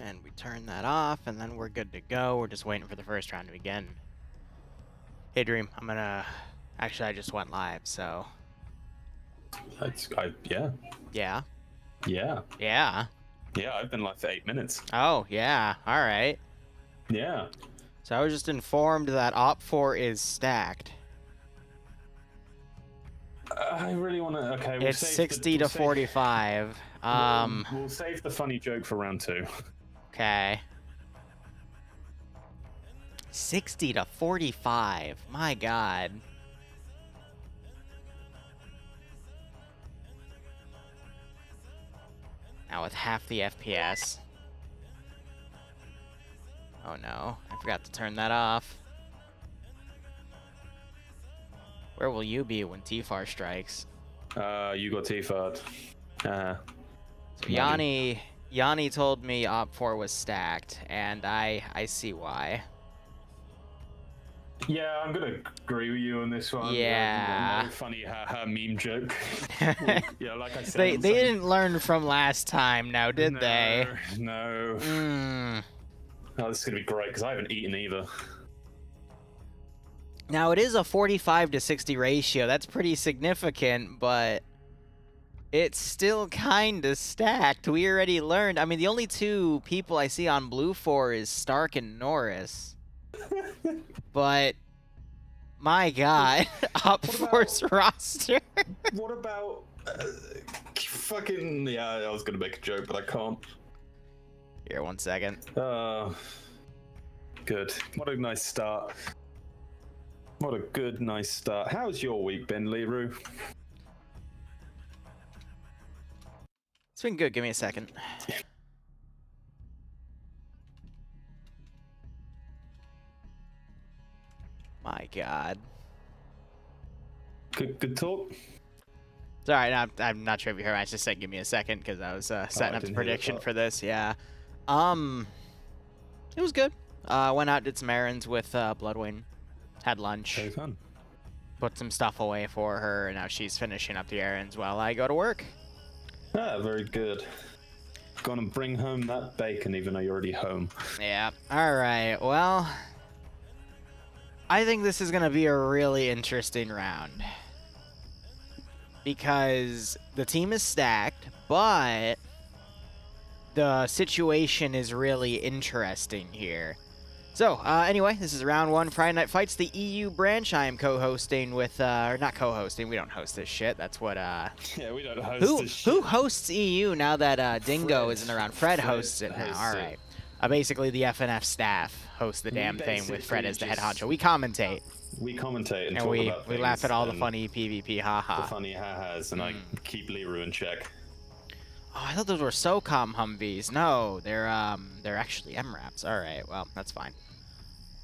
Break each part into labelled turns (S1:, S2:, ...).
S1: And we turn that off, and then we're good to go. We're just waiting for the first round to begin. Hey, Dream, I'm gonna... Actually, I just went live, so...
S2: Yeah.
S1: Yeah?
S2: Yeah.
S1: Yeah?
S2: Yeah, I've been live for 8 minutes.
S1: Oh, yeah. Alright.
S2: Yeah.
S1: So I was just informed that Op4 is stacked.
S2: I really want to... Okay, we'll
S1: It's 60 to 45.
S2: We'll save the funny joke for round 2.
S1: Okay. 60 to 45. My God. Now with half the FPS. Oh no, I forgot to turn that off. Where will you be when T-Far strikes?
S2: You got T-Fard.
S1: So Yanni told me Op4 was stacked, and I see why.
S2: Yeah, I'm gonna agree with you on this one.
S1: Yeah.
S2: No funny haha meme joke. Yeah, like I said.
S1: They didn't learn from last time now, did they?
S2: No. Oh, this is gonna be great because I haven't eaten either.
S1: Now it is a 45 to 60 ratio. That's pretty significant, but it's still kind of stacked. We already learned. I mean, the only two people I see on Blue 4 is Stark and Norris. But my God, Op4's roster.
S2: What about fucking? Yeah, I was gonna make a joke, but I can't.
S1: Here, 1 second.
S2: Good. What a nice start. What a good, nice start. How's your week been, Liru?
S1: It's been good. Give me a second. My God.
S2: Good talk.
S1: Sorry, I'm not sure if you heard. I just said give me a second because I was setting up the prediction for this. Yeah. It was good. Went out, did some errands with Bloodwing. Had lunch.
S2: Very fun.
S1: Put some stuff away for her, and now she's finishing up the errands while I go to work.
S2: Ah, very good. Gonna bring home that bacon even though you're already home.
S1: Yeah. All right. Well, I think this is going to be a really interesting round. Because the team is stacked, but the situation is really interesting here. So, anyway, this is round 1, Friday Night Fights, the EU branch. I am co-hosting with, or not co-hosting, we don't host this shit. That's what,
S2: Yeah, we don't host this shit.
S1: Who hosts EU now that Dingo isn't around? Fred hosts it now, alright. Basically, the FNF staff host the damn thing with Fred as the head honcho. We commentate.
S2: We commentate and
S1: talk
S2: talk
S1: we
S2: about
S1: we laugh at all the funny PvP haha.
S2: The funny ha-has, and I keep Liru in check.
S1: Oh, I thought those were SOCOM Humvees. No, they're actually MRAPs. All right, well, that's fine.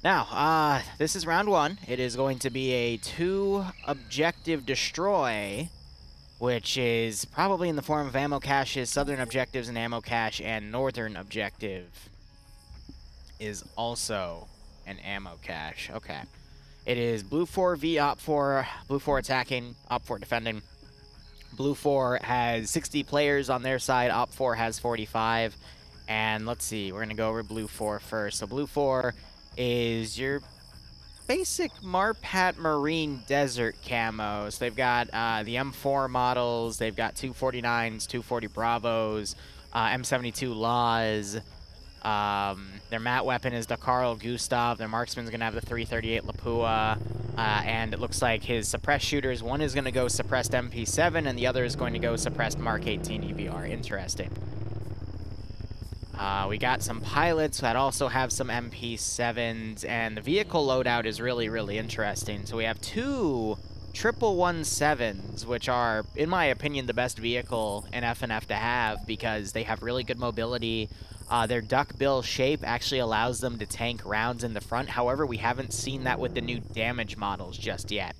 S1: Now, this is round 1. It is going to be a 2-objective destroy, which is probably in the form of ammo caches, southern objectives and ammo cache, and northern objective is also an ammo cache. Okay. It is Blue 4 v Op4, Blue 4 attacking, Op4 defending. Blue 4 has 60 players on their side, Op4 has 45. And let's see, we're going to go over Blue 4 first. So Blue 4 is your basic Marpat Marine Desert camos. They've got the M4 models, they've got 249s, 240 Bravos, M72 Laws. Their mat weapon is the Carl Gustav. Their marksman's going to have the 338 Lapua. And it looks like his suppressed shooters, one is going to go suppressed MP7, and the other is going to go suppressed Mark 18 EBR. Interesting. We got some pilots that also have some MP7s, and the vehicle loadout is really, really interesting. So we have 2 117s, which are, in my opinion, the best vehicle in FNF to have because they have really good mobility. Their duckbill shape actually allows them to tank rounds in the front. However, we haven't seen that with the new damage models just yet.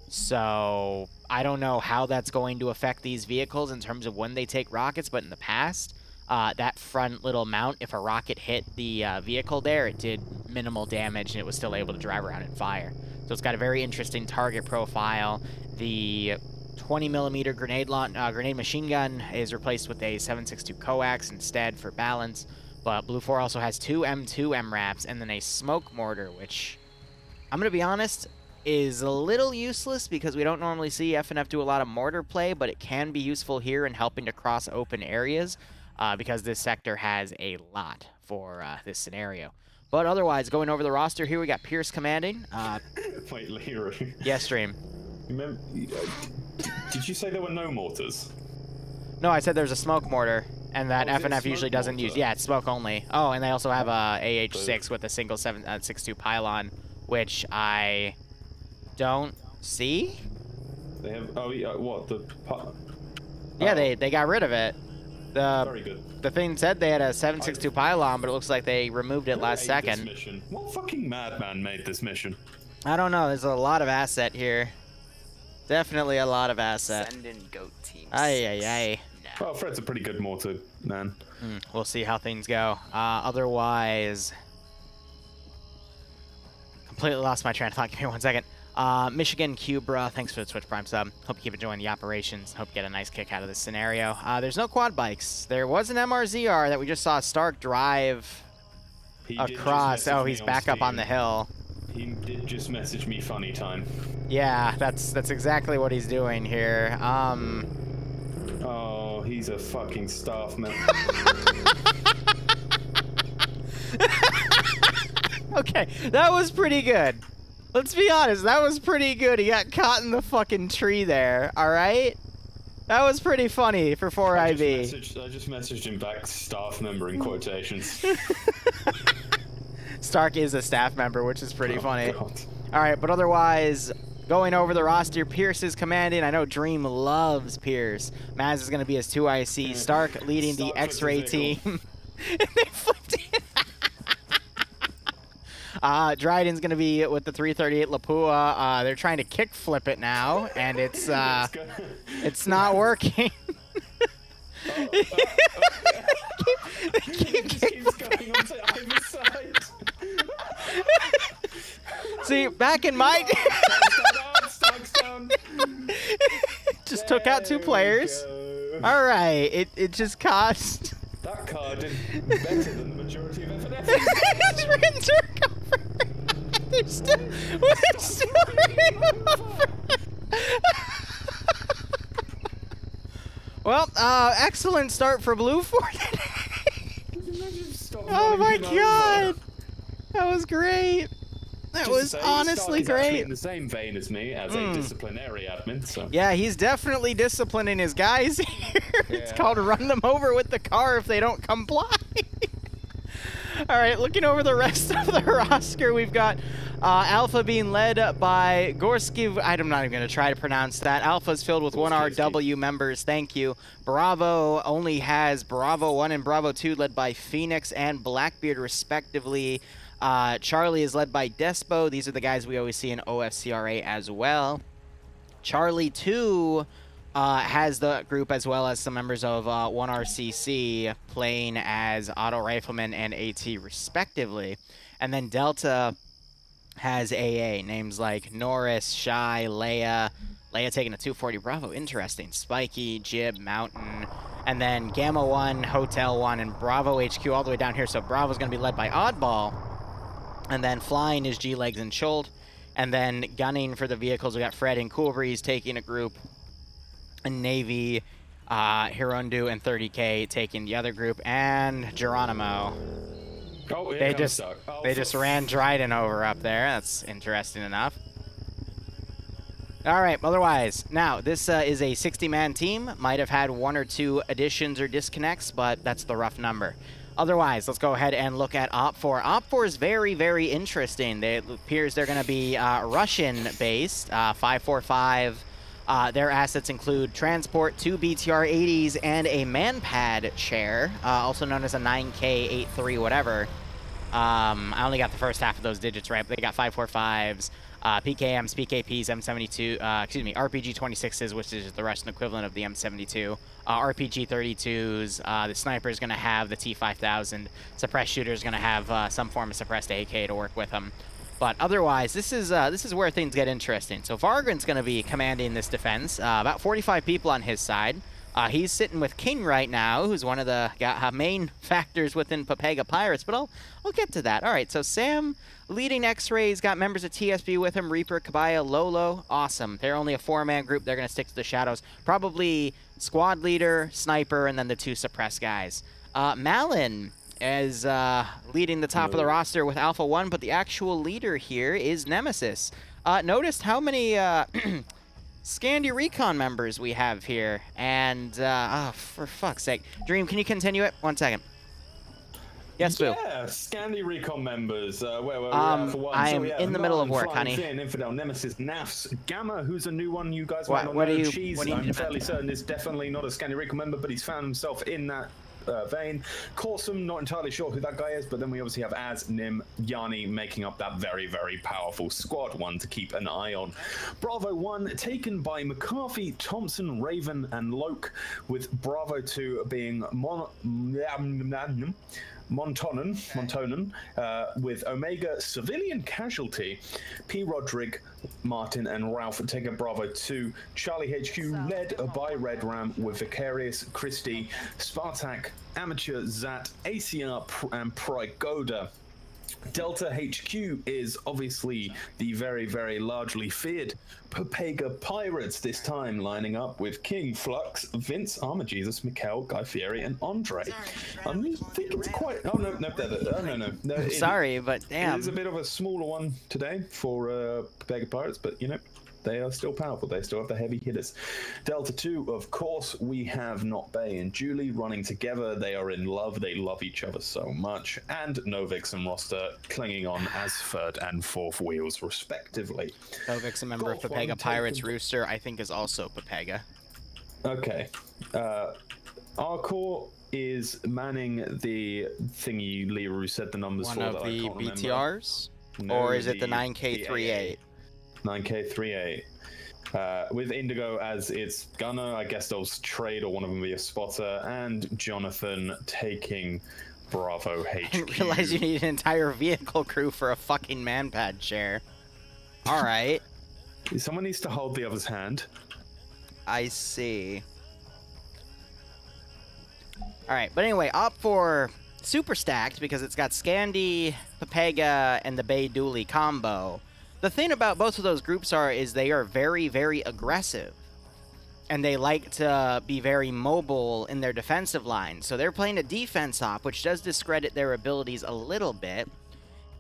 S1: So I don't know how that's going to affect these vehicles in terms of when they take rockets, but in the past, that front little mount, if a rocket hit the vehicle there, it did minimal damage and it was still able to drive around and fire. So it's got a very interesting target profile. The 20mm grenade machine gun is replaced with a 7.62 coax instead for balance. But Blue 4 also has 2 M2 MRAPs and then a smoke mortar, which I'm going to be honest, is a little useless because we don't normally see FNF do a lot of mortar play, but it can be useful here in helping to cross open areas because this sector has a lot for this scenario. But otherwise, going over the roster here, we got Pierce commanding.
S2: Wait, Liru.
S1: Yes, Stream.
S2: Remember, did you say there were no mortars?
S1: No, I said there's a smoke mortar, and that FNF usually doesn't
S2: mortar?
S1: use. Yeah, it's smoke only. Oh, and they also have a AH6 with a single 6.2 pylon, which I don't see.
S2: They have. Oh, yeah, what the?
S1: Yeah, they got rid of it.
S2: Very good.
S1: The thing said they had a 7.62 pylon, but it looks like they removed it last second.
S2: What fucking madman made this mission?
S1: I don't know. There's a lot of asset here. Definitely a lot of asset.
S3: Send in goat teams.
S1: Aye.
S2: No. Well, Fred's a pretty good mortar man.
S1: We'll see how things go. Otherwise, completely lost my train of thought. Give me 1 second. Michigan Cubra, thanks for the Twitch Prime sub. Hope you keep enjoying the operations. Hope you get a nice kick out of this scenario. There's no quad bikes. There was an MRZR that we just saw Stark drive across. Oh, he's back up on the hill.
S2: He did just message me funny time.
S1: Yeah, that's exactly what he's doing here.
S2: Oh, he's a fucking staff member.
S1: Okay, that was pretty good. Let's be honest, that was pretty good. He got caught in the fucking tree there, alright? That was pretty funny for 4IB.
S2: I just messaged him back, staff member in quotations.
S1: Stark is a staff member, which is pretty funny.
S2: God.
S1: Alright, but otherwise, going over the roster, Pierce is commanding. I know Dream loves Pierce. Maz is going to be his 2IC. Stark leading the X-Ray team. And they flipped it. Dryden's going to be with the 338 Lapua. They're trying to kick flip it now, and it's not working. See, back in my just took out 2 players. All right, it just cost.
S2: That card did better than the majority of FNF.
S1: His runs are covered. They're still over. Well, excellent start for Blue 4 today. Oh my god. That was great. That was honestly great.
S2: In the same vein as me, as a disciplinary admin. So.
S1: Yeah, he's definitely disciplining his guys here.
S2: Yeah.
S1: It's called run them over with the car if they don't comply. All right, looking over the rest of the roster, we've got Alpha being led by Gorski. I'm not even going to try to pronounce that. Alpha's filled with 1RW members. Thank you. Bravo only has Bravo 1 and Bravo 2 led by Phoenix and Blackbeard, respectively. Charlie is led by Despo. These are the guys we always see in OFCRA as well. Charlie 2 has the group as well as some members of 1RCC playing as Auto Rifleman and AT respectively. And then Delta has AA, names like Norris, Shy, Leia. Leia taking a 240 Bravo, interesting. Spiky, Jib, Mountain. And then Gamma 1, Hotel 1, and Bravo HQ all the way down here. So Bravo's going to be led by Oddball. And then flying is G-Legs and Schult. And then gunning for the vehicles, we got Fred and Cool Breeze taking a group. And Navy, Hirundu, and 30K taking the other group. And Geronimo.
S2: Oh,
S1: they just ran Dryden over up there. That's interesting enough. All right, otherwise, now, this is a 60-man team. Might have had 1 or 2 additions or disconnects, but that's the rough number. Otherwise, let's go ahead and look at OPFOR. OPFOR is very, very interesting. It appears they're going to be Russian-based, 545. Their assets include transport, 2 BTR-80s, and a man-pad chair, also known as a 9K83 whatever. I only got the first half of those digits right, but they got 545s, PKMs, PKPs, M72, RPG 26s, which is the Russian equivalent of the M72, RPG 32s. The sniper is going to have the T5000. Suppressed shooter is going to have some form of suppressed AK to work with them. But otherwise, this is where things get interesting. So Vargren's going to be commanding this defense. About 45 people on his side. He's sitting with King right now, who's one of the main factors within Papega Pirates, but I'll get to that. All right, so Sam leading X-Ray's got members of TSB with him, Reaper, Kabaya, Lolo. Awesome. They're only a 4-man group. They're going to stick to the shadows. Probably squad leader, sniper, and then the 2 suppress guys. Malin is leading the top of the roster with Alpha 1, but the actual leader here is Nemesis. Noticed how many Scandi Recon members we have here, and oh, for fuck's sake. Dream, can you continue it? 1 second. Yes, Boo.
S2: Yeah, Scandi Recon members. Where were we for one?
S1: I am in the middle of work, honey.
S2: Infidel, Nemesis, Nafs, Gamma, who's a new one you guys
S1: might
S2: not
S1: know.
S2: I'm fairly certain is definitely not a Scandi Recon member, but he's found himself in that vein. Corsum, not entirely sure who that guy is, but then we obviously have Az, Nim, Yanni making up that very, very powerful squad one to keep an eye on. Bravo 1 taken by McCarthy, Thompson, Raven, and Loke, with Bravo 2 being Montonen, with Omega, Civilian Casualty, P. Rodrigue, Martin, and Ralph taking Bravo 2. Charlie HQ led by Red Ram with Vicarious, Christie, Spartak, Amateur, Zat, ACR, and Prygoda. Delta HQ is obviously the very, very largely feared Papega Pirates, this time lining up with King, Flux, Vince, Armor Jesus, Mikhail, Guy Fieri, and Andre. I think it's quite... Oh, no.
S1: Sorry, but damn.
S2: It is a bit of a smaller one today for Papega Pirates, but, you know, they are still powerful. They still have the heavy hitters. Delta 2, of course, we have Not Bay and Julie running together. They are in love. They love each other so much. And Novix and Roster clinging on as 3rd and 4th wheels, respectively.
S1: Novix, a member of Papega Pirates. Rooster, I think, is also Papega.
S2: Okay. Arcor is manning the thingy Liru said the numbers
S1: one
S2: for.
S1: One of the BTRs? No, or is it the 9K38?
S2: 9K38. With Indigo as its gunner, I guess they'll trade or one of them be a spotter, and Jonathan taking Bravo HQ.
S1: I didn't realize you need an entire vehicle crew for a fucking manpad chair. Alright.
S2: Someone needs to hold the other's hand.
S1: I see. Alright, but anyway, opt for super stacked because it's got Scandi, Papega, and the Bay Dooley combo. The thing about both of those groups is they are very, very aggressive. And they like to be very mobile in their defensive line. So they're playing a defense op, which does discredit their abilities a little bit.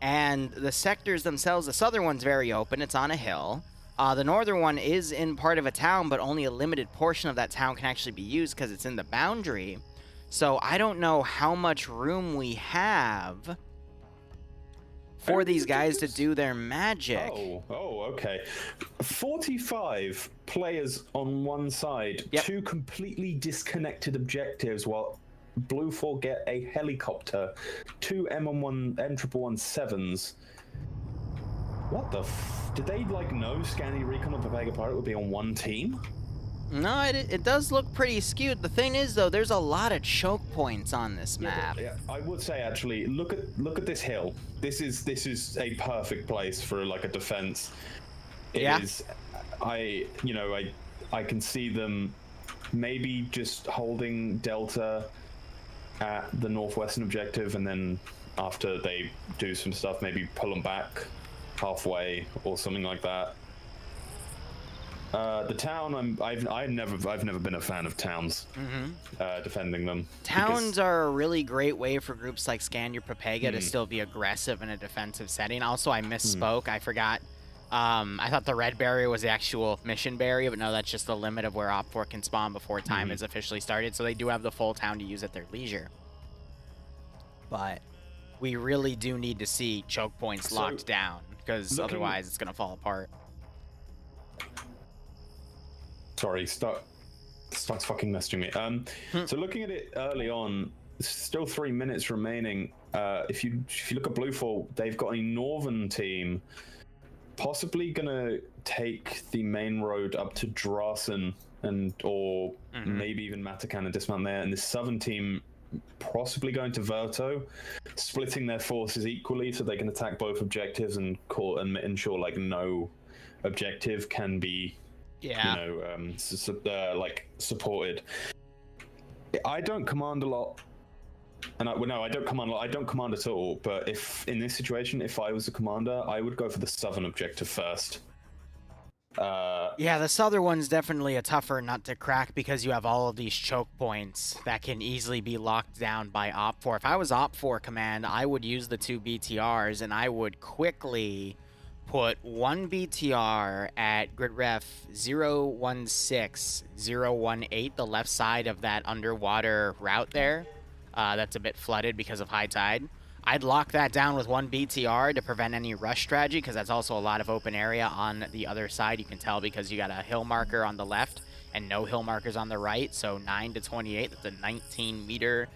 S1: And the sectors themselves, the southern one's very open. It's on a hill. The northern one is in part of a town, but only a limited portion of that town can actually be used because it's in the boundary. So I don't know how much room we have for these guys to do their magic.
S2: Oh, okay. 45 players on one side,
S1: yep.
S2: 2 completely disconnected objectives, while Blue 4 get a helicopter, 2 M117s. What the did they, like, know Scandi Recon and Papega Pirate would be on one team?
S1: No, it does look pretty skewed. The thing is, though, there's a lot of choke points on this map.
S2: Yeah, I would say actually, look at this hill. This is a perfect place for like a defense. It is. I can see them maybe just holding Delta at the northwestern objective, and then after they do some stuff, maybe pull them back halfway or something like that. The town, I've never been a fan of towns. Defending them.
S1: Towns are a really great way for groups like Scandi or Papega to still be aggressive in a defensive setting. Also, I misspoke. I forgot. I thought the red barrier was the actual mission barrier, but no, that's just the limit of where Op4 can spawn before time is officially started. So they do have the full town to use at their leisure. But we really do need to see choke points locked down, because otherwise it's going to fall apart.
S2: Sorry, starts fucking messaging me. So looking at it early on, still 3 minutes remaining. If you look at Blue 4, they've got a northern team, possibly gonna take the main road up to Drasen or maybe even Matakan and dismount there. And this southern team possibly going to Verto, splitting their forces equally so they can attack both objectives and ensure like no objective can be. Like supported. I don't command a lot. And well, no, I don't command a lot. I don't command at all. But if in this situation, if I was a commander, I would go for the southern objective first.
S1: Yeah, the southern one's definitely a tougher nut to crack because you have all of these choke points that can easily be locked down by Op4. If I was Op4 command, I would use the 2 BTRs and I would quickly put 1 BTR at grid ref 016018, the left side of that underwater route there. That's a bit flooded because of high tide. I'd lock that down with 1 BTR to prevent any rush strategy, because that's also a lot of open area on the other side. You can tell because you got a hill marker on the left and no hill markers on the right. So 9 to 28, that's a 19-meter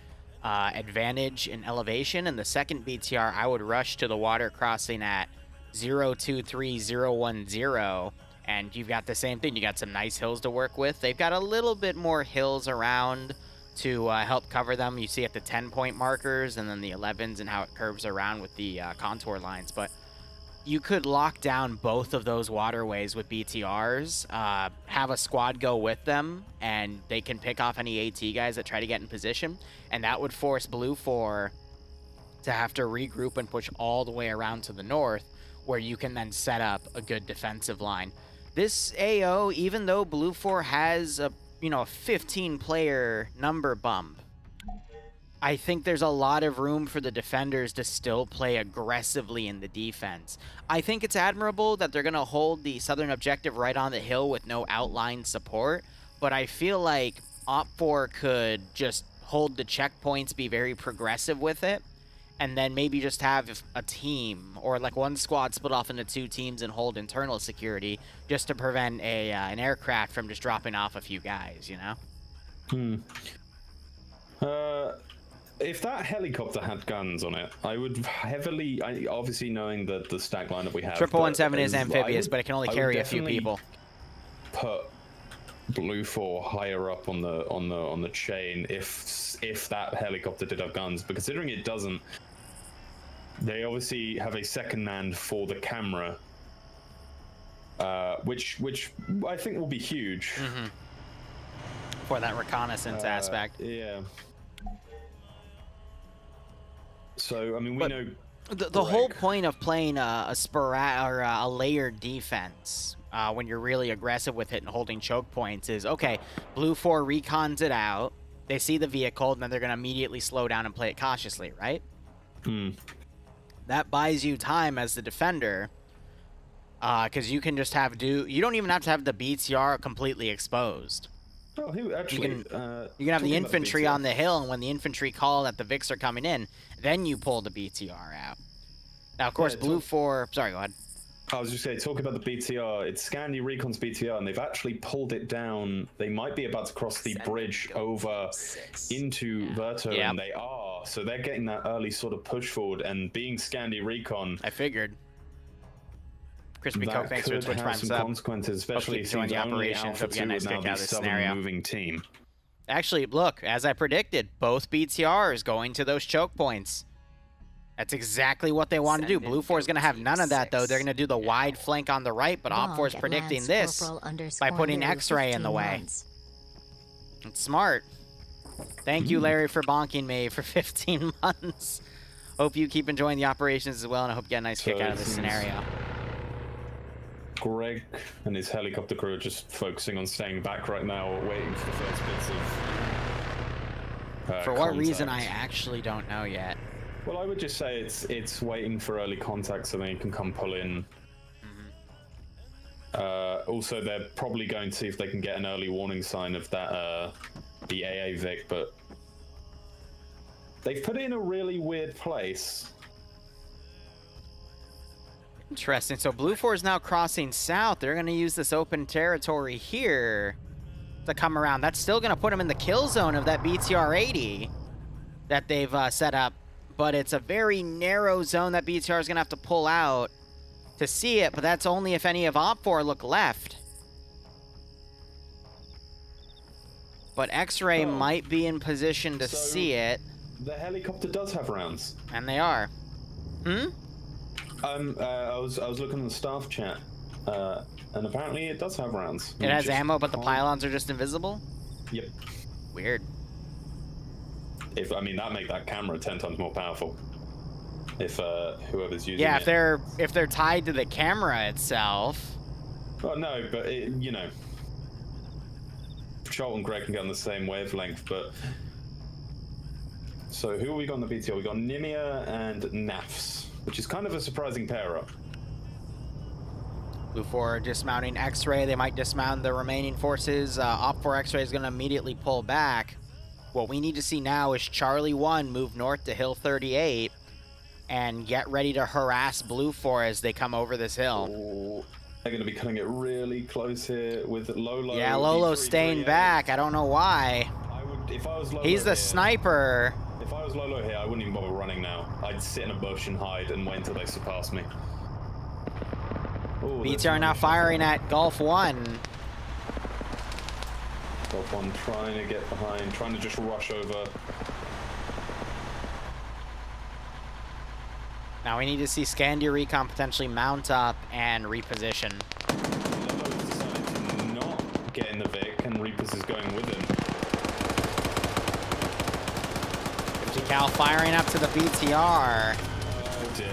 S1: advantage in elevation. And the second BTR, I would rush to the water crossing at 023010. And you've got the same thing. You got some nice hills to work with. They've got a little bit more hills around to help cover them. You see at the 10-point markers and then the 11s and how it curves around with the contour lines. But you could lock down both of those waterways with BTRs, have a squad go with them, and they can pick off any AT guys that try to get in position. And that would force Blue 4 to have to regroup and push all the way around to the north, where you can then set up a good defensive line. This AO, even though Blue 4 has a 15-player number bump, I think there's a lot of room for the defenders to still play aggressively in the defense. I think it's admirable that they're going to hold the southern objective right on the hill with no outline support, but I feel like Op4 could just hold the checkpoints, be very progressive with it, and then maybe just have a team or like one squad split off into 2 teams and hold internal security just to prevent an aircraft from just dropping off a few guys, you know?
S2: If that helicopter had guns on it, I would heavily, obviously knowing that the stack lineup we have.
S1: 117 is amphibious, but it can only carry a few people.
S2: Put Blue 4 higher up on the chain if that helicopter did have guns, but considering it doesn't, they obviously have a second man for the camera, which I think will be huge
S1: for that reconnaissance aspect.
S2: Yeah. So I mean, we know
S1: the whole point of playing a layered defense when you're really aggressive with it and holding choke points is, okay, Blue 4 recons it out, they see the vehicle, and then they're going to immediately slow down and play it cautiously, right? That buys you time as the defender, because you can just you don't even have to have the BTR completely exposed.
S2: Oh, actually,
S1: you can have the infantry on the hill, and when the infantry call that the Vics are coming in, then you pull the BTR out. Now, of course, Blue 4... Sorry, go ahead.
S2: I was just saying, talking about the BTR, it's Scandi Recon's BTR, and they've actually pulled it down. They might be about to cross the bridge over into Verto, and they are. So they're getting that early sort of push forward, and being Scandi Recon...
S1: I figured. Crispy Coke, thanks for Twitch Prime
S2: some
S1: sub.
S2: consequences, especially
S1: joining the operation. Hope you get a nice kick out of this scenario.
S2: Moving team.
S1: Actually, look, as I predicted, both BTRs going to those choke points. That's exactly what they want to do. Blue 4 is going to have none of that, though. They're going to do the wide flank on the right, but Op4 is predicting this by putting X-Ray in the way. It's smart. Thank you, Larry, for bonking me for 15 months. Hope you keep enjoying the operations as well, and I hope you get a nice kick out of this scenario.
S2: Greg and his helicopter crew are just focusing on staying back right now, waiting for the first bits of
S1: for what reason, I actually don't know yet.
S2: Well, I would just say it's waiting for early contact so then you can come pull in. Also, they're probably going to see if they can get an early warning sign of that the AA Vic, but they've put it in a really weird place.
S1: Interesting. So Blue 4 is now crossing south. They're going to use this open territory here to come around. That's still going to put them in the kill zone of that BTR-80 that they've set up. But it's a very narrow zone that BTR is going to have to pull out to see it. But that's only if any of Op4 look left. But X-Ray might be in position to see it.
S2: The helicopter does have rounds.
S1: And they are.
S2: I was looking in the staff chat, and apparently it does have rounds.
S1: It has ammo, but the pylons are just invisible?
S2: Yep.
S1: Weird.
S2: I mean, that make that camera 10 times more powerful. If whoever's using
S1: Yeah,
S2: it.
S1: if they're tied to the camera itself.
S2: Well, no, but you know, Charlton and Greg can get on the same wavelength, but. So who have we got on the BTR? We got Nimia and Nafs, which is kind of a surprising pair-up.
S1: Blue 4 dismounting X-Ray. They might dismount the remaining forces. Op 4 X-Ray is going to immediately pull back. What we need to see now is Charlie 1 move north to Hill 38 and get ready to harass Blue 4 as they come over this hill.
S2: Oh, they're going to be cutting it really close here with Lolo.
S1: Yeah, Lolo's staying back. I don't know why.
S2: If I was Lolo
S1: He's the sniper.
S2: If I was Lolo here, I wouldn't even bother running now. I'd sit in a bush and hide and wait until they surpass me. Ooh,
S1: BTR now firing at Gulf 1.
S2: Gulf 1 trying to get behind, trying to just rush over.
S1: Now we need to see Scandia Recon potentially mount up and reposition.
S2: Lolo's decided to not get in the Vic, and Reapers is going with him.
S1: Cal firing up to the BTR.
S2: Oh dear.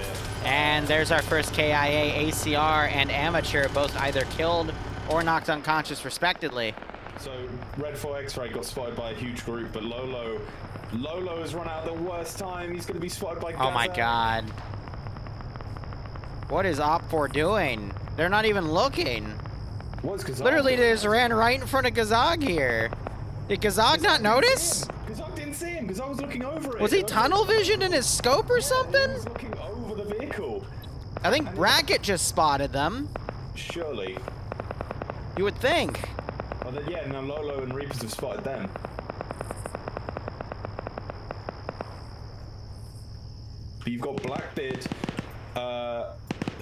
S1: And there's our first KIA, ACR, and Amateur, both either killed or knocked unconscious respectively.
S2: So Red 4 X-Ray got spotted by a huge group, but Lolo has run out at the worst time. He's going to be spotted by Gaza.
S1: Oh my god. What is Op 4 doing? They're not even looking.
S2: What's Gazag?
S1: Literally, they just ran right in front of Gazag here. Did Gazag not notice?
S2: Gazag didn't see him, because I was looking over it.
S1: Was he tunnel visioned in his scope or something?
S2: He was looking over the vehicle.
S1: I think Bracket just spotted them.
S2: Surely.
S1: You would think.
S2: Oh, then, yeah, now Lolo and Reapers have spotted them. But you've got Blackbeard.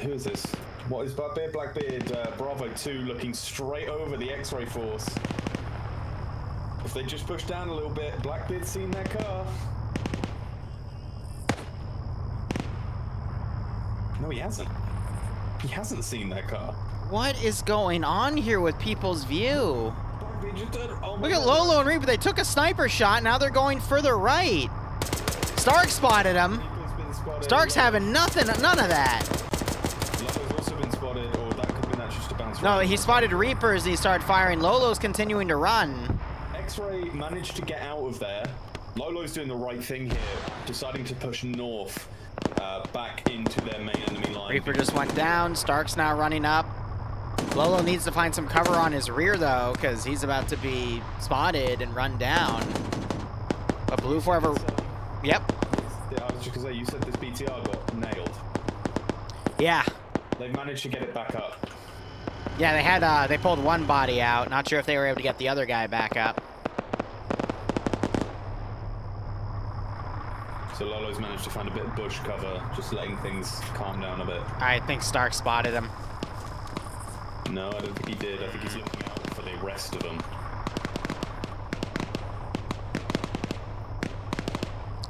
S2: Who is this? What is Blackbeard? Blackbeard Bravo 2 looking straight over the X-Ray force. If they just push down a little bit, Blackbeard's seen their car. No, he hasn't. He hasn't seen their car.
S1: What is going on here with people's view?
S2: Blackbeard just did, oh my
S1: Look at
S2: God.
S1: Lolo and Reaper. They took a sniper shot. Now they're going further right. Stark spotted him.
S2: Reaper's been spotted.
S1: Stark's having nothing, none of that.
S2: Lolo's also been spotted, or that could have been that just a bounce.
S1: No,
S2: right.
S1: he spotted Reapers and he started firing. Lolo's continuing to run.
S2: X-Ray managed to get out of there. Lolo's doing the right thing here, deciding to push north, back into their main enemy line.
S1: Reaper just went down. Stark's now running up. Lolo needs to find some cover on his rear, though, because he's about to be spotted and run down. But Blue Forever... Yep.
S2: I was just going to say, you said this BTR got nailed.
S1: Yeah.
S2: They managed to get it back up.
S1: Yeah, they had, they pulled one body out. Not sure if they were able to get the other guy back up.
S2: So Lolo's managed to find a bit of bush cover, just letting things calm down a bit.
S1: I think Stark spotted him.
S2: No, I don't think he did. I think he's looking out for the rest of them.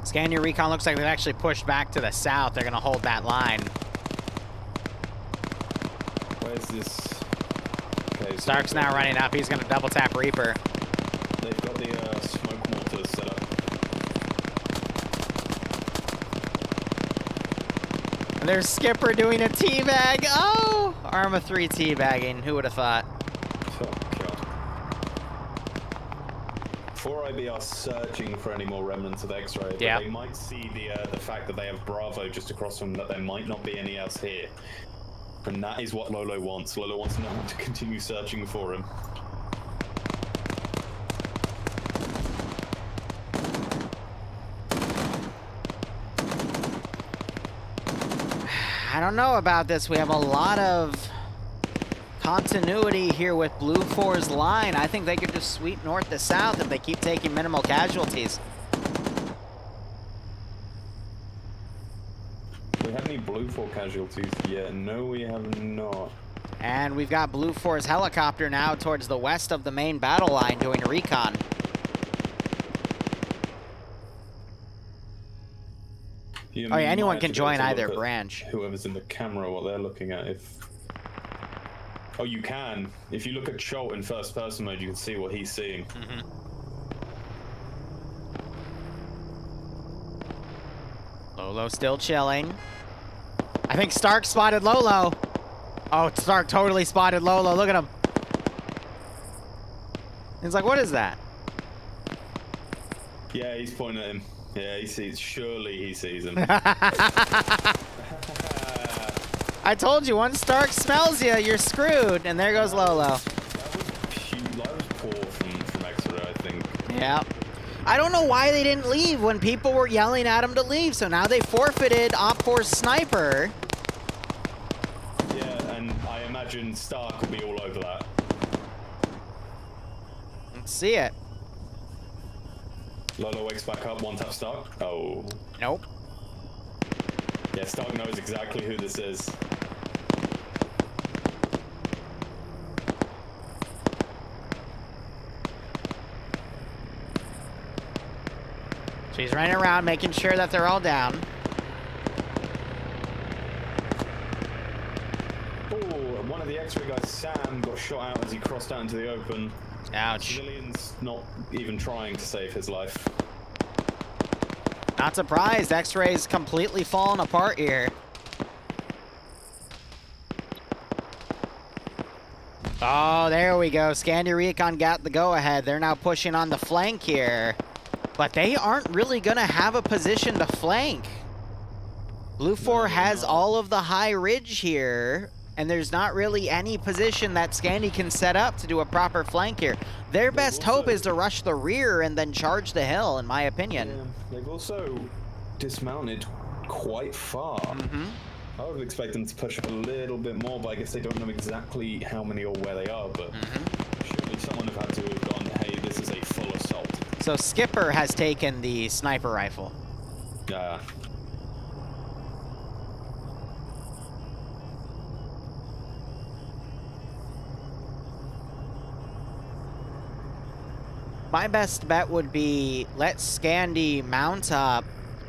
S1: Scandia Recon looks like they've actually pushed back to the south. They're going to hold that line.
S2: Where's this? Okay, so
S1: Stark's now running up. He's going to double tap Reaper.
S2: they've got the smoke mortars set up.
S1: And there's Skipper doing a teabag. Oh! Arma 3 teabagging. Who would have thought?
S2: Oh, God. 4IB are searching for any more remnants of X-Ray, but
S1: Yeah.
S2: they might see the fact that they have Bravo just across from them, that there might not be any else here. And that is what Lolo wants. Lolo wants no one to continue searching for him.
S1: I don't know about this. We have a lot of continuity here with Blue 4's line. I think they could just sweep north to south if they keep taking minimal casualties.
S2: Do we have any Blue 4 casualties yet? No, we have not.
S1: And we've got Blue 4's helicopter now towards the west of the main battle line doing recon. Oh yeah, anyone can join either branch.
S2: Whoever's in the camera, what they're looking at. If oh, you can. If you look at Cholt in first-person mode, you can see what he's seeing.
S1: Lolo still chilling. I think Stark spotted Lolo. Oh, Stark totally spotted Lolo. Look at him. He's like, what is that?
S2: Yeah, he's pointing at him. Yeah, he sees. Surely he sees him.
S1: I told you, once Stark smells you, you're screwed. And there goes Lolo.
S2: That was poor from X-Ray, I think.
S1: Yeah. I don't know why they didn't leave when people were yelling at them to leave. So now they forfeited Op4's sniper.
S2: Yeah, and I imagine Stark will be all over that.
S1: Let's see it.
S2: Lolo wakes back up, one tap Stark. Oh.
S1: Nope.
S2: Yeah, Stark knows exactly who this is.
S1: So he's running around making sure that they're all down.
S2: Oh, one of the X-Ray guys, Sam, got shot out as he crossed out into the open.
S1: Ouch.
S2: Civilians not even trying to save his life.
S1: Not surprised. X-Ray's completely fallen apart here. Oh, there we go. Scandi Recon got the go-ahead. They're now pushing on the flank here. But they aren't really going to have a position to flank. Blue 4 has all of the high ridge here, and there's not really any position that Scandi can set up to do a proper flank here. Their best hope is to rush the rear and then charge the hill, in my opinion.
S2: Yeah, they've also dismounted quite far. I would expect them to push up a little bit more, but I guess they don't know exactly how many or where they are, but surely someone have had to have gone, hey, this is a full assault.
S1: So Skipper has taken the sniper rifle. My best bet would be let Scandi mount up,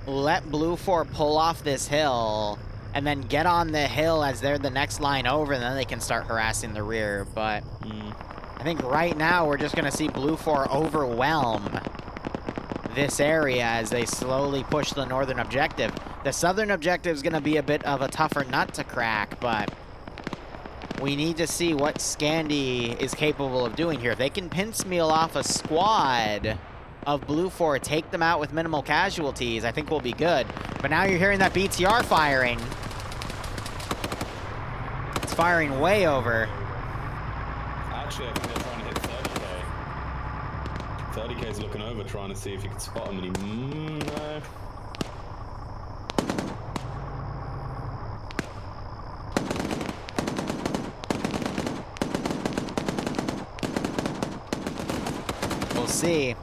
S1: let Blue 4 pull off this hill, and then get on the hill as they're the next line over, and then they can start harassing the rear. But I think right now we're just going to see Blue 4 overwhelm this area as they slowly push the northern objective. The southern objective is going to be a bit of a tougher nut to crack, but we need to see what Scandi is capable of doing here. If they can pincemeal off a squad of Blue 4, take them out with minimal casualties, I think we'll be good. But now you're hearing that BTR firing. It's firing way over.
S2: Actually, I think they're trying to hit 30k. 30k's looking over, trying to see if you can spot him, and he... no.
S1: We'll see.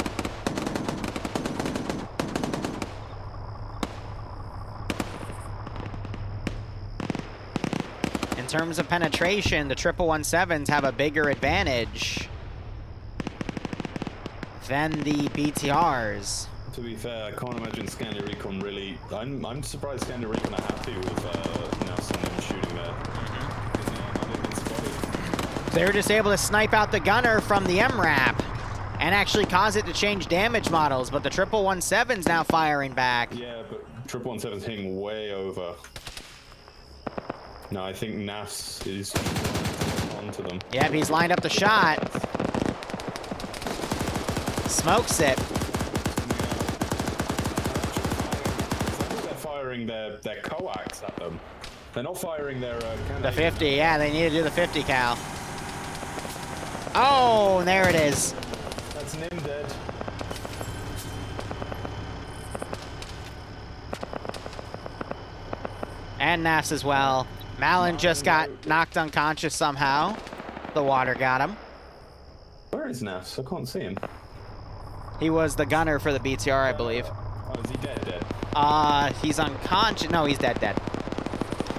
S1: In terms of penetration, the 117s have a bigger advantage than the BTRs.
S2: To be fair, I can't imagine Scandi Recon really... I'm surprised Scandi Recon are happy with Nelson and shooting there.
S1: They're just able to snipe out the gunner from the MRAP and actually cause it to change damage models, but the 117's now firing back.
S2: Yeah, but 117's hitting way over. No, I think Nas is onto them.
S1: Yep, he's lined up the shot. Smokes it.
S2: They're firing their coax at them. They're not firing their
S1: The 50, yeah, they need to do the 50 cal. Oh, and there it is.
S2: That's Nim dead.
S1: And Nafs as well. Malin just got knocked unconscious somehow. The water got him.
S2: Where is Nafs? I can't see him.
S1: He was the gunner for the BTR, I believe.
S2: Oh, is he dead?
S1: He's unconscious. No, he's dead.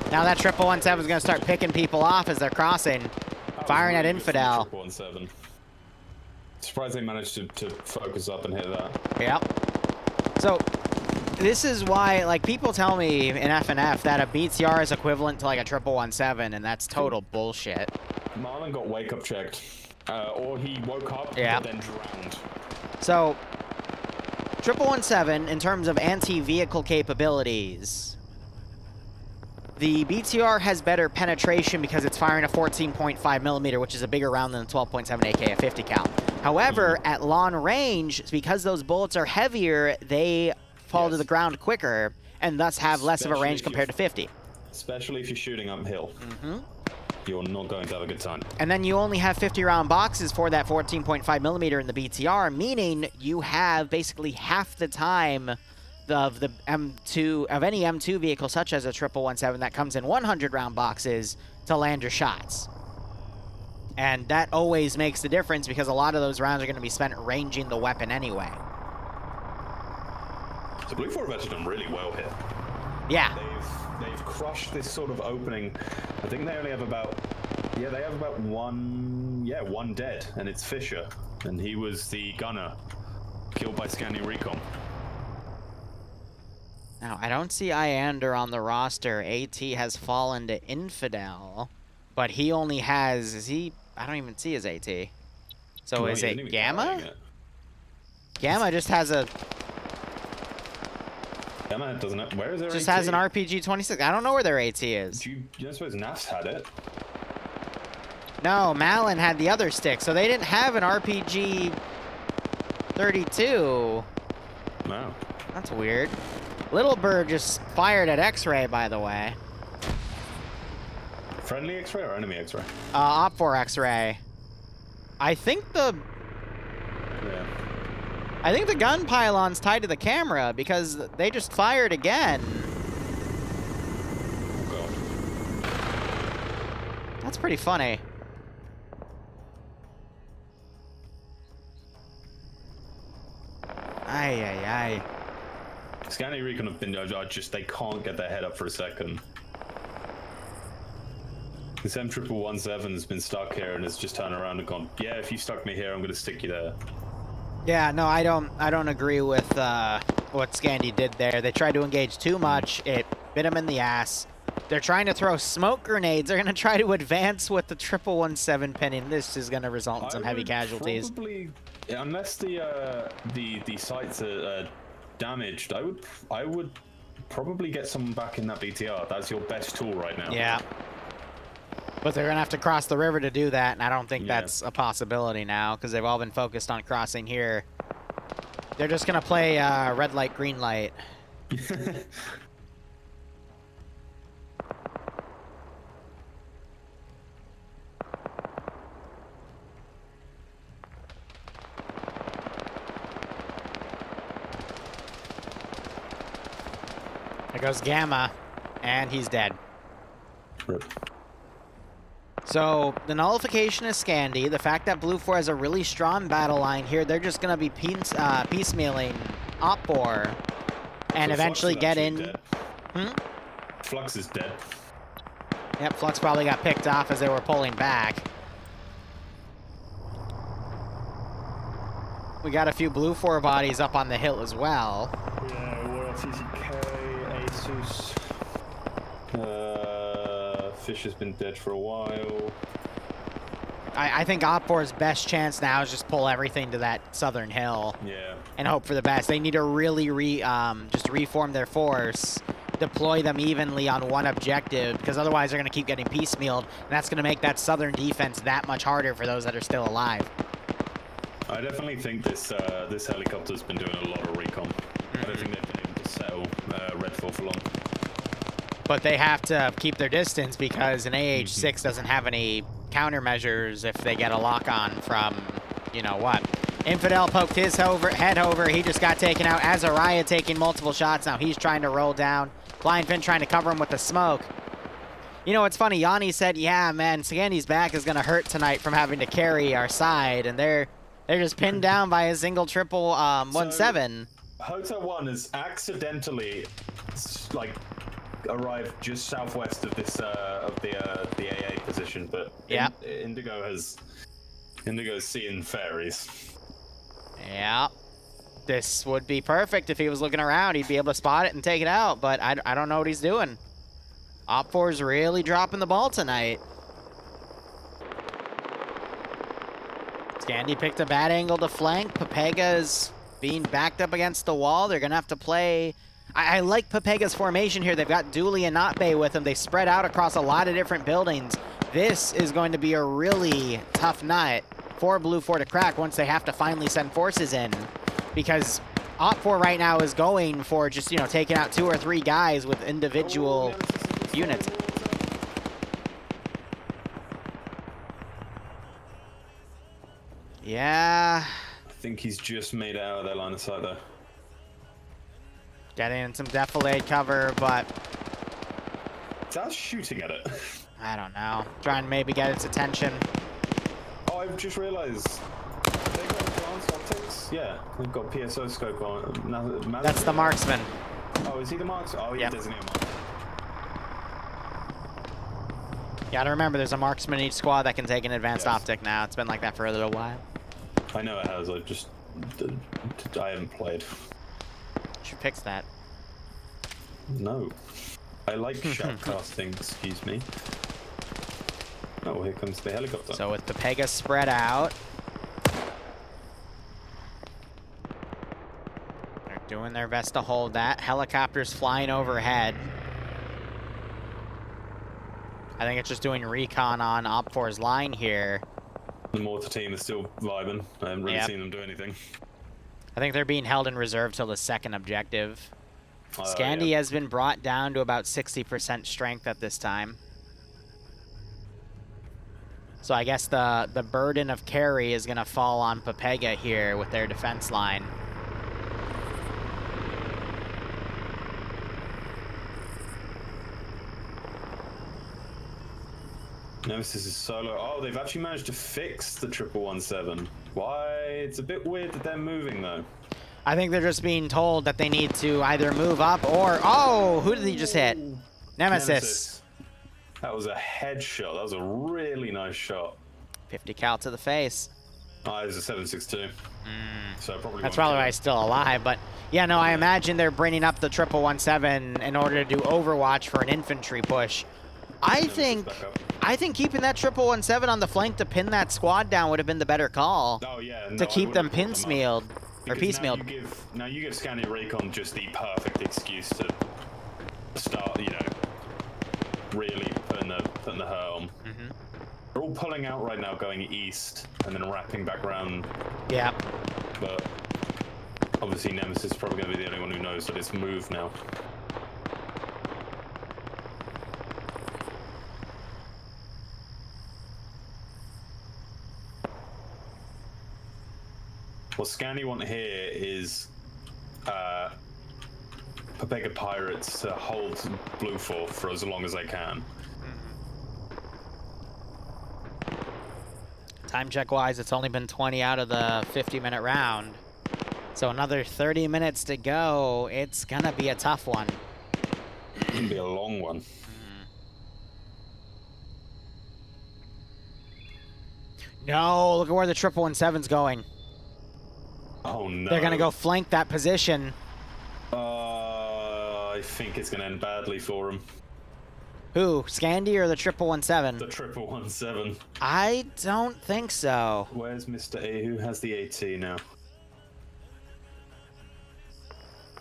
S1: Now that 117 is going to start picking people off as they're crossing. Firing at Infidel.
S2: 117. Surprised they managed to focus up and hit that.
S1: Yep. So, this is why, like, people tell me in FNF that a BTR is equivalent to, like, a 117, and that's total bullshit.
S2: Marlon got wake-up checked. Or he woke up,
S1: yeah,
S2: but then drowned.
S1: So, 777, in terms of anti-vehicle capabilities, the BTR has better penetration because it's firing a 14.5mm, which is a bigger round than the 12.7 AK at 50 cal. However, at long range, because those bullets are heavier, they fall to the ground quicker and thus have less of a range compared to 50.
S2: Especially if you're shooting uphill. You're not going to have a good time.
S1: And then you only have 50-round boxes for that 14.5mm in the BTR, meaning you have basically half the time of the M2 of any M2 vehicle, such as a 777 that comes in 100-round boxes, to land your shots. And that always makes the difference because a lot of those rounds are going to be spent ranging the weapon anyway.
S2: The Blue 4 have actually done really well here.
S1: Yeah.
S2: They've crushed this sort of opening. I think they only have about, they have about one dead, and it's Fisher, and he was the gunner, killed by Scania Recon.
S1: Now, I don't see Iander on the roster. AT has fallen to Infidel, but he only has, I don't even see his AT. So is it Gamma? Gamma just has a...
S2: Gamma doesn't have, where is their
S1: just
S2: AT?
S1: has an RPG-26. I don't know where their AT is.
S2: Do you suppose NAF's had it?
S1: No, Malin had the other stick, so they didn't have an RPG-32.
S2: No.
S1: That's weird. Little Bird just fired at X-Ray, by the way.
S2: Friendly X-Ray or enemy X-Ray?
S1: Op4 X-Ray. I think the gun pylon's tied to the camera because they just fired again.
S2: Oh god.
S1: That's pretty funny. Ay, ay, ay.
S2: Scania Recon have been, they can't get their head up for a second. This M777's been stuck here and has just turned around and gone, yeah, if you stuck me here, I'm gonna stick you there.
S1: Yeah, no, I don't agree with what Scandi did there. They tried to engage too much. It bit them in the ass. They're trying to throw smoke grenades. They're gonna try to advance with the 777 pinning. This is gonna result in some heavy casualties.
S2: Probably, unless the sights are damaged, I would probably get someone back in that BTR. That's your best tool right now.
S1: Yeah. But they're gonna have to cross the river to do that, and I don't think that's a possibility now because they've all been focused on crossing here. They're just gonna play red light, green light. There goes Gamma, and he's dead.
S2: Rip.
S1: So, the nullification is Scandi. The fact that Blue 4 has a really strong battle line here, they're just going to be piecemealing Op4 and so eventually get in.
S2: Flux is dead.
S1: Yep, Flux probably got picked off as they were pulling back. We got a few Blue 4 bodies up on the hill as well.
S2: Yeah, what else? TCK, Asus. Fish has been dead for a while.
S1: I think Op4's best chance now is just pull everything to that southern hill.
S2: Yeah.
S1: And hope for the best. They need to really just reform their force, deploy them evenly on one objective, because otherwise they're going to keep getting piecemealed, and that's going to make that southern defense that much harder for those that are still alive.
S2: I definitely think this helicopter's been doing a lot of recon. I don't think they've been able to settle Redfall for long.
S1: But they have to keep their distance because an AH-6 doesn't have any countermeasures if they get a lock-on from, you know what. Infidel poked his head over. He just got taken out. Azariah taking multiple shots. Now he's trying to roll down. Blindfin trying to cover him with the smoke. You know, it's funny. Yanni said, yeah, man, Scandi's back is going to hurt tonight from having to carry our side. And they're just pinned down by a single 777.
S2: Hotel 1 is accidentally, like, arrived just southwest of this of the AA position, but Indigo's seeing fairies.
S1: Yeah, this would be perfect if he was looking around. He'd be able to spot it and take it out, but I don't know what he's doing. Op4's really dropping the ball tonight. Scandi picked a bad angle to flank. Papega's being backed up against the wall. They're going to have to play... I like Pepega's formation here. They've got Dooley and Notbay with them. They spread out across a lot of different buildings. This is going to be a really tough nut for Blue 4 to crack once they have to finally send forces in. Because Op 4 right now is going for just, you know, taking out 2 or 3 guys with individual units. Yeah.
S2: I think he's just made it out of their line of sight, though.
S1: Getting in some defilade cover, but...
S2: That's shooting at it.
S1: I don't know. Trying to maybe get its attention.
S2: Oh, I've just realized. They've got advanced optics? Yeah, they've got PSO scope on.
S1: That's the marksman.
S2: Oh, is he the marksman? Oh, yeah, there's a new marksman.
S1: Gotta remember, there's a marksman in each squad that can take an advanced optic now. It's been like that for a little while.
S2: I know it has. I haven't played.
S1: Should fix that.
S2: No. I like shoutcasting, excuse me. Oh, here comes the helicopter.
S1: So with Pepega spread out. They're doing their best to hold that. Helicopters flying overhead. I think it's just doing recon on Op 4's line here.
S2: The mortar team is still vibing. I haven't really seen them do anything.
S1: I think they're being held in reserve till the second objective. Scandi has been brought down to about 60% strength at this time. So I guess the burden of carry is going to fall on Pepega here with their defense line.
S2: Nemesis is solo. Oh, they've actually managed to fix the 1117. Why? It's a bit weird that they're moving, though.
S1: I think they're just being told that they need to either move up or... Oh, who did he just hit? Nemesis.
S2: That was a headshot. That was a really nice shot.
S1: 50 cal to the face.
S2: Oh, it was a 7.62. So probably
S1: that's probably why he's still alive. But yeah, no, I imagine they're bringing up the 1117 in order to do Overwatch for an infantry push. I think keeping that 1117 on the flank to pin that squad down would have been the better call.
S2: Oh yeah, no,
S1: to keep them piecemealed. Or piecemealed.
S2: Now you give Scandi Recon just the perfect excuse to start, you know, really putting the hurt on. They're all pulling out right now, going east, and then wrapping back around.
S1: Yeah.
S2: But obviously Nemesis is probably going to be the only one who knows that it's moved now. What Scandi want here is Pepega Pirates to hold Blue 4 for as long as they can.
S1: Time check wise, it's only been 20 out of the 50-minute round. So another 30 minutes to go. It's gonna be a tough one.
S2: It's gonna be a long one.
S1: No, look at where the 1117's going.
S2: Oh no.
S1: They're gonna go flank that position.
S2: I think it's gonna end badly for him.
S1: Who? Scandi or the 1117?
S2: The 1117.
S1: I don't think so.
S2: Where's Mr. A? Who has the AT now?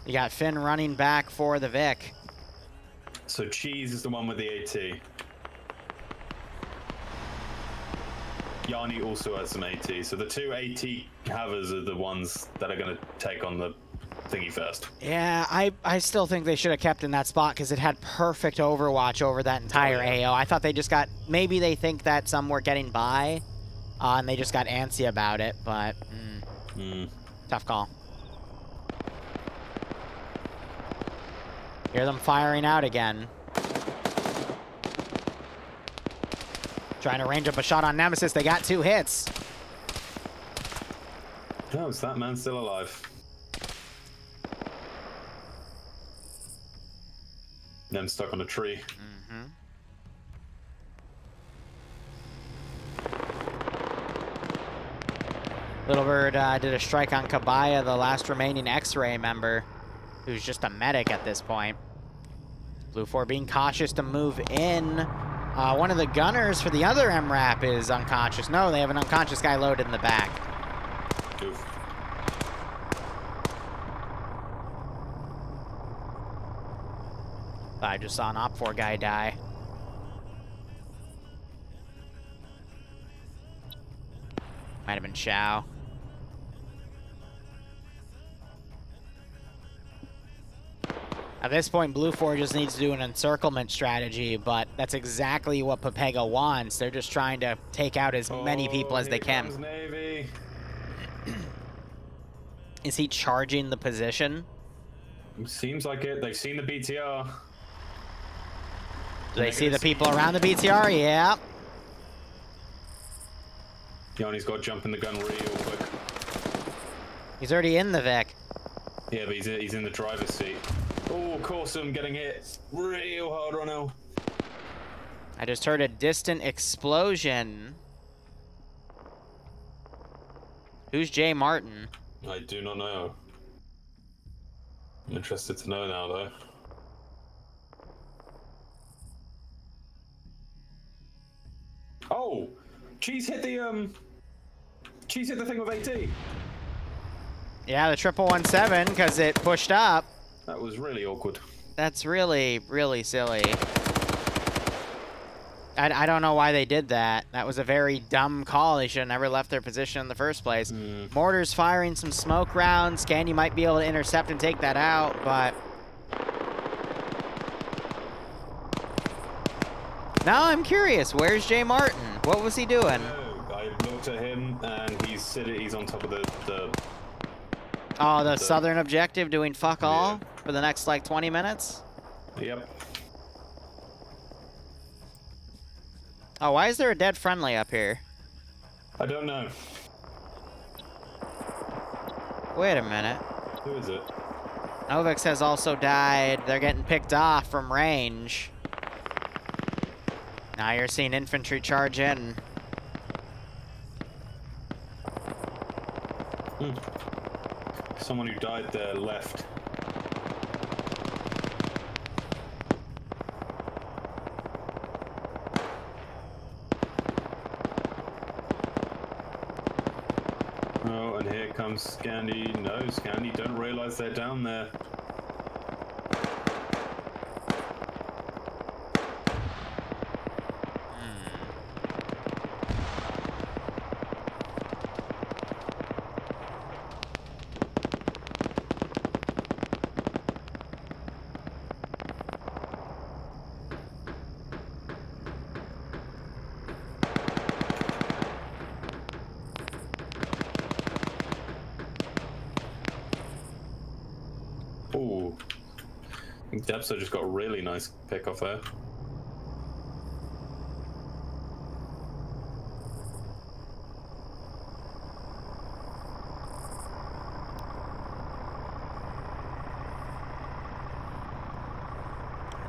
S1: You got Finn running back for the Vic.
S2: So Cheese is the one with the AT. Yanni also has some AT. So the two AT havers are the ones that are going to take on the thingy first.
S1: Yeah, I still think they should have kept in that spot because it had perfect overwatch over that entire AO. I thought they just got... Maybe they think that some were getting by, and they just got antsy about it, but... Tough call. Hear them firing out again. Trying to range up a shot on Nemesis. They got 2 hits.
S2: Oh, is that man still alive? Nem stuck on a tree.
S1: Little Bird did a strike on Kabaya, the last remaining X-Ray member, who's just a medic at this point. Blue 4 being cautious to move in. One of the gunners for the other MRAP is unconscious. No, they have an unconscious guy loaded in the back.
S2: Oof.
S1: I just saw an Op4 guy die. Might have been Shao. At this point, Blue 4 just needs to do an encirclement strategy, but that's exactly what Pepega wants. They're just trying to take out as many people as they can.
S2: Comes Navy.
S1: Is he charging the position?
S2: Seems like it. They've seen the BTR.
S1: Do they see the people around the BTR? Yeah.
S2: Yanni's got to jump in the gun real quick.
S1: He's already in the Vic.
S2: Yeah, but he's in the driver's seat. Oh, Corsum getting hit real hard right now.
S1: I just heard a distant explosion. Who's Jay Martin?
S2: I do not know. I'm interested to know now, though. Oh, Cheese hit the thing with AT.
S1: Yeah, the 1117 because it pushed up.
S2: That was really awkward.
S1: That's really, really silly. I don't know why they did that. That was a very dumb call. They should have never left their position in the first place. Mortar's firing some smoke rounds. Scandy might be able to intercept and take that out, but... Now I'm curious. Where's Jay Martin? What was he doing?
S2: I looked at him, and he's on top of the
S1: Oh, the southern objective doing fuck all for the next, like, 20 minutes?
S2: Yep.
S1: Oh, why is there a dead friendly up here?
S2: I don't know.
S1: Wait a minute.
S2: Who is it?
S1: Novix has also died. They're getting picked off from range. Now you're seeing infantry charge in.
S2: Someone who died there left. Oh, and here comes Scandy. No, Scandy don't realize they're down there. Ooh. I think Debso just got a really nice pick off there.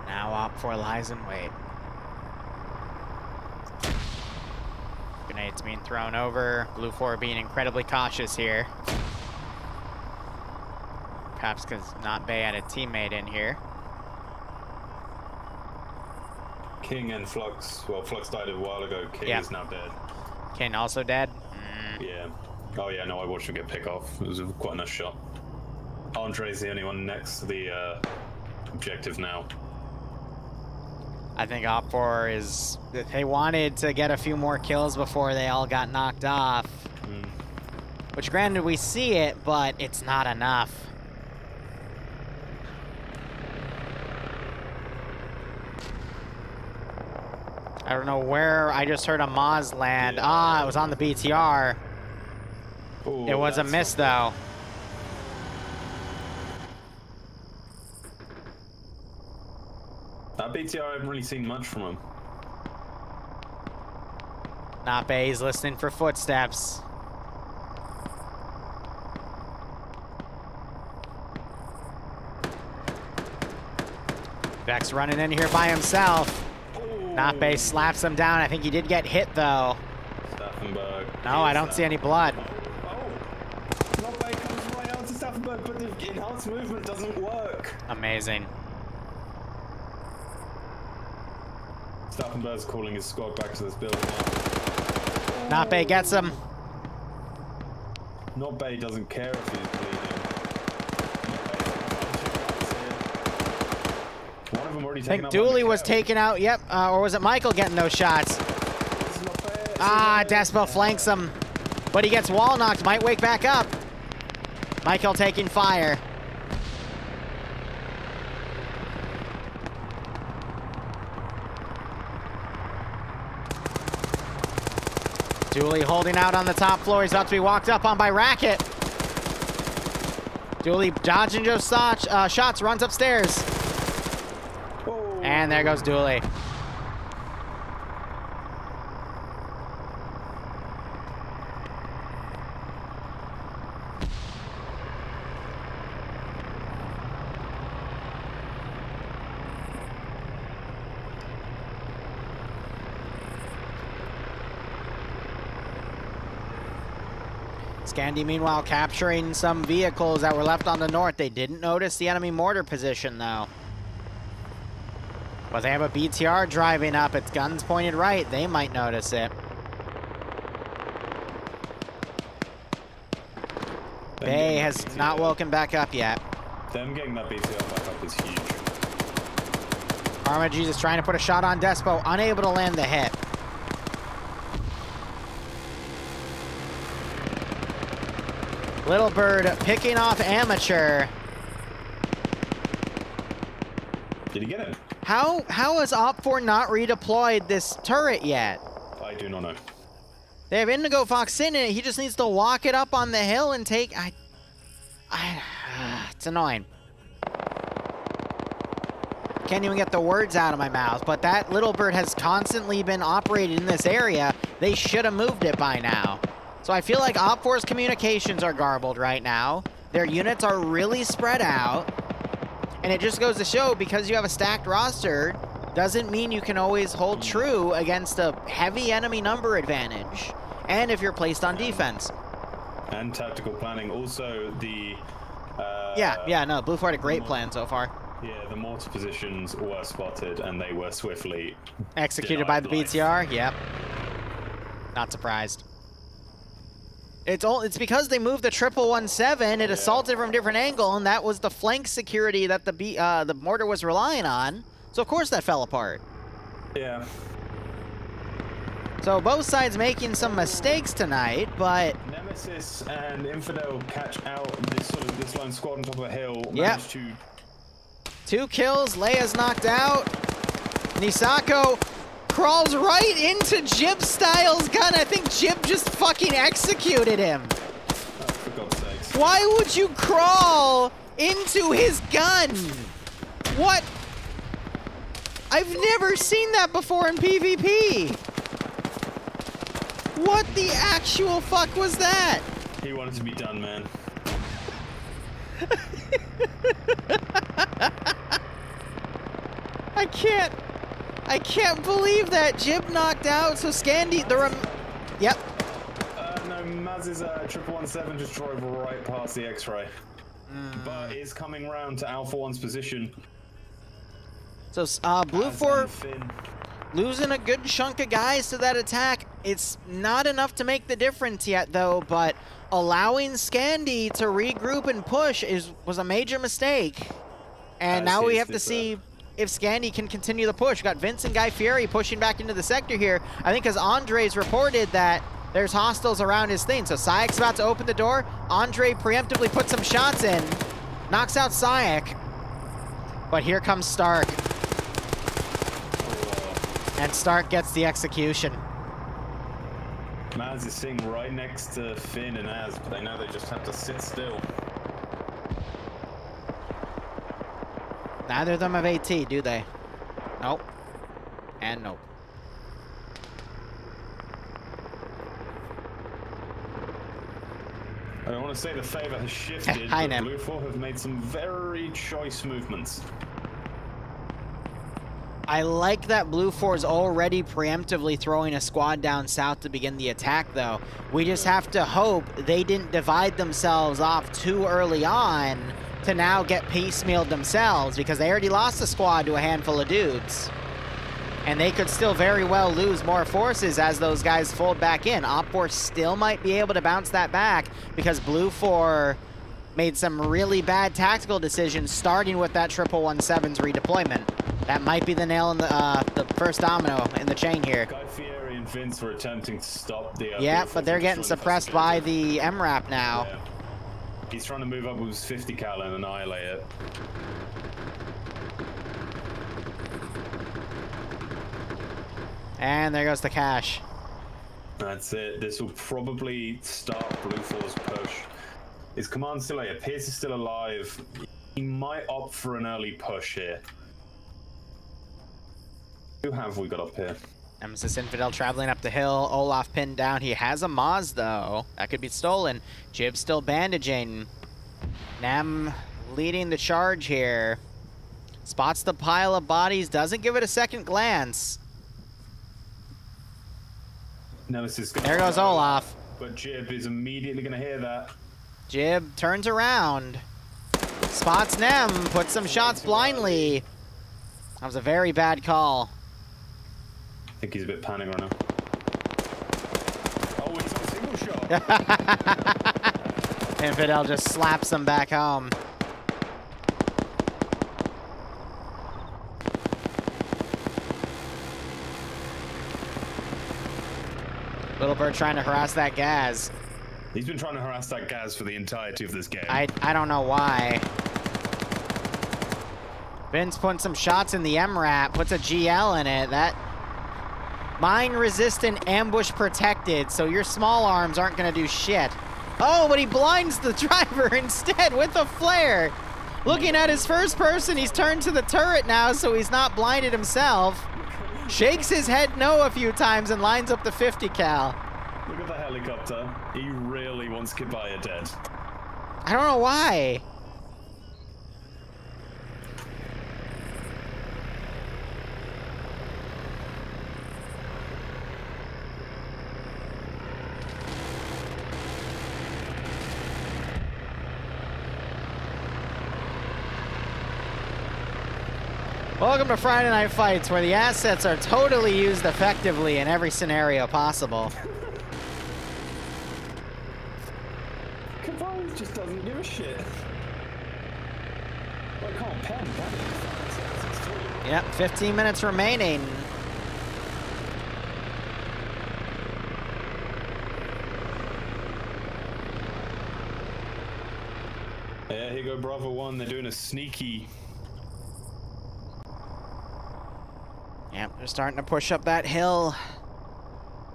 S1: Now Op4 lies in wait. Grenades being thrown over. Blue 4 being incredibly cautious here. Perhaps because Not Bay had a teammate in here.
S2: King and Flux, well, Flux died a while ago. King is now dead.
S1: King also dead?
S2: Yeah. Oh yeah, no, I watched him get pick off. It was quite a nice shot. Andre's the only one next to the objective now.
S1: I think Op4 is... They wanted to get a few more kills before they all got knocked off. Which, granted, we see it, but it's not enough. I don't know where. I just heard a Moz land. It was on the BTR.
S2: Ooh,
S1: it was a miss, though.
S2: That BTR, I haven't really seen much from him.
S1: Not Bay's listening for footsteps. Vex running in here by himself. Not Bay slaps him down. I think he did get hit, though.
S2: Staffenberg.
S1: No, I don't see any blood.
S2: Not Bay comes right out to Staffenberg, but the enhanced movement doesn't work.
S1: Amazing.
S2: Staffenberg's calling his squad back to this building now.
S1: Not Bay gets him.
S2: Not Bay doesn't care if he's bleeding. One of them already
S1: I
S2: taken
S1: think
S2: up.
S1: Dooley was taken out, yep. Or was it Michael getting those shots? Despo flanks him. But he gets wall knocked, might wake back up. Michael taking fire. Dooley holding out on the top floor. He's about to be walked up on by Racket. Dooley dodging those shots, runs upstairs.
S2: Oh.
S1: And there goes Dooley. Scandi, meanwhile, capturing some vehicles that were left on the north. They didn't notice the enemy mortar position, though. But they have a BTR driving up. Its guns pointed right. They might notice it. Bay has not woken back up yet.
S2: Them getting that BTR back up is huge.
S1: Karma Jesus trying to put a shot on Despo, unable to land the hit. Little Bird picking off Amateur.
S2: Did he get him?
S1: How has Op4 not redeployed this turret yet?
S2: I do not know.
S1: They have Indigo Fox in it. He just needs to walk it up on the hill and take. It's annoying. Can't even get the words out of my mouth. But that Little Bird has constantly been operated in this area. They should have moved it by now. So I feel like Op4's communications are garbled right now. Their units are really spread out. And it just goes to show, because you have a stacked roster, doesn't mean you can always hold true against a heavy enemy number advantage. And if you're placed on defense.
S2: And tactical planning. Also, the...
S1: no, Blue Fort had a great plan so far.
S2: Yeah, the mortar positions were spotted, and they were swiftly...
S1: executed by the BTR? Yep. Not surprised. It's because they moved the 117. It assaulted from a different angle, and that was the flank security that the mortar was relying on. So of course that fell apart.
S2: Yeah.
S1: So both sides making some mistakes tonight, but
S2: Nemesis and Infidel catch out this lone squad on top of a hill.
S1: Yep.
S2: Managed to...
S1: 2 kills. Leia's knocked out. Nisako crawls right into Jib Styles' gun. I think Jib just fucking executed him.
S2: Oh, for God's sakes.
S1: Why would you crawl into his gun? What? I've never seen that before in PvP. What the actual fuck was that?
S2: He wanted to be done, man.
S1: I can't believe that. Jib knocked out, so Scandi, yep.
S2: No, Maz's 117 just drove right past the X-ray. But is coming round to Alpha 1's position.
S1: So, Blue 4 losing a good chunk of guys to that attack. It's not enough to make the difference yet, though, but allowing Scandi to regroup and push was a major mistake. And now we have to see if Scandi can continue the push. We got Vince and Guy Fieri pushing back into the sector here. I think because Andre's reported that there's hostiles around his thing. So Sayek's about to open the door. Andre preemptively puts some shots in. Knocks out Sayek. But here comes Stark. And Stark gets the execution.
S2: Maz is sitting right next to Finn and Az, but they know they just have to sit still.
S1: Neither of them have AT, do they? Nope. And nope.
S2: I don't want to say the favor has shifted,
S1: Hi,
S2: but
S1: Nem.
S2: Blue 4 have made some very choice movements.
S1: I like that Blue 4 is already preemptively throwing a squad down south to begin the attack, though. We just have to hope they didn't divide themselves off too early on to now get piecemealed themselves, because they already lost a squad to a handful of dudes. And they could still very well lose more forces as those guys fold back in. Op4 still might be able to bounce that back, because Blue 4 made some really bad tactical decisions, starting with that 117's redeployment. That might be the nail in the first domino in the chain here.
S2: Guy Fieri and Vince were attempting to stop the...
S1: yeah, but they're getting suppressed by the MRAP now.
S2: Yeah. He's trying to move up with his 50 cal and annihilate it.
S1: And there goes the cash.
S2: That's it. This will probably start Blue 4's push. His command still here. Pierce is still alive. He might opt for an early push here. Who have we got up here?
S1: Nemesis Infidel traveling up the hill. Olaf pinned down. He has a Maz, though. That could be stolen. Jib still bandaging. Nem leading the charge here. Spots the pile of bodies. Doesn't give it a second glance.
S2: Nemesis
S1: there goes Olaf.
S2: But Jib is immediately going to hear that.
S1: Jib turns around. Spots Nem. Puts some shots blindly. That was a very bad call.
S2: I think he's a bit panicking right now. Oh, he's on a single shot.
S1: Infidel just slaps him back home. Little Bird trying to harass that Gaz.
S2: He's been trying to harass that Gaz for the entirety of this game.
S1: I don't know why. Vince putting some shots in the MRAP, puts a GL in it. That mine resistant, ambush protected, so your small arms aren't gonna do shit. Oh, but he blinds the driver instead with a flare. Looking at his first person, he's turned to the turret now, so he's not blinded himself. Shakes his head no a few times and lines up the 50 cal.
S2: Look at the helicopter. He really wants Kibaya dead.
S1: I don't know why. Welcome to Friday Night Fights, where the assets are totally used effectively in every scenario possible.
S2: Kibaya just doesn't give a shit. Well, I can't pen, can
S1: Yep, 15 minutes remaining.
S2: Yeah, here go Bravo 1. They're doing a sneaky...
S1: Yep, they're starting to push up that hill.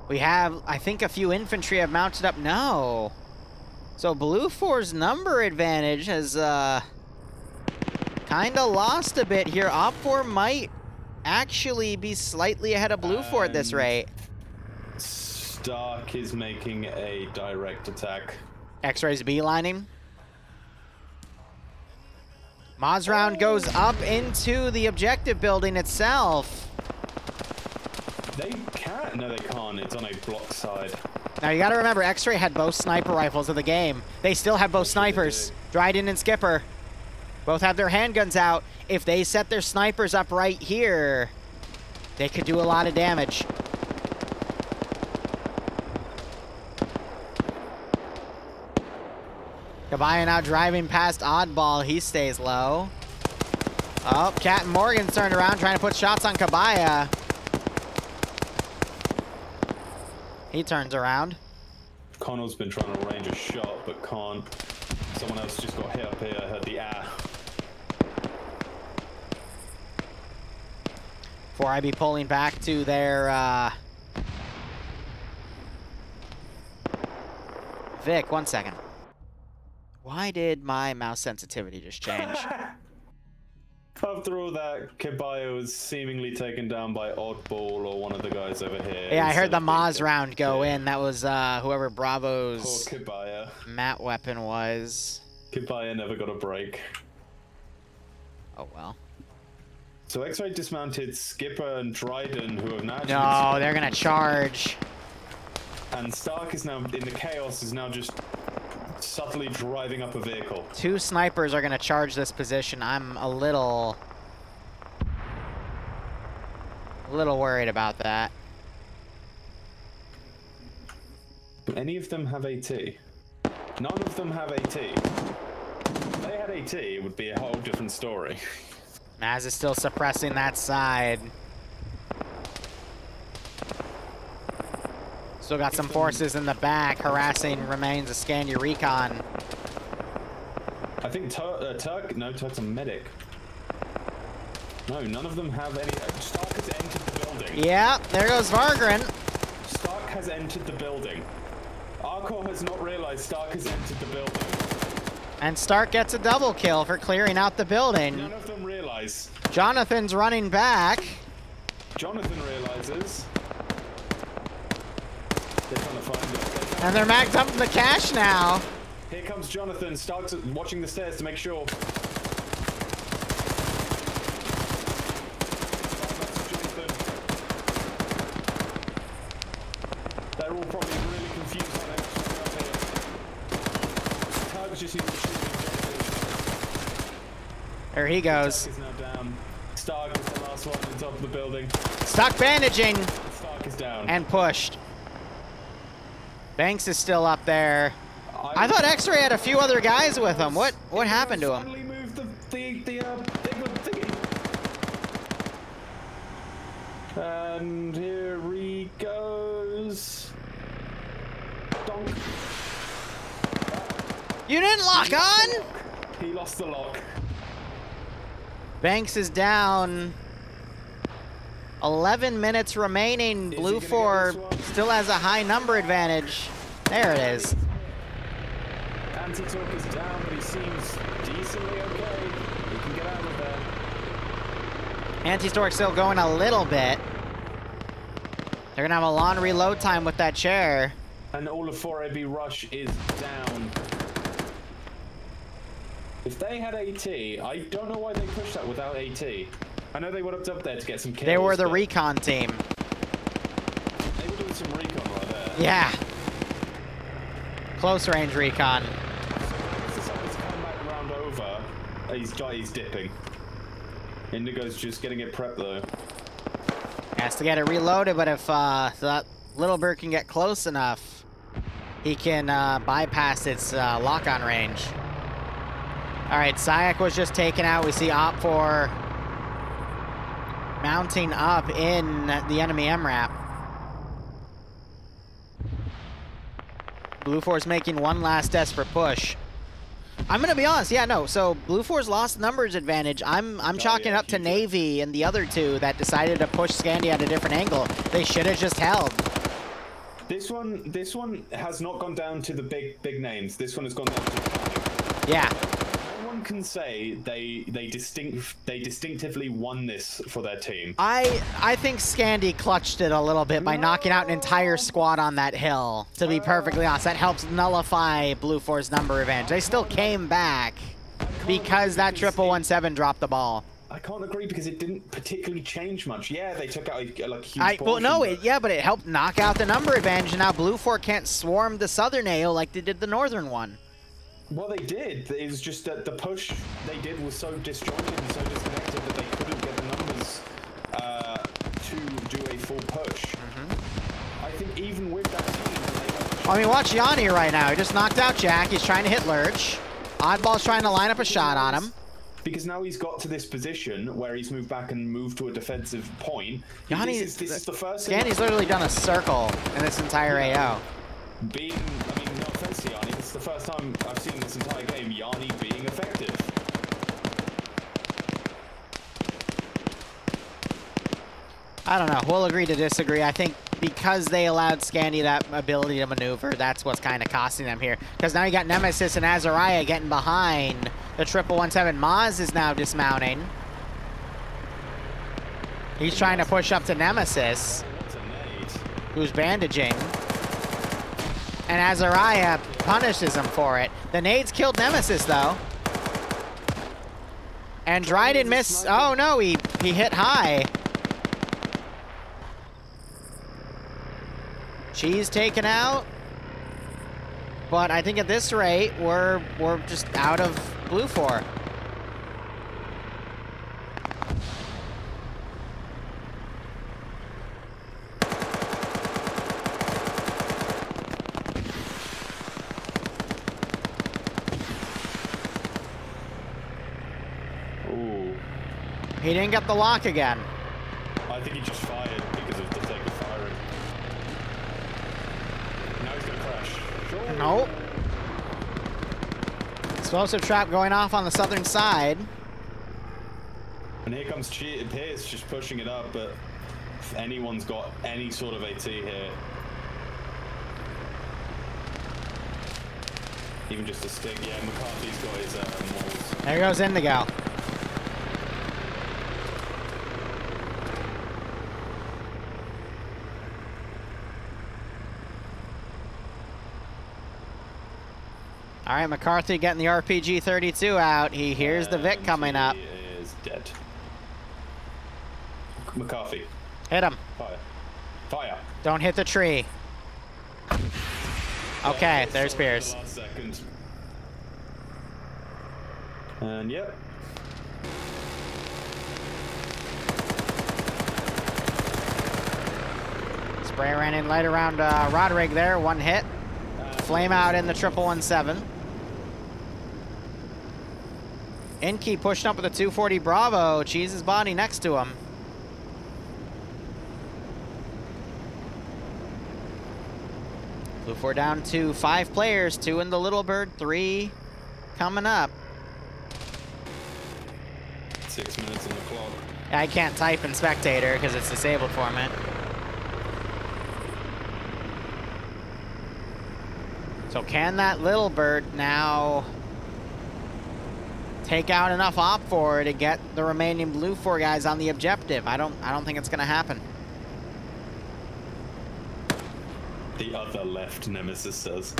S1: We have, I think, a few infantry have mounted up. No. So Blue 4's number advantage has kind of lost a bit here. Op 4 might actually be slightly ahead of Blue 4 at this rate.
S2: Stark is making a direct attack.
S1: X-Ray's beelining. Maz round goes up into the objective building itself.
S2: They can't. No, they can't. It's on a block side.
S1: Now you gotta remember, X-Ray had both sniper rifles of the game. They still have both snipers. Dryden and Skipper. Both have their handguns out. If they set their snipers up right here, they could do a lot of damage. Kibaya now driving past Oddball. He stays low. Oh, Captain Morgan's turned around trying to put shots on Kibaya. He turns around.
S2: Connell's been trying to arrange a shot, but can't. Someone else just got hit up here. I heard the ah.
S1: 4IB pulling back to their Vic, 1 second. Why did my mouse sensitivity just change?
S2: After all that, Kibaya was seemingly taken down by Oddball or one of the guys over here.
S1: Yeah, I heard the Maz round go in. That was whoever Bravo's
S2: poor Kibaya.
S1: mat weapon was.
S2: Kibaya never got a break.
S1: Oh, well.
S2: So X-Ray dismounted Skipper and Dryden, who have now...
S1: No, they're going to charge.
S2: And Stark is now, in the chaos, is now just subtly driving up a vehicle.
S1: 2 snipers are going to charge this position. I'm a little worried about that.
S2: Do any of them have AT? None of them have AT. If they had AT, it would be a whole different story.
S1: Maz is still suppressing that side. Still got some forces in the back harassing remains of Scandi Recon.
S2: I think Turk's a medic. No, none of them have any. Stark has entered the building.
S1: Yeah, there goes Vargren.
S2: Stark has entered the building. Arcor has not realized Stark has entered the building.
S1: And Stark gets a double kill for clearing out the building.
S2: None of them realize.
S1: Jonathan's running back.
S2: Jonathan realizes. They're trying to find it.
S1: And they're magged up in the cache now.
S2: Here comes Jonathan. Stark's watching the stairs to make sure. They're all probably really confused by what's going on here. Turk just needs to shoot him.
S1: There he goes.
S2: Stark is now down. Stark is the last one on top of the building.
S1: Stuck bandaging.
S2: Stark is down.
S1: And pushed. Banks is still up there. I thought X-Ray had a few other guys with him. What happened to him?
S2: Finally moved the thingy. And here he goes. Donk.
S1: You didn't lock on?
S2: He lost the lock.
S1: Banks is down. 11 minutes remaining. Blue 4 still has a high number advantage. There it is.
S2: Anti-Talk is down, but he seems decently okay. He can get out of there.
S1: Anti-Stork still going a little bit. They're gonna have a long reload time with that chair.
S2: And all of 4AB Rush is down. If they had AT, I don't know why they pushed that without AT. I know they went up there to get some kills.
S1: They were the recon team.
S2: They were doing some recon right there.
S1: Yeah. Close range recon.
S2: Decided to come back round over. He's dipping. Indigo's just getting it prepped though.
S1: Has to get it reloaded, but if that little bird can get close enough, he can bypass its lock-on range. All right, Sayak was just taken out. We see Op4 mounting up in the enemy MRAP. Blue 4's making one last desperate push. I'm gonna be honest, yeah, no. So Blue 4's lost numbers advantage. I'm chalking it up to Navy and the other two that decided to push Scandi at a different angle. They should have just held.
S2: This one has not gone down to the big names. This one has gone down to
S1: yeah.
S2: No one can say they distinctively won this for their team.
S1: I think Scandi clutched it a little bit by knocking out an entire squad on that hill. To be perfectly honest, that helps nullify Blue 4's number advantage. They still came back because that 1117 dropped the ball.
S2: I can't agree because it didn't particularly change much. Yeah, they took out like a huge portion.
S1: Well, no, but it helped knock out the number advantage, and now Blue 4 can't swarm the southern AO like they did the northern one.
S2: Well, they did. It was just that the push they did was so disjointed and so disconnected that they couldn't get the numbers to do a full push. I think even with that team,
S1: I mean, watch Yanni right now. He just knocked out Jack. He's trying to hit Lurch. Oddball's trying to line up a shot on him.
S2: Because now he's got to this position where he's moved back and moved to a defensive point.
S1: Yanni's,
S2: this is the first.
S1: Yanni's literally done a circle in this entire AO.
S2: I mean, no offense to Yanni, this is the first time I've seen this entire game Yanni being effective.
S1: I don't know. We'll agree to disagree. I think because they allowed Scandi that ability to maneuver, that's what's kind of costing them here. Because now you got Nemesis and Azariah getting behind the 1117. Maz is now dismounting. He's trying to push up to Nemesis, who's bandaging. And Azariah punishes him for it. The nades killed Nemesis, though. And Dryden missed. Oh, no, he hit high. She's taken out. But I think at this rate, we're just out of Blue 4. He didn't get the lock again.
S2: I think he just fired because of the sake of firing. Now he's gonna crash. Sure.
S1: Nope. Explosive trap going off on the southern side.
S2: And here comes Pierce just pushing it up, but if anyone's got any sort of AT here, even just a stick, yeah, McCarthy's got his walls.
S1: There goes Indigo. All right, McCarthy getting the RPG-32 out. He hears the Vic coming up.
S2: He is dead. McCarthy.
S1: Hit him.
S2: Fire. Fire.
S1: Don't hit the tree. Okay, there's Pierce.
S2: Last second. And yep.
S1: Spray ran in light around Roderick there. One hit. Flame out in the 117. Inky pushing up with a 240 Bravo. Cheese's body next to him. Blue 4 down to 5 players. 2 in the Little Bird, 3 coming up.
S2: 6 minutes on the clock.
S1: I can't type in spectator because it's disabled for me. So can that Little Bird now take out enough op for to get the remaining Blue 4 guys on the objective? I don't think it's gonna happen.
S2: The other left, Nemesis says.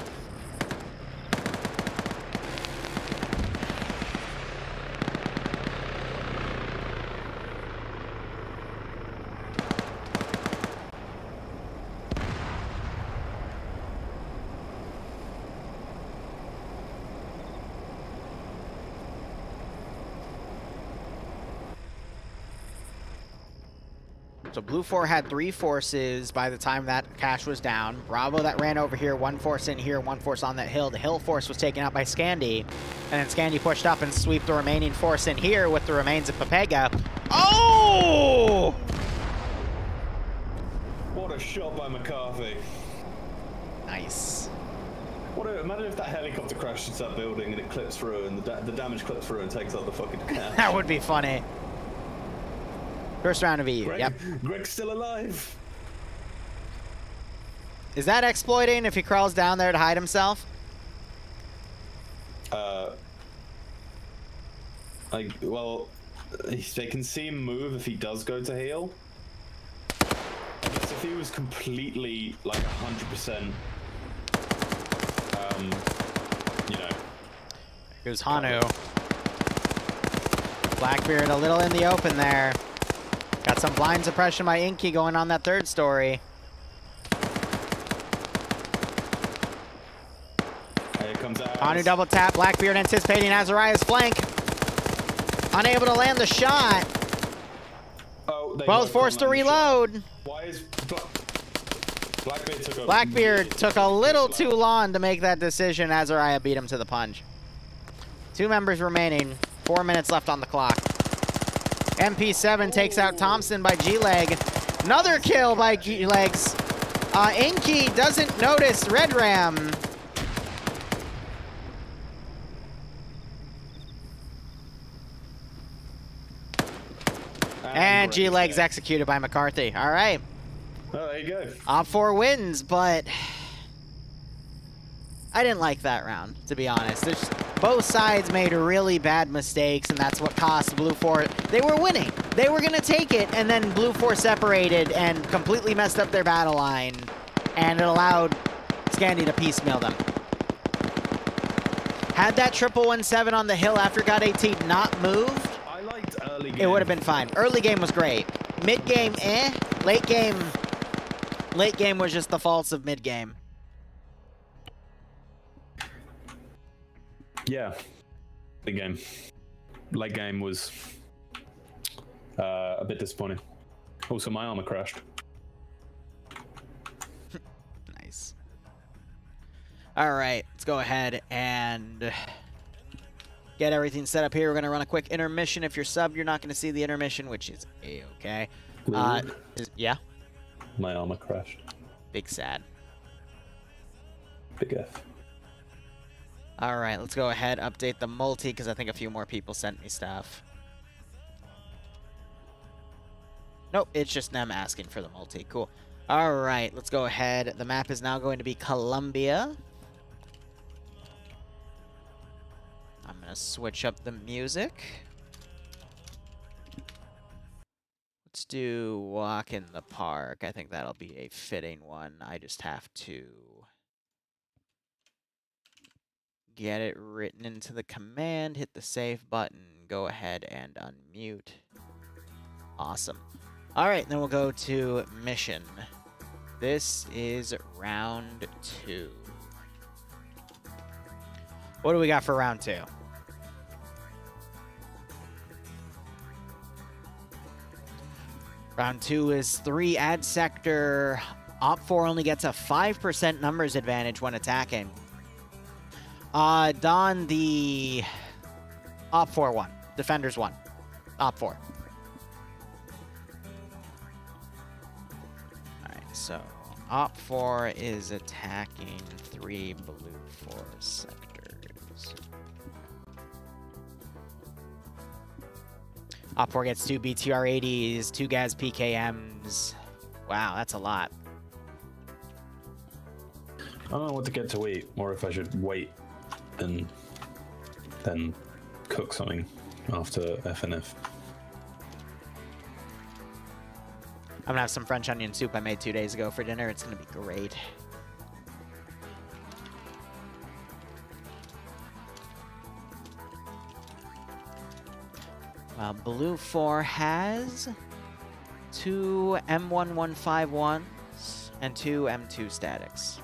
S1: So Blue 4 had 3 forces by the time that cache was down. Bravo that ran over here, 1 force in here, 1 force on that hill. The hill force was taken out by Scandi. And then Scandi pushed up and swept the remaining force in here with the remains of Pepega. Oh!
S2: What a shot by McCarthy.
S1: Nice.
S2: Imagine if that helicopter crashed into that building and it clips through and the damage clips through and takes out the fucking cache.
S1: That would be funny. First round of EU,
S2: Greg,
S1: yep.
S2: Greg's still alive.
S1: Is that exploiting if he crawls down there to hide himself?
S2: Well, they can see him move if he does go to heal. I guess if he was completely, like, 100%, you know.
S1: Here's Hanu. Blackbeard a little in the open there. Got some blind suppression by Inky going on that 3rd story.
S2: Here comes out.
S1: Hanu double tap. Blackbeard anticipating Azariah's flank. Unable to land the shot.
S2: Oh,
S1: both forced to reload.
S2: Why is
S1: Blackbeard took a little too long to make that decision. Azariah beat him to the punch. 2 members remaining. 4 minutes left on the clock. MP7 takes out Thompson by G-Leg. Another kill by G-Legs. Inky doesn't notice Red Ram. And G-Legs executed by McCarthy. All right.
S2: Oh, there you go.
S1: Op4 wins, but I didn't like that round, to be honest. Both sides made really bad mistakes, and that's what cost Blue 4. They were winning. They were going to take it, and then Blue 4 separated and completely messed up their battle line, and it allowed Scandi to piecemeal them. Had that 117 on the hill after got 18 not moved,
S2: I liked early game.
S1: It would have been fine. Early game was great. Mid game, eh. Late game was just the faults of mid game.
S2: Yeah, big game. Late game was a bit disappointing. Also, my armor crashed.
S1: Nice. All right, let's go ahead and get everything set up here. We're going to run a quick intermission. If you're subbed, you're not going to see the intermission, which is A-okay. Yeah?
S2: My armor crashed.
S1: Big sad.
S2: Big F.
S1: All right, let's go ahead, update the multi, because I think a few more people sent me stuff. Nope, it's just them asking for the multi. Cool. All right, let's go ahead. The map is now going to be Colombia. I'm going to switch up the music. Let's do Walk in the Park. I think that'll be a fitting one. I just have to get it written into the command, hit the save button, go ahead and unmute. Awesome. All right, then we'll go to mission. This is round 2. What do we got for round 2? Round 2 is 3 ad sector. Op 4 only gets a 5% numbers advantage when attacking. Don, the Op 4 1. Defenders 1. Op 4. Alright, so Op 4 is attacking 3 blue 4 sectors. Op 4 gets 2 BTR-80s, 2 Gaz PKMs. Wow, that's a lot.
S2: I don't know what to get to eat, or if I should wait and then cook something after FNF.
S1: I'm gonna have some French onion soup I made 2 days ago for dinner. It's gonna be great. Blue 4 has 2 M1151s and 2 M2 statics.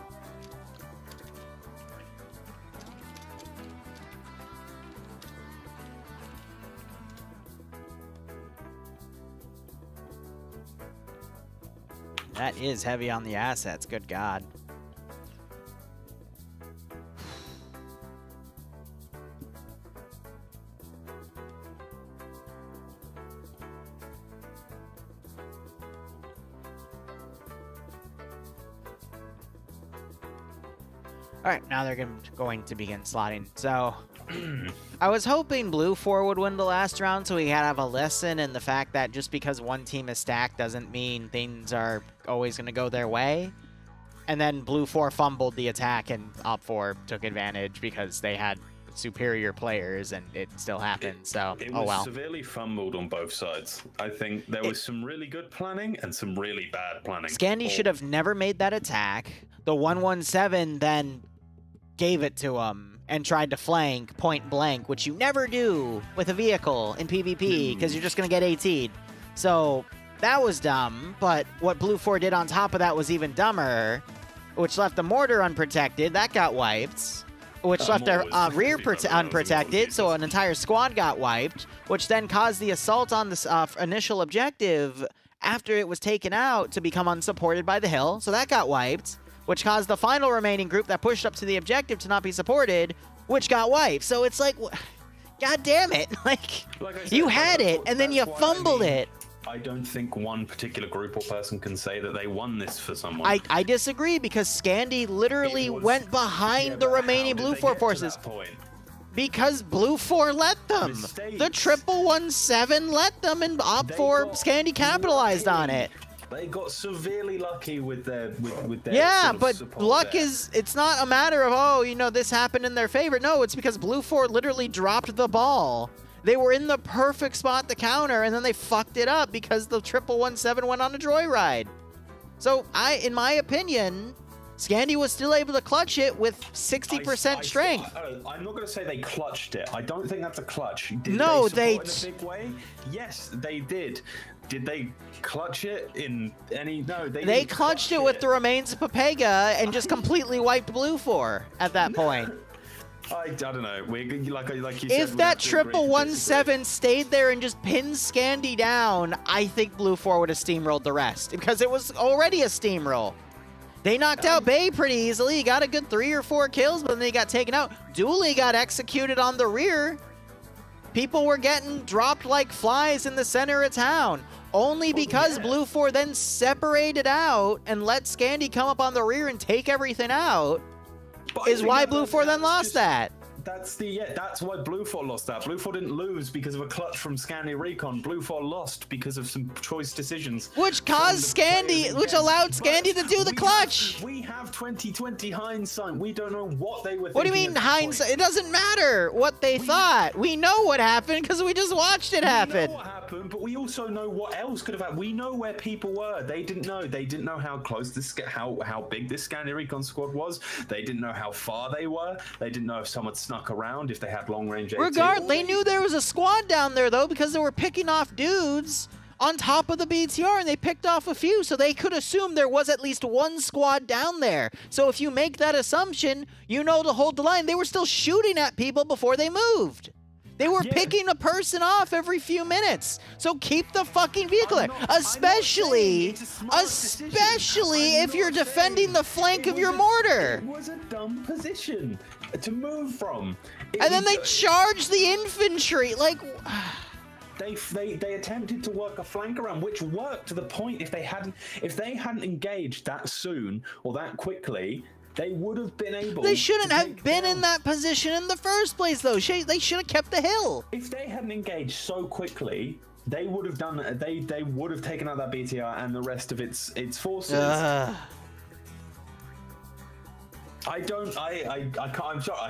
S1: That is heavy on the assets, good God. Alright, now they're going to begin slotting. So, I was hoping Blue 4 would win the last round, so we had to have a lesson in the fact that just because one team is stacked doesn't mean things are always going to go their way. And then Blue 4 fumbled the attack, and Op 4 took advantage because they had superior players, and it still happened, so,
S2: it
S1: oh well.
S2: was severely fumbled on both sides. I think there was some really good planning and some really bad planning.
S1: Scandy should have never made that attack. The 117 then gave it to him and tried to flank point blank, which you never do with a vehicle in PvP because you're just going to get AT'd. So that was dumb, but what Blue 4 did on top of that was even dumber, which left the mortar unprotected. That got wiped, which left their rear unprotected, so an entire squad got wiped, which then caused the assault on this initial objective after it was taken out to become unsupported by the hill, so that got wiped, which caused the final remaining group that pushed up to the objective to not be supported, which got wiped. So it's like, God damn it. Like I said, you had it, and then you fumbled it.
S2: I don't think one particular group or person can say that they won this for someone.
S1: I disagree, because Scandy literally went behind the remaining Blue 4 forces. Because Blue 4 let them.
S2: Mistakes.
S1: The 1117 let them, and Op 4 Scandy capitalized on it.
S2: They got severely lucky with their
S1: yeah,
S2: sort of
S1: but luck
S2: there.
S1: it's not a matter of, oh, you know, this happened in their favor. No, it's because Blue 4 literally dropped the ball. They were in the perfect spot to counter, and then they fucked it up because the 1117 went on a joyride. So, in my opinion, Scandy was still able to clutch it with 60% strength.
S2: I'm not going to say they clutched it. I don't think that's a clutch. Did
S1: no,
S2: they support in a big way? Yes, they did. Did they clutch it in any? No, they
S1: clutched it with the remains of Pepega and just completely wiped Blue 4 at that point.
S2: I don't know. Like you said,
S1: if that 1117 stayed there and just pinned Scandy down, I think Blue 4 would have steamrolled the rest, because it was already a steamroll. They knocked out Bay pretty easily. He got a good 3 or 4 kills, but then he got taken out. Dooley got executed on the rear. People were getting dropped like flies in the center of town. Only because Blue 4 then separated out and let Scandy come up on the rear and take everything out is why Blue 4 then lost that.
S2: That's why Blue 4 lost that. Blue 4 didn't lose because of a clutch from Scandy Recon. Blue 4 lost because of some choice decisions.
S1: Which caused Scandy, which allowed Scandy to do the clutch.
S2: We have 2020 hindsight. We don't know what they were thinking.
S1: What do you mean hindsight? It doesn't matter what they thought. We know what happened because we just watched it happen.
S2: We know what happened, but we also know what else could have happened. We know where people were. They didn't know. They didn't know how close this, how big this Scandy Recon squad was. They didn't know how far they were. They didn't know if someone snuck around, if they had long range AT.
S1: They knew there was a squad down there though because they were picking off dudes on top of the BTR and they picked off a few, so they could assume there was at least one squad down there. So if you make that assumption, you know to hold the line. They were still shooting at people before they moved. They were picking a person off every few minutes. So keep the fucking vehicle there. Especially if you're defending the flank of your mortar.
S2: It was a dumb position to move from.
S1: And then they charged the infantry. Like,
S2: they attempted to work a flank around, which worked to the point. If they hadn't engaged that soon or that quickly, they would have been able.
S1: They shouldn't have been in that position in the first place, though. They should have kept the hill.
S2: If they hadn't engaged so quickly, they would have done. They would have taken out that BTR and the rest of its forces. I'm sorry, I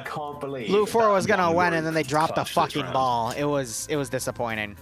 S2: can't believe
S1: Blue 4 was gonna win, and then they dropped the fucking ball. It was disappointing.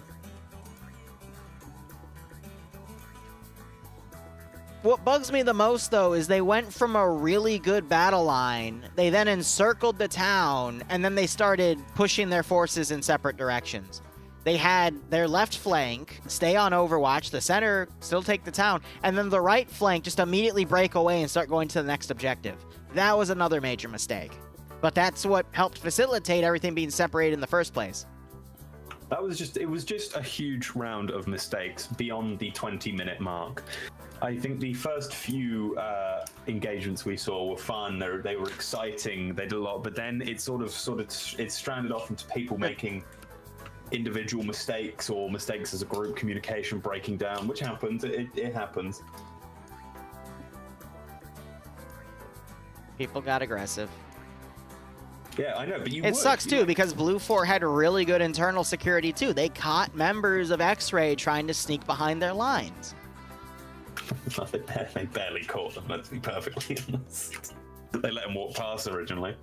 S1: What bugs me the most, though, is they went from a really good battle line. They then encircled the town, and then they started pushing their forces in separate directions. They had their left flank stay on Overwatch, the center still take the town, and then the right flank just immediately break away and start going to the next objective. That was another major mistake. But that's what helped facilitate everything being separated in the first place.
S2: It was just a huge round of mistakes beyond the 20-minute mark. I think the first few engagements we saw were fun. They were exciting. They did a lot, but then it it stranded off into people making individual mistakes or mistakes as a group, communication breaking down, which happens. It happens.
S1: People got aggressive.
S2: Yeah, I know, but
S1: it sucks too because Blue 4 had really good internal security too. They caught members of X-Ray trying to sneak behind their lines.
S2: They barely caught them, let's be perfectly honest. They let them walk past originally.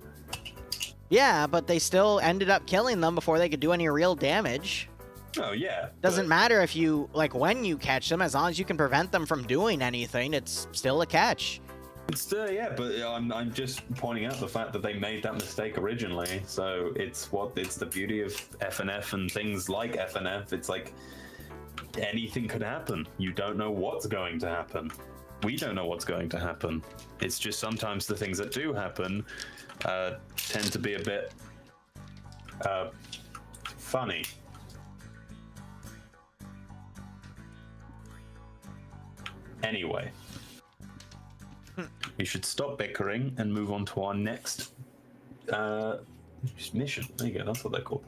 S1: Yeah, but they still ended up killing them before they could do any real damage.
S2: Oh, yeah.
S1: Doesn't matter if you, when you catch them, as long as you can prevent them from doing anything, it's still a catch.
S2: It's yeah, but I'm just pointing out the fact that they made that mistake originally. So it's the beauty of FNF and things like FNF. It's like anything could happen. You don't know what's going to happen. We don't know what's going to happen. It's just sometimes the things that do happen tend to be a bit funny. Anyway. We should stop bickering and move on to our next mission. There you go, that's what they're called.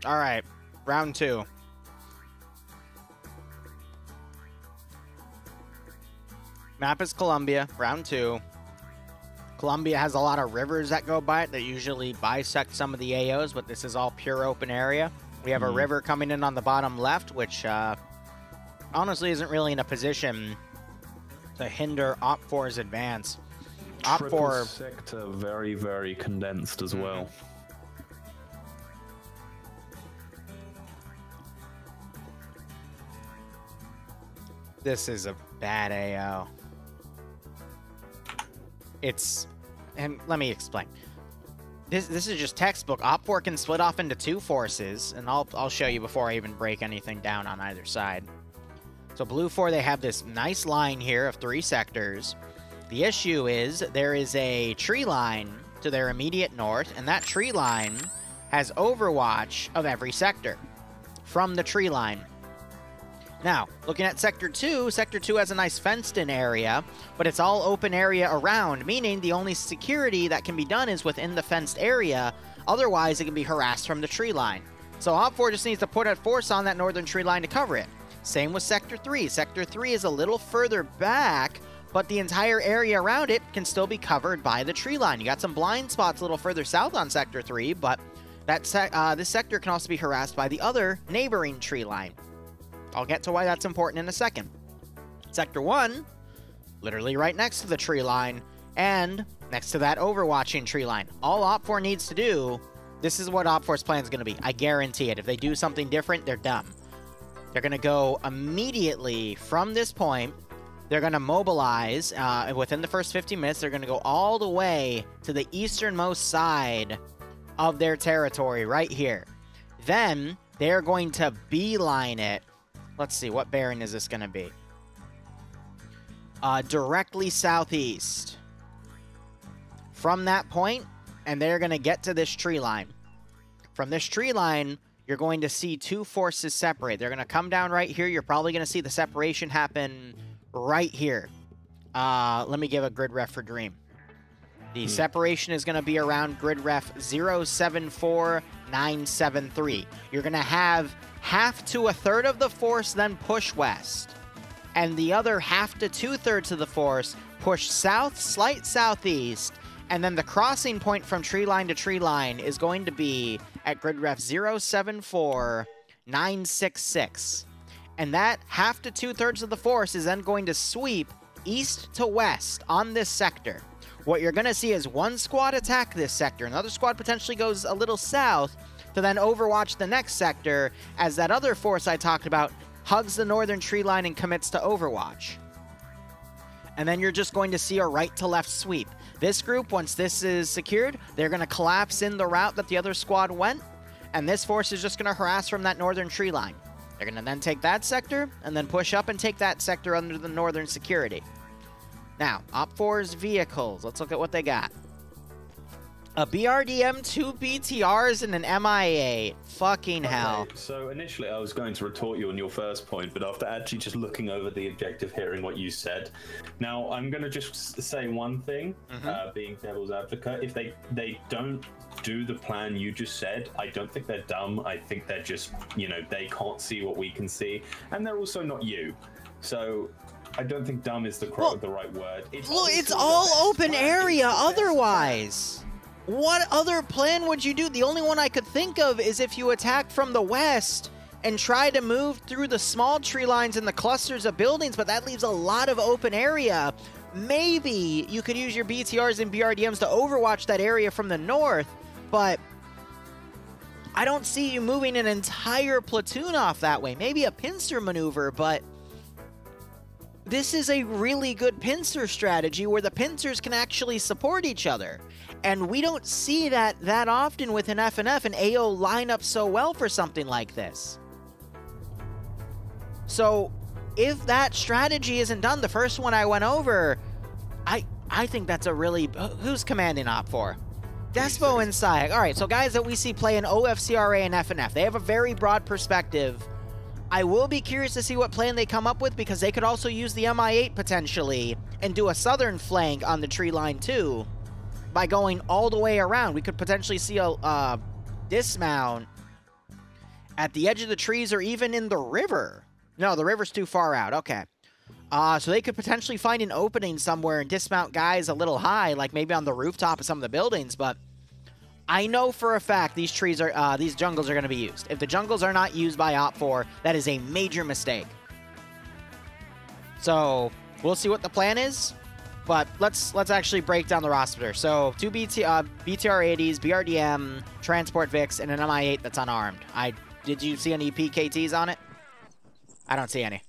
S1: All right, round 2. Map is Columbia, round 2. Columbia has a lot of rivers that go by it that usually bisect some of the AOs, but this is all pure open area. We have a river coming in on the bottom left, which honestly isn't really in a position to hinder Op4's advance.
S2: Op4 sector very, very condensed as well.
S1: This is a bad AO. And let me explain. This is just textbook. Op4 can split off into 2 forces, and I'll show you before I even break anything down on either side. So Blue 4, they have this nice line here of 3 sectors. The issue is there is a tree line to their immediate north, and that tree line has overwatch of every sector from the tree line. Now, looking at Sector 2 has a nice fenced-in area, but it's all open area around, meaning the only security that can be done is within the fenced area. Otherwise, it can be harassed from the tree line. So Op4 just needs to put a force on that northern tree line to cover it. Same with Sector 3. Sector 3 is a little further back, but the entire area around it can still be covered by the tree line. You got some blind spots a little further south on Sector 3, but this sector can also be harassed by the other neighboring tree line. I'll get to why that's important in a second. Sector 1, literally right next to the tree line, and next to that overwatching tree line. All Op4 needs to do, this is what Op4's plan is going to be. I guarantee it. If they do something different, they're dumb. They're going to go immediately from this point. They're going to mobilize within the first 15 minutes. They're going to go all the way to the easternmost side of their territory right here. Then they're going to beeline it. Let's see, what bearing is this going to be? Directly southeast. From that point, and they're going to get to this tree line. From this tree line, you're going to see 2 forces separate. They're going to come down right here. You're probably going to see the separation happen right here. Let me give a grid ref for Dream. The separation is going to be around grid ref 074973. You're going to have half to a third of the force then push west. And the other half to 2/3 of the force push south, slight southeast. And then the crossing point from tree line to tree line is going to be at grid ref 074966. And that half to 2/3 of the force is then going to sweep east to west on this sector. What you're going to see is one squad attack this sector. Another squad potentially goes a little south to then overwatch the next sector as that other force I talked about hugs the northern tree line and commits to overwatch. And then you're just going to see a right-to-left sweep. This group, once this is secured, they're going to collapse in the route that the other squad went, and this force is just going to harass from that northern tree line. They're going to then take that sector, and then push up and take that sector under the northern security. Now, Op4's vehicles. Let's look at what they got. A BRDM, 2 BTRs, and an MIA. Fucking hell.
S2: Okay, so initially I was going to retort you on your first point, but after actually just looking over the objective, hearing what you said, now I'm going to just say one thing, being devil's advocate. If they don't do the plan you just said, I don't think they're dumb. I think they're just, you know, they can't see what we can see, and they're also not you. So I don't think dumb is the right word.
S1: It's all open area otherwise. What other plan would you do? The only one I could think of is if you attack from the west and try to move through the small tree lines and the clusters of buildings, but that leaves a lot of open area. Maybe you could use your BTRs and BRDMs to overwatch that area from the north, but I don't see you moving an entire platoon off that way. Maybe a pincer maneuver, but this is a really good pincer strategy where the pincers can actually support each other. And we don't see that often with an FNF and AO line up so well for something like this. So if that strategy isn't done, the first one I went over, I think that's a really... Who's commanding Op4? Despo and Sayek. All right, so guys that we see play in OFCRA and FNF, they have a very broad perspective. I will be curious to see what plan they come up with, because they could also use the MI8 potentially and do a southern flank on the tree line too by going all the way around. We could potentially see a dismount at the edge of the trees or even in the river. No, the river's too far out. Okay. So they could potentially find an opening somewhere and dismount guys a little high, like maybe on the rooftop of some of the buildings, but I know for a fact these trees are, these jungles are going to be used. If the jungles are not used by Op4, that is a major mistake. So we'll see what the plan is, but let's actually break down the roster. So 2 BTR-80s, BRDM, Transport Vix, and an MI8 that's unarmed. Did you see any PKTs on it? I don't see any.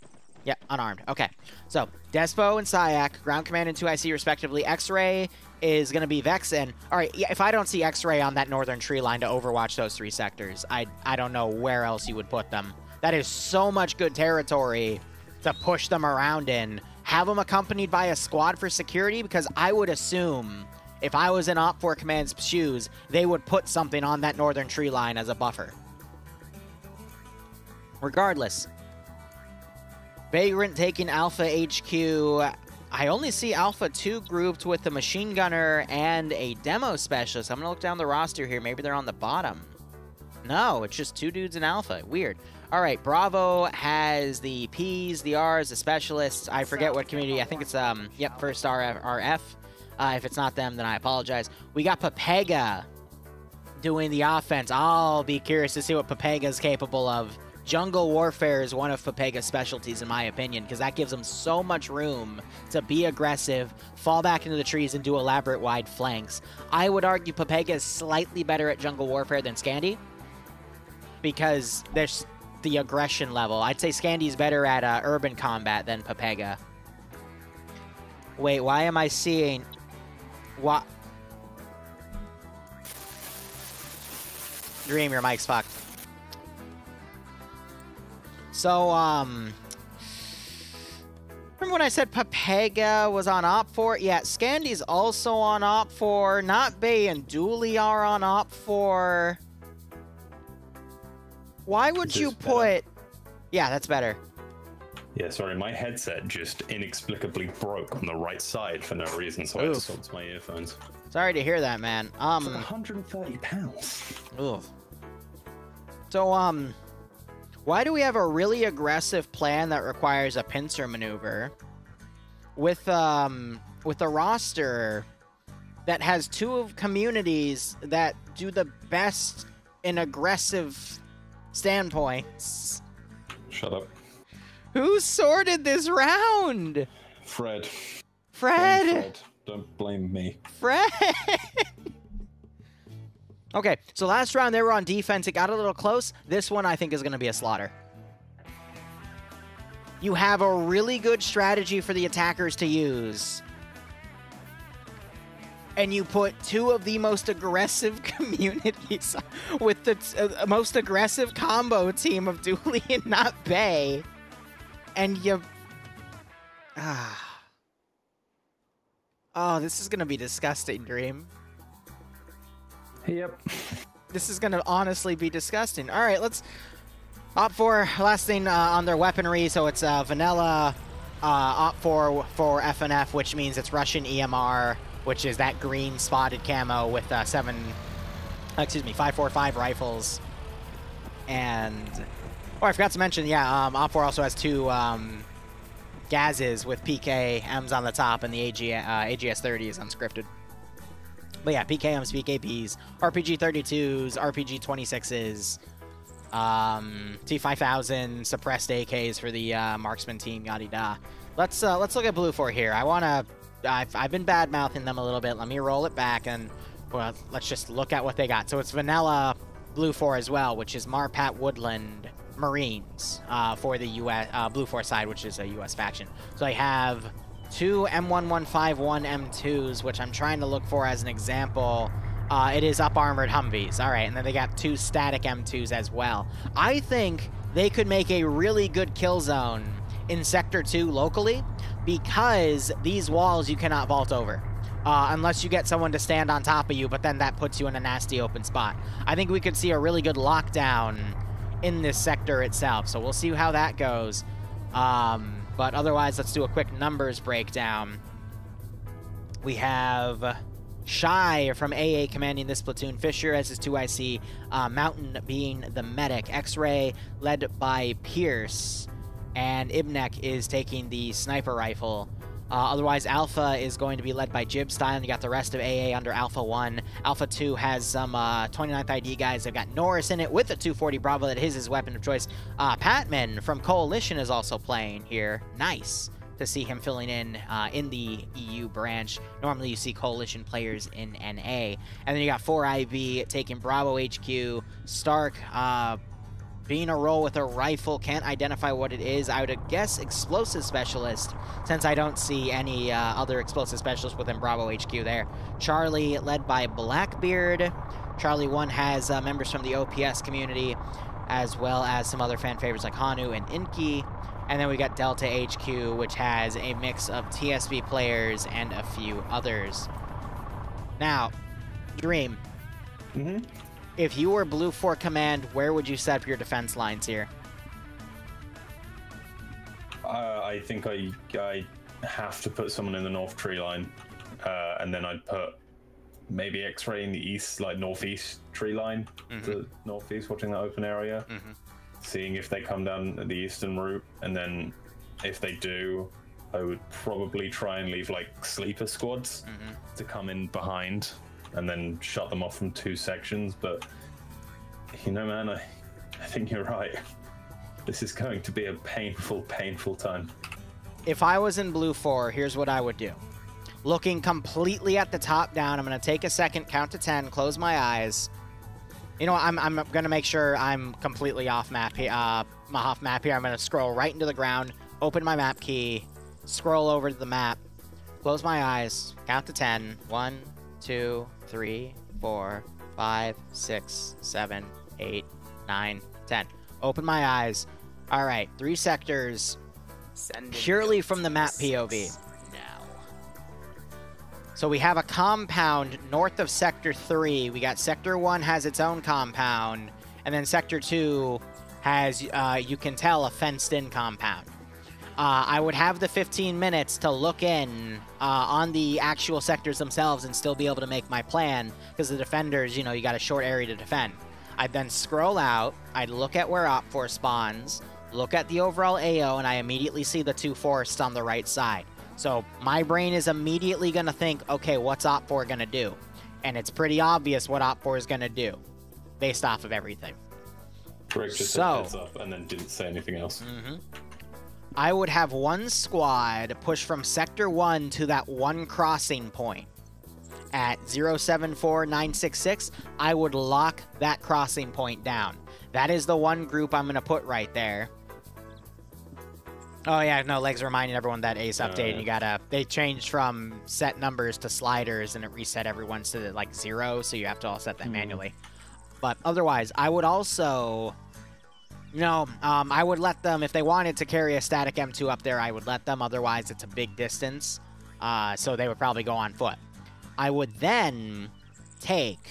S1: Yeah, unarmed. Okay. So, Despo and Syak, ground command and 2IC respectively. X-Ray is going to be Vex. And, all right, yeah, if I don't see X-Ray on that northern tree line to overwatch those 3 sectors, I don't know where else you would put them. That is so much good territory to push them around in. Have them accompanied by a squad for security, because I would assume if I was in Op 4 Command's shoes, they would put something on that northern tree line as a buffer. Regardless. Vagrant taking Alpha HQ. I only see Alpha 2 grouped with the machine gunner and a demo specialist. I'm going to look down the roster here. Maybe they're on the bottom. No, it's just 2 dudes in Alpha. Weird. All right, Bravo has the Ps, the Rs, the specialists. I forget what community. I think it's, yep, first RF. If it's not them, then I apologize. We got Papega doing the offense. I'll be curious to see what Papega's capable of. Jungle warfare is one of Papega's specialties, in my opinion, because that gives them so much room to be aggressive, fall back into the trees, and do elaborate wide flanks. I would argue Papega is slightly better at jungle warfare than Scandi, because there's the aggression level. I'd say Scandy's better at urban combat than Papega. Wait, why am I seeing... What? Dream, your mic's fucked. So, remember when I said Papega was on Op 4? Yeah, Scandy's also on Op 4. Not Bay and Dooley are on Op 4. Why would you put... Yeah, that's better.
S2: Yeah, sorry, my headset just inexplicably broke on the right side for no reason, so I had to swap to my earphones.
S1: Sorry to hear that, man.
S2: It's like £130.
S1: Oof. So, why do we have a really aggressive plan that requires a pincer maneuver with a roster that has 2 communities that do the best in aggressive standpoints?
S2: Shut up.
S1: Who sorted this round?
S2: Fred.
S1: Fred?
S2: Blame Fred. Don't blame me.
S1: Fred! Okay, so last round they were on defense. It got a little close. This one I think is going to be a slaughter. You have a really good strategy for the attackers to use. And you put 2 of the most aggressive communities with the most aggressive combo team of Dooley and Not Bay. And you... Oh, this is going to be disgusting, Dream.
S2: Yep.
S1: This is going to honestly be disgusting. All right, let's opt for last thing on their weaponry. So it's vanilla opt for FNF, which means it's Russian EMR, which is that green spotted camo with 5.45 rifles. And, oh, I forgot to mention, yeah, opt for also has 2 Gazes with PKMs on the top, and the AGS-30 is unscripted. But yeah, PKMs, PKPs, RPG-32s, RPG-26s, T-5000, suppressed AKs for the marksman team, yada-da. Let's look at Blue 4 here. I've been bad-mouthing them a little bit. Let me roll it back, and well, let's just look at what they got. So it's vanilla Blue 4 as well, which is Marpat Woodland Marines for the US Blue 4 side, which is a US faction. So I have 2 M1151 M2s, which I'm trying to look for as an example. It is up-armored Humvees. All right, and then they got 2 static M2s as well. I think they could make a really good kill zone in Sector 2 locally, because these walls you cannot vault over. Unless you get someone to stand on top of you, but then that puts you in a nasty open spot. I think we could see a really good lockdown in this sector itself, so we'll see how that goes. But otherwise, let's do a quick numbers breakdown. We have Shy from AA commanding this platoon, Fisher as his 2IC, Mountain being the medic, X-Ray led by Pierce, and Ibnek is taking the sniper rifle. Otherwise, Alpha is going to be led by Jibstyle, and you got the rest of AA under Alpha 1. Alpha 2 has some 29th ID guys. They've got Norris in it with a 240 Bravo that is his weapon of choice. Patman from Coalition is also playing here. Nice to see him filling in the EU branch. Normally you see Coalition players in NA. And then you got 4IB taking Bravo HQ. Stark being a role with a rifle, can't identify what it is. I would guess explosive specialist, since I don't see any other explosive specialists within Bravo HQ there. Charlie, led by Blackbeard. Charlie 1 has members from the OPS community, as well as some other fan favorites like Hanu and Inky. And then we got Delta HQ, which has a mix of TSB players and a few others. Now, Dream.
S2: Mm-hmm.
S1: If you were Blue 4 Command, where would you set up your defense lines here?
S2: I think I have to put someone in the north tree line, and then I'd put maybe X-ray in the east, like northeast tree line, the northeast, watching that open area, seeing if they come down the eastern route, and then if they do, I would probably try and leave like sleeper squads to come in behind and then shut them off from 2 sections. But you know, man, I think you're right. This is going to be a painful, painful time.
S1: If I was in Blue 4, here's what I would do. Looking completely at the top down, I'm going to take a second, count to 10, close my eyes. You know what, I'm going to make sure I'm completely off map here. I'm going to scroll right into the ground, open my map key, scroll over to the map, close my eyes, count to 10. 1, 2, 3, 4, 5, 6, 7, 8, 9, 10. Open my eyes. All right, 3 sectors, purely from the map POV. So we have a compound north of Sector 3. We got Sector 1 has its own compound, and then Sector 2 has, you can tell, a fenced-in compound. I would have the 15 minutes to look in on the actual sectors themselves and still be able to make my plan, because the defenders, you know, you got a short area to defend. I'd then scroll out, I'd look at where Op4 spawns, look at the overall AO, and I immediately see the 2 forests on the right side. So my brain is immediately going to think, okay, what's Op4 going to do? And it's pretty obvious what Op4 is going to do, based off of everything.
S2: Rick just said heads up and then didn't say anything else.
S1: I would have 1 squad push from Sector 1 to that 1 crossing point. At 074966, I would lock that crossing point down. That is the 1 group I'm going to put right there. Oh yeah, no, Legs reminding everyone that Ace update. You gotta, they changed from set numbers to sliders, and it reset everyone's to like 0, so you have to all set that manually. But otherwise, I would also, you know, I would let them, if they wanted to carry a static M2 up there, I would let them. Otherwise, it's a big distance, so they would probably go on foot. I would then take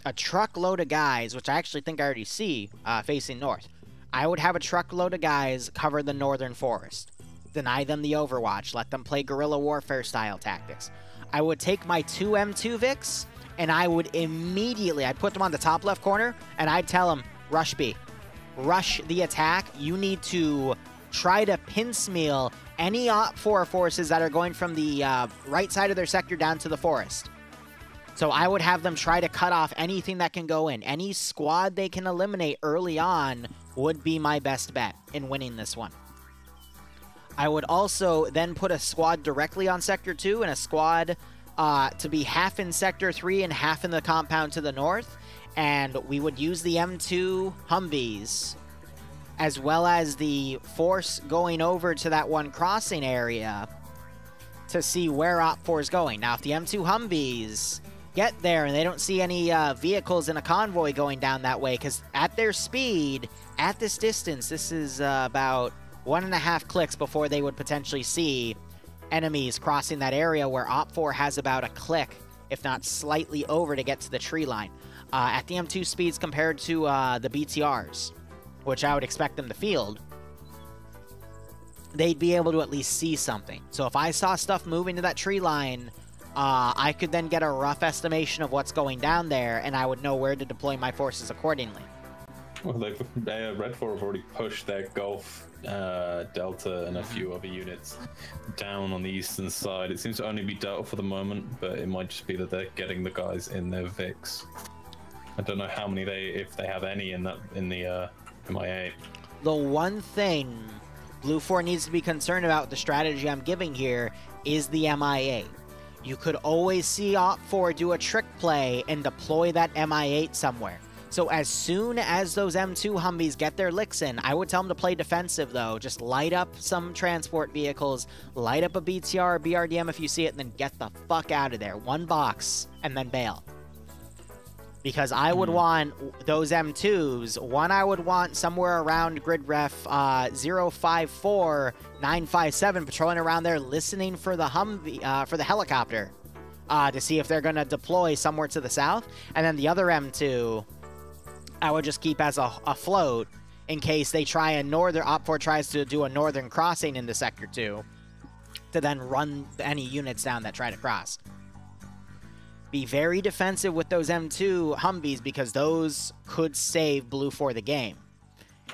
S1: a truckload of guys, which I actually think I already see, facing north. I would have a truckload of guys cover the northern forest. Deny them the overwatch. Let them play guerrilla warfare style tactics. I would take my 2 M2 Vics, and I would immediately, I'd put them on the top left corner, and I'd tell them, rush B. Rush the attack. You need to try to piecemeal any Op4 forces that are going from the right side of their sector down to the forest. So I would have them try to cut off anything that can go in. Any squad they can eliminate early on would be my best bet in winning this one. I would also then put a squad directly on Sector 2 and a squad to be half in Sector 3 and half in the compound to the north. And we would use the M2 Humvees, as well as the force going over to that 1 crossing area to see where Op4 is going. Now, if the M2 Humvees get there and they don't see any vehicles in a convoy going down that way, because at their speed, at this distance, this is about 1.5 clicks before they would potentially see enemies crossing that area, where Op4 has about a click, if not slightly over, to get to the tree line. At the M2 speeds compared to the BTRs, which I would expect them to field, they'd be able to at least see something. So if I saw stuff moving to that tree line, I could then get a rough estimation of what's going down there, and I would know where to deploy my forces accordingly.
S2: Well, Red 4 have already pushed their Gulf, Delta, and a few other units down on the eastern side. It seems to only be Delta for the moment, but it might just be that they're getting the guys in their VICs. I don't know how many if they have any in the MIA.
S1: The one thing Blue 4 needs to be concerned about with the strategy I'm giving here is the MIA. You could always see Op4 do a trick play and deploy that MI8 somewhere. So as soon as those M2 Humvees get their licks in, I would tell them to play defensive, though. Just light up some transport vehicles, light up a BTR or BRDM if you see it, and then get the fuck out of there. One box, and then bail. Because I would want those M2s, one I would want somewhere around grid ref 054957 patrolling around there listening for the Humvee, for the helicopter to see if they're going to deploy somewhere to the south. And then the other M2, I would just keep as a float in case they try a northern, OPFOR tries to do a northern crossing into Sector 2 to then run any units down that try to cross. Be very defensive with those M2 Humvees because those could save Blue for the game.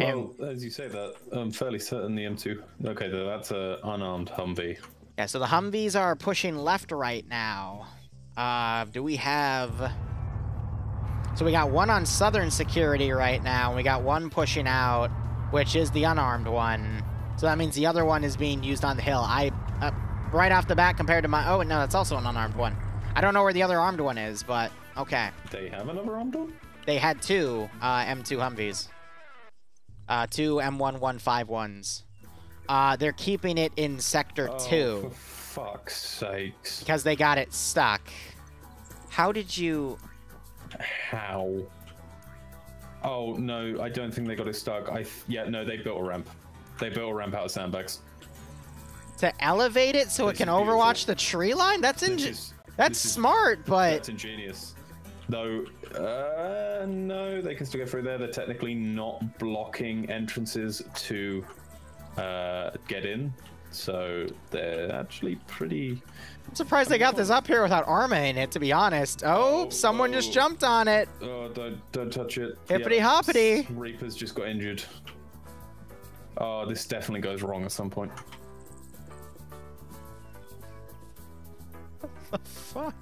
S2: Well, as you say that, I'm fairly certain the M2... Okay, that's an unarmed Humvee.
S1: Yeah, so the Humvees are pushing left right now. Do we have... So we got one on Southern Security right now, and we got one pushing out, which is the unarmed one. So that means the other one is being used on the hill. Right off the bat compared to my... Oh, no, that's also an unarmed one. I don't know where the other armed one is, but okay.
S2: They have another armed one?
S1: They had two M2 Humvees. Two M1151s. They're keeping it in Sector 2.
S2: For fuck's sakes.
S1: Because they got it stuck. How did you...
S2: How? Oh, no, I don't think they got it stuck. Yeah, no, they built a ramp. They built a ramp out of sandbags.
S1: To elevate it so it can overwatch the tree line? That's smart, but...
S2: That's ingenious. Though, no, they can still get through there. They're technically not blocking entrances to get in. So they're actually pretty...
S1: I'm surprised they got this up here without Arma in it, to be honest. Oh, someone just jumped on it.
S2: Oh, don't touch it.
S1: Hippity hoppity.
S2: Reaper's just got injured. Oh, this definitely goes wrong at some point.
S1: What the fuck?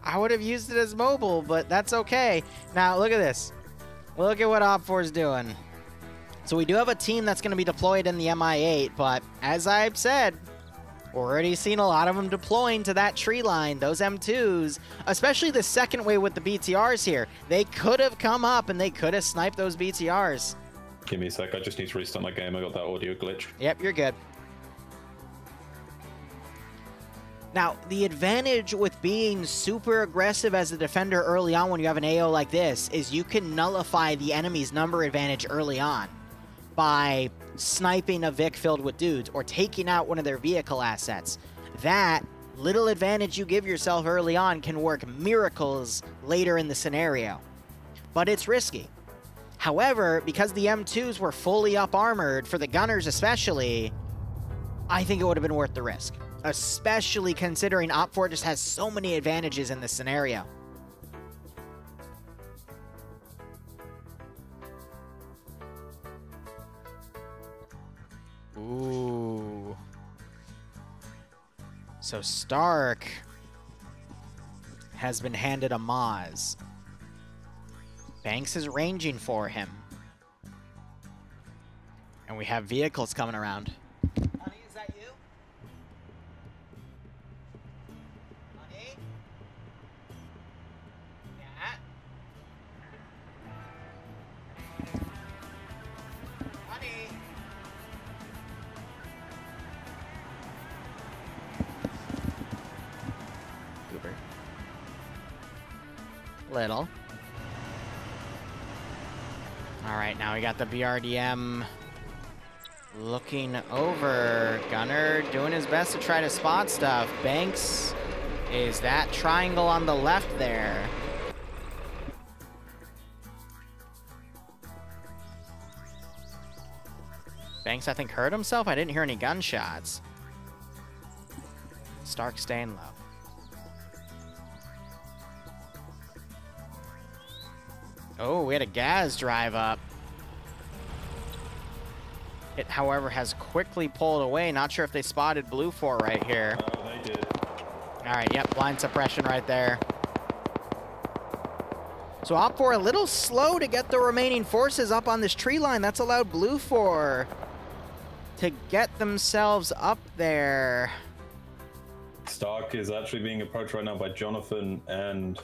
S1: I would have used it as mobile, but that's okay. Now, look at this. Look at what OPFOR's doing. So we do have a team that's going to be deployed in the MI8, but as I've said, already seen a lot of them deploying to that tree line. Those M2s, especially the second wave with the BTRs here, they could have come up and they could have sniped those BTRs.
S2: Give me a sec, I just need to restart my game. I got that audio glitch.
S1: Yep, you're good. Now, the advantage with being super aggressive as a defender early on when you have an AO like this is you can nullify the enemy's number advantage early on by sniping a Vic filled with dudes or taking out one of their vehicle assets. That little advantage you give yourself early on can work miracles later in the scenario. But it's risky. However, because the M2s were fully up-armored, for the gunners especially, I think it would have been worth the risk. Especially considering OPFOR just has so many advantages in this scenario. Ooh. So Stark has been handed a Maz. Banks is ranging for him. And we have vehicles coming around. Honey, is that you? Honey? Yeah? Honey? Goober. Little. Alright, now we got the BRDM looking over. Gunner doing his best to try to spot stuff. Banks is that triangle on the left there. Banks, I think, hurt himself. I didn't hear any gunshots. Stark staying low. Oh, we had a Gaz drive up. It, however, has quickly pulled away. Not sure if they spotted Blue 4 right here.
S2: Oh, they did.
S1: All right, yep, blind suppression right there. So OPFOR a little slow to get the remaining forces up on this tree line. That's allowed Blue 4 to get themselves up there.
S2: Stark is actually being approached right now by Jonathan and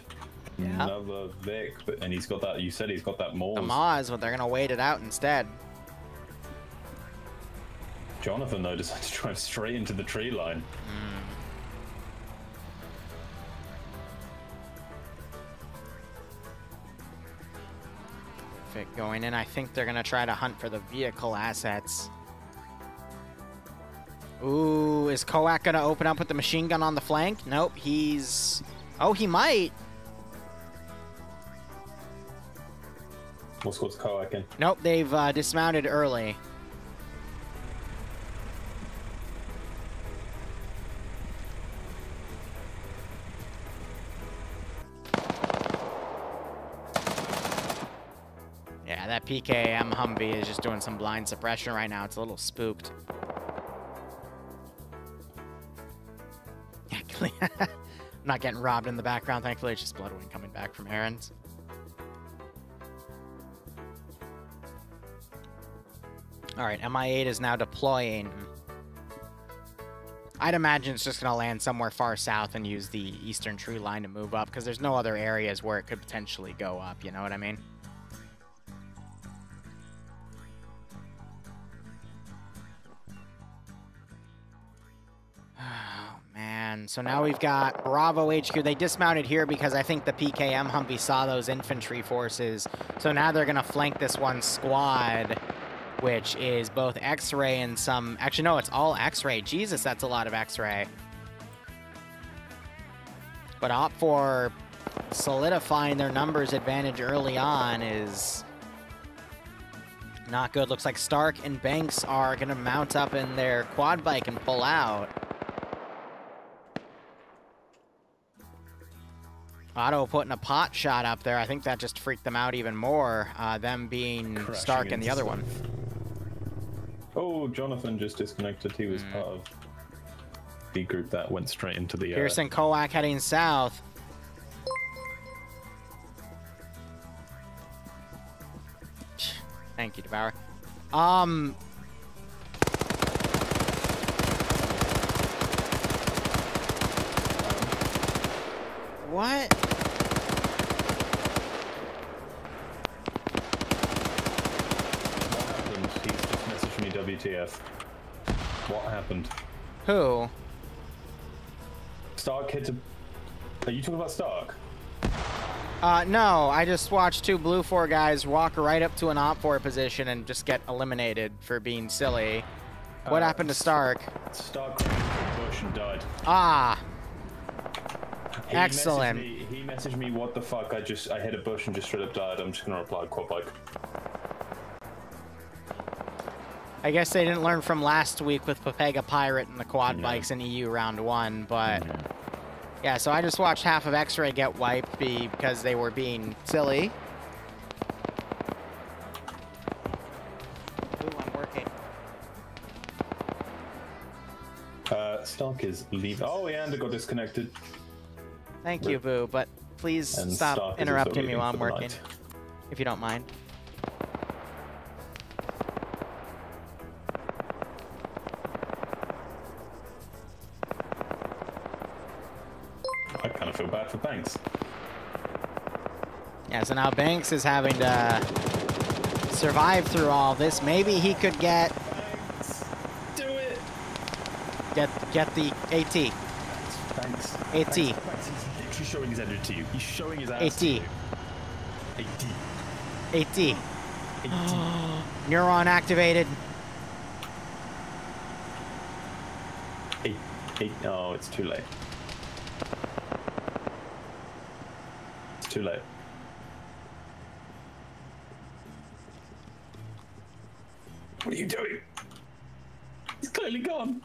S1: Yeah.
S2: Another Vic, and he's got that. You said he's got that Mawes.
S1: The Mawes, but they're gonna wait it out instead.
S2: Jonathan though decided to drive straight into the tree line.
S1: Vic going in. I think they're gonna try to hunt for the vehicle assets. Ooh, is Koak gonna open up with the machine gun on the flank? Nope, he's... Oh, he might.
S2: What's Koak in?
S1: Nope, they've dismounted early. Yeah, that PKM Humvee is just doing some blind suppression right now. It's a little spooked. I'm not getting robbed in the background, thankfully. It's just Bloodwind coming back from errands. Alright, MI8 is now deploying. I'd imagine it's just going to land somewhere far south and use the eastern tree line to move up, because there's no other areas where it could potentially go up, you know what I mean? So now we've got Bravo HQ. They dismounted here because I think the PKM Humvee saw those infantry forces. So now they're going to flank this one squad, which is both X-ray and some... Actually, no, it's all X-ray. Jesus, that's a lot of X-ray. But opt for solidifying their numbers advantage early on is not good. Looks like Stark and Banks are going to mount up in their quad bike and pull out. Otto putting a pot shot up there. I think that just freaked them out even more, them being crashing Stark and the other one.
S2: Oh, Jonathan just disconnected. He was part of the group that went straight into the...
S1: Pearson Koak heading south. Thank you, Devour. What?
S2: He's just messaged me WTF. What happened?
S1: Who?
S2: Stark hit a... Are you talking about Stark?
S1: No, I just watched two Blue 4 guys walk right up to an Op 4 position and just get eliminated for being silly. What happened to Stark?
S2: Stark ran into a bush and died.
S1: Ah!
S2: He
S1: Excellent.
S2: He messaged me, what the fuck, I hit a bush and just straight up died. I'm just gonna reply, quad bike.
S1: I guess they didn't learn from last week with Pepega Pirate and the quad bikes in EU round 1, but... Yeah, so I just watched half of X-Ray get wiped because they were being silly. Ooh, I'm working.
S2: Stark is leaving. Oh, and it got disconnected.
S1: Thank you, Boo, but please stop interrupting me while I'm working, if you don't mind.
S2: I kind of feel bad for Banks.
S1: Yeah, so now Banks is having to survive through all this. Maybe he could get...
S2: Banks, do it!
S1: Get the AT.
S2: Banks.
S1: AT.
S2: Banks, he's literally showing his energy to you. He's showing his ass
S1: AT.
S2: to you. AT.
S1: AT. Neuron activated.
S2: Oh, it's too late. It's too late. What are you doing? He's clearly gone.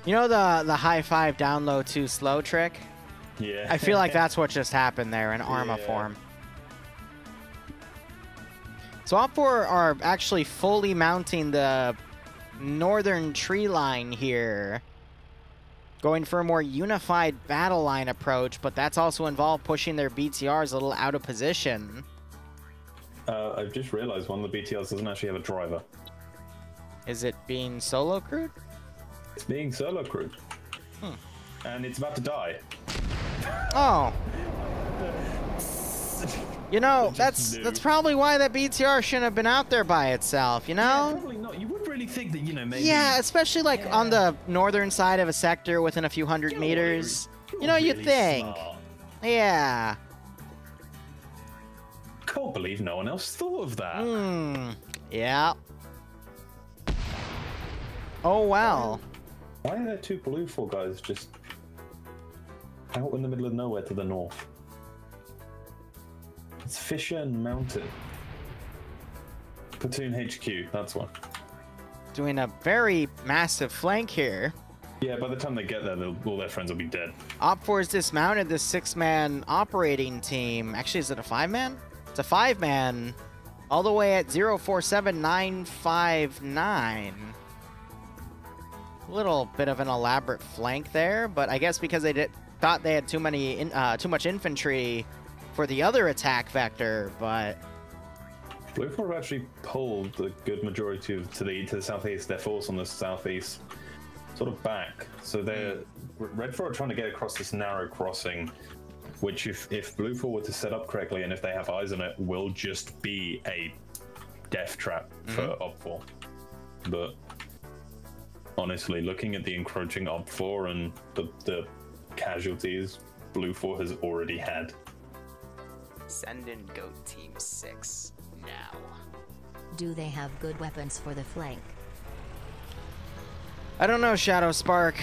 S1: You know the high five down low too slow trick?
S2: Yeah.
S1: I feel like that's what just happened there in Arma form. So Op 4 are actually fully mounting the northern tree line here. Going for a more unified battle line approach, but that's also involved pushing their BTRs a little out of position.
S2: I've just realized one of the BTRs doesn't actually have a driver.
S1: Is it being solo crewed?
S2: It's being solo crewed. And it's about to die.
S1: Oh. You know, that's probably why that BTR shouldn't have been out there by itself, you know?
S2: Yeah, probably not. You would really think that, you know, maybe...
S1: Yeah, especially like on the northern side of a sector within a few hundred meters. You know, you'd think.
S2: Smart.
S1: Yeah.
S2: Can't believe no one else thought of that.
S1: Yeah. Oh, well.
S2: Why are there two Blue 4 guys just out in the middle of nowhere to the north? It's Fisher and Mountain. Platoon HQ, that's one.
S1: Doing a very massive flank here.
S2: Yeah, by the time they get there, all their friends will be dead.
S1: Op4's dismounted this 6-man operating team. Actually, is it a 5-man? It's a 5-man. All the way at 047959. A little bit of an elaborate flank there, but I guess because they thought they had too much infantry for the other attack vector, but
S2: Blue 4 have actually pulled the good majority to the southeast. Their force on the southeast, sort of back. So they're Red 4 are trying to get across this narrow crossing, which if Blue 4 were to set up correctly and if they have eyes on it, will just be a death trap for Op4. But honestly, looking at the encroaching Op4 and the casualties Blue 4 has already had.
S1: Send in Goat Team 6 now.
S3: Do they have good weapons for the flank?
S1: I don't know, Shadow Spark.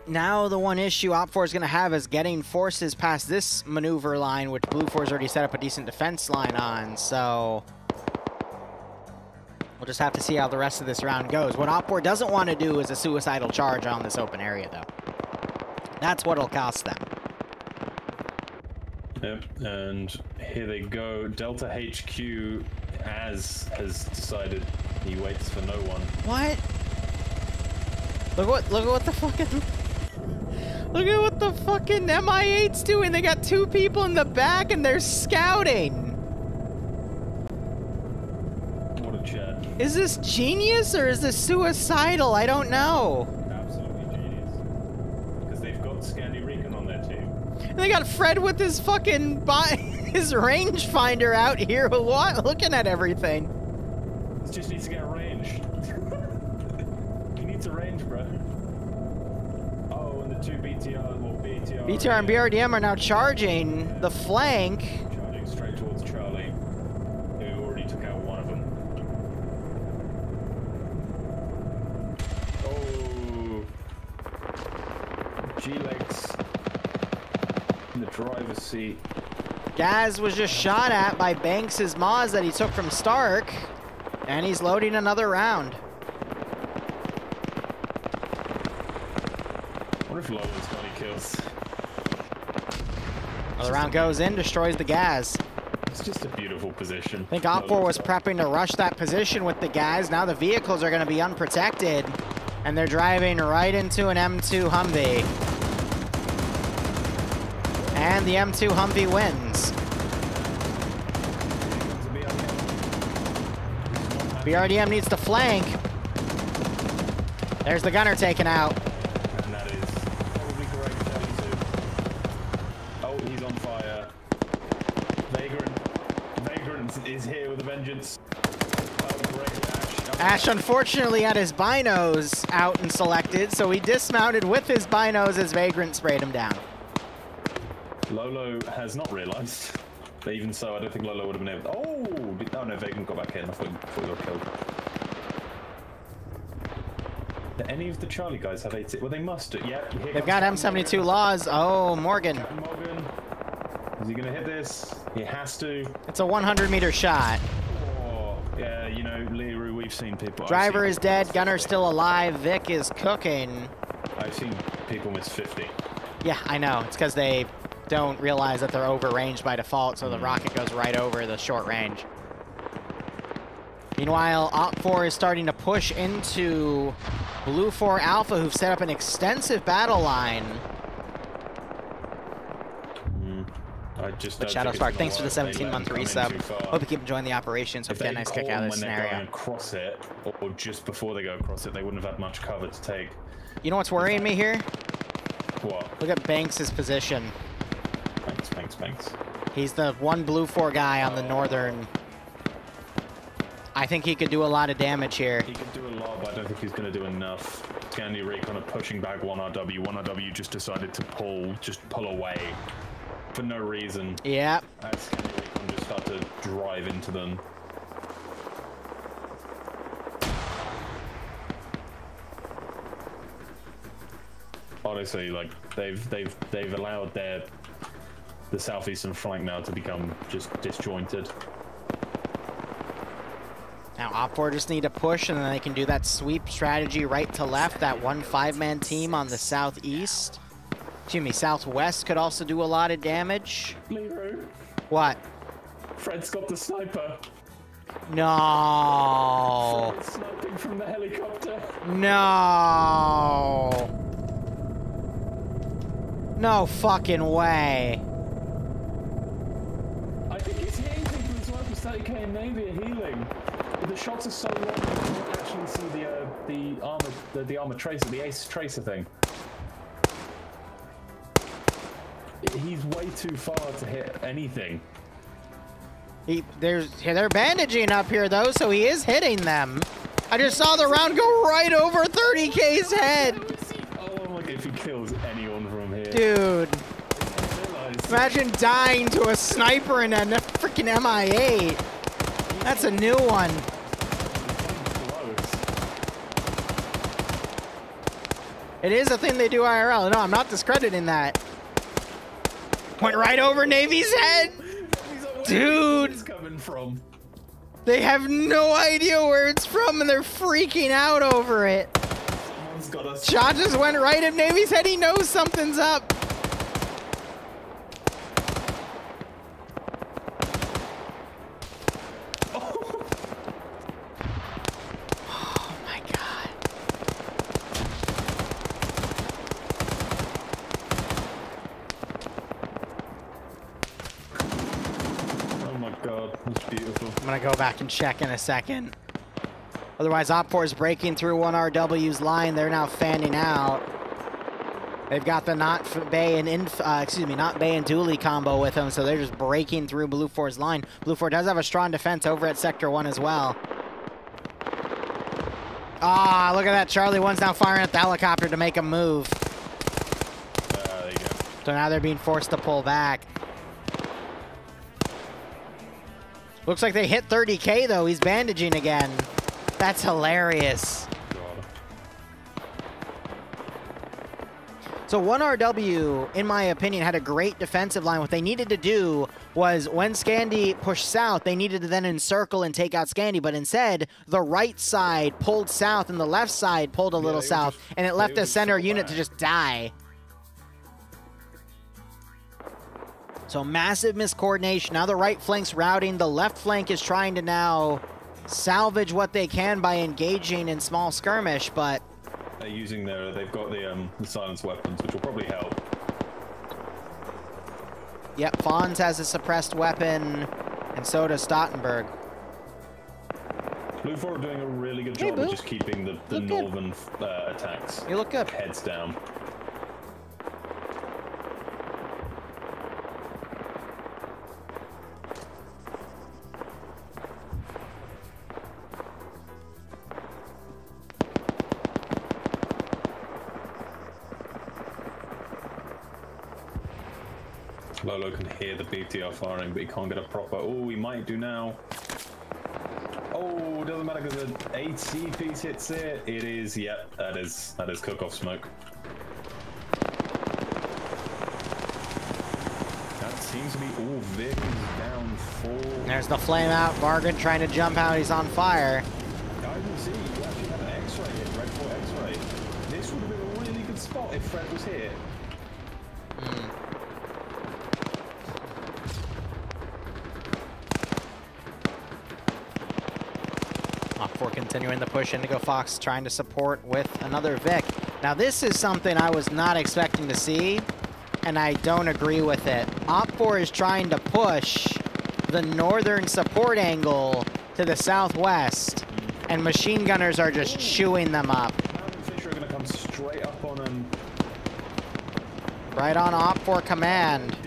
S1: Now the one issue Op4 is going to have is getting forces past this maneuver line, which Blue 4's already set up a decent defense line on, so we'll just have to see how the rest of this round goes. What Op4 doesn't want to do is a suicidal charge on this open area, though. That's what'll cost them.
S2: Yep, and here they go. Delta HQ has decided he waits for no one.
S1: What? Look at what the fucking... Look at what the fucking MI8's doing. They got two people in the back and they're scouting.
S2: What a chat.
S1: Is this genius or is this suicidal? I don't know.
S2: Absolutely genius. Because they've got Scandi Recon on their team.
S1: And they got Fred with his fucking his rangefinder out here looking at everything.
S2: It just needs to get a range. He needs a range, bro. Oh, and the two BTR
S1: BTR and BRDM are now charging the flank.
S2: Charging straight towards Charlie, who already took out one of them. Oh, G-Legs in the driver's seat.
S1: Gaz was just shot at by Banks' Moz that he took from Stark, and he's loading another round.
S2: I wonder if Lola's got any kills.
S1: Well, the round goes in, destroys the Gaz.
S2: It's just a beautiful position.
S1: I think Op4 was prepping to rush that position with the Gaz. Now the vehicles are going to be unprotected, and they're driving right into an M2 Humvee. And the M2 Humvee wins. BRDM needs to flank. There's the gunner taken out.
S2: And that is probably correct, 32. Oh, he's on fire. Vagrant is here with a vengeance. Oh, great,
S1: Ash unfortunately had his binos out and selected, so he dismounted with his binos as Vagrant sprayed him down.
S2: Lolo has not realized. But even so, I don't think Lolo would have been able to... Oh no, Vagrant got back in. I thought he got killed. Do any of the Charlie guys have 80? Well, they must do. Yeah,
S1: they've got M72 laws. Oh, Morgan.
S2: Morgan. Is he going to hit this? He has to.
S1: It's a 100-meter shot.
S2: Oh, yeah, you know, Liru, we've seen people...
S1: Driver is dead. Gunner's still alive. Vic is cooking.
S2: I've seen people miss 50.
S1: Yeah, I know. It's because they don't realize that they're over range by default, so the rocket goes right over the short range. Meanwhile, Op4 is starting to push into Blue 4 Alpha, who've set up an extensive battle line. But Shadow Spark, thanks for the 17-month resub. Hope you keep enjoying the operations. Hope you get a nice kick out of this scenario.
S2: When they're going across it, or just before they go across it, they wouldn't have had much cover to take.
S1: You know what's worrying me here?
S2: What?
S1: Look at Banks' position.
S2: Banks.
S1: He's the one blue 4 guy on the northern. I think he could do a lot of damage here.
S2: He could do a lot, but I don't think he's going to do enough. Scandi Recon are pushing back 1RW. 1RW just decided to pull away for no reason.
S1: Yeah.
S2: Scandi Recon just start to drive into them. Honestly, like they've allowed the southeastern flank now to become just disjointed.
S1: Now Op4 just need to push, and then they can do that sweep strategy right to left. That 1 5-man team on the southeast. Excuse me, southwest could also do a lot of damage.
S2: Liru.
S1: What?
S2: Fred's got the sniper.
S1: No.
S2: Fred's sniping from the helicopter.
S1: No. No fucking way.
S2: I think he's hitting people as well with 30k and Navy are healing. But the shots are so long you can't actually see the armor tracer, the ace tracer thing. He's way too far to hit anything.
S1: They're bandaging up here though, so he is hitting them. I just saw the round go right over 30k's head.
S2: Oh my god, if he kills anyone from here.
S1: Dude. Imagine dying to a sniper in a freaking MI8. That's a new one. It is a thing they do IRL. No, I'm not discrediting that. Went right over Navy's head. Dude. They have no idea where it's from and they're freaking out over it. Shot just went right at Navy's head. He knows something's up. I'm gonna go back and check in a second. Otherwise, Op4 is breaking through 1RW's line. They're now fanning out. They've got the not Bay and Dooley combo with them, so they're just breaking through Blue 4's line. Blue 4 does have a strong defense over at Sector 1 as well. Ah, look at that. Charlie 1's now firing at the helicopter to make a move.
S2: There you go.
S1: So now they're being forced to pull back. Looks like they hit 30k though. He's bandaging again. That's hilarious. So 1RW, in my opinion, had a great defensive line. What they needed to do was when Scandi pushed south, they needed to then encircle and take out Scandi. But instead, the right side pulled south and the left side pulled a little south. And it left the center unit to just die. So massive miscoordination. Now the right flank's routing. The left flank is trying to now salvage what they can by engaging in small skirmish, but
S2: they're using they've got the silence weapons, which will probably help.
S1: Yep, Fonz has a suppressed weapon, and so does Stottenberg.
S2: Blue 4 are doing a really good job of just keeping the northern attacks.
S1: You look good.
S2: Heads down. Lolo can hear the BTR firing, but he can't get a proper. Oh, he might do now. Oh, doesn't matter because the AC piece hits it. It is, yep, that is cook-off smoke. That seems to be all vehicles down for.
S1: There's the flame out. Vargan trying to jump out. He's on fire.
S2: I can see you actually have an X-ray hit, Red 4 X-ray. This would have been a really good spot if Fred was here.
S1: Op4 continuing the push. Indigo Fox trying to support with another Vic. Now this is something I was not expecting to see. and I don't agree with it. Op4 is trying to push the northern support angle to the southwest, and machine gunners are just chewing them up.
S2: Fisher are going to come straight up on him.
S1: Right on Op4 command.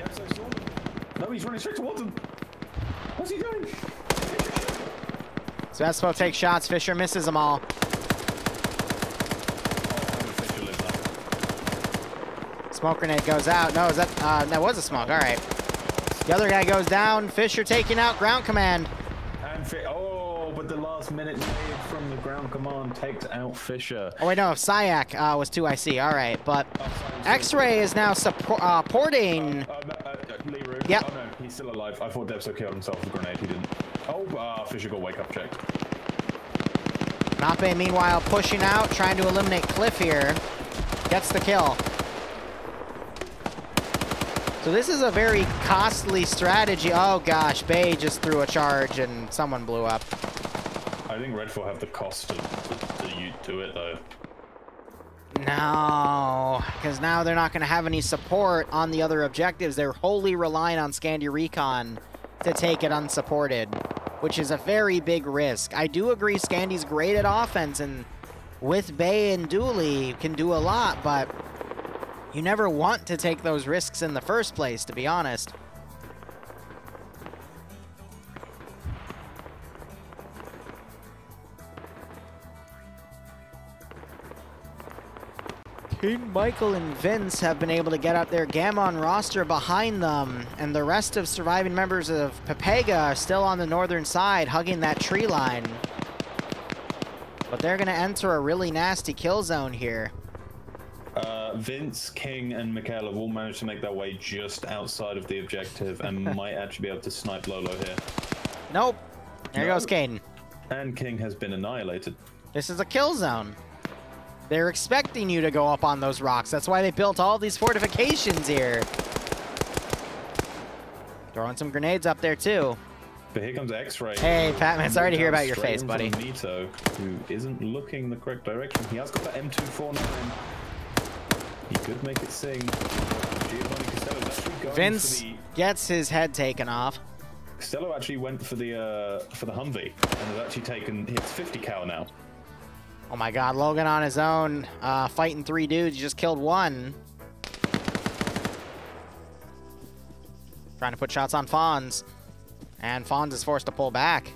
S2: No, he's running straight towards him. What's he doing?
S1: Zvespo takes shots. Fisher misses them all. Smoke grenade goes out. No, is that that was a smoke. All right. The other guy goes down. Fisher taking out ground command.
S2: And but the last minute nade from the ground command takes out Fisher.
S1: Oh wait, no, Syak was 2IC. All right, but X-Ray is now supporting.
S2: Liru.
S1: Yep.
S2: Oh no, he's still alive. I thought Debso killed himself with a grenade. He didn't. Oh, Fisher got wake up check.
S1: Nape meanwhile pushing out, trying to eliminate Cliff here. Gets the kill. So this is a very costly strategy. Oh gosh, Bay just threw a charge and someone blew up.
S2: I think Redfall have the cost to do it though.
S1: No, because now they're not going to have any support on the other objectives. They're wholly relying on Scandi Recon to take it unsupported, which is a very big risk. I do agree Scandi's great at offense, and with Bay and Dooley can do a lot, but you never want to take those risks in the first place, to be honest. King Michael and Vince have been able to get up their Gammon roster behind them, and the rest of surviving members of Pepega are still on the northern side, hugging that tree line. But they're going to enter a really nasty kill zone here.
S2: Vince, King, and Mikhail have all managed to make their way just outside of the objective and might actually be able to snipe Lolo here.
S1: Nope. There goes Caden.
S2: And King has been annihilated.
S1: This is a kill zone. They're expecting you to go up on those rocks. That's why they built all these fortifications here. Throwing some grenades up there, too.
S2: But here comes X-Ray.
S1: Hey, Patman, sorry to hear about your face, buddy.
S2: Nito, who isn't looking the correct direction. He has got the M249. He could make it sing.
S1: Vince gets his head taken off.
S2: Costello actually went for the Humvee and has actually taken his 50 cal now.
S1: Oh my god, Logan on his own, fighting 3 dudes, he just killed 1. Trying to put shots on Fonz. And Fonz is forced to pull back.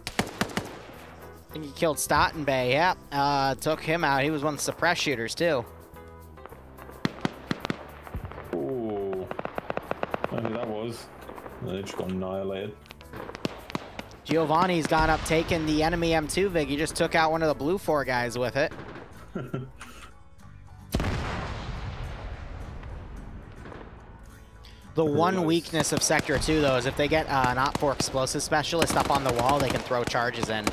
S1: I think he killed Stottenbay, yep. Took him out, he was one of the suppress shooters too.
S2: Ooh. I don't know who that was. They just got annihilated.
S1: Giovanni's gone up taking the enemy M2 Vig. He just took out one of the blue 4 guys with it. The one weakness of Sector 2, though, is if they get an Op4 explosive specialist up on the wall, they can throw charges in.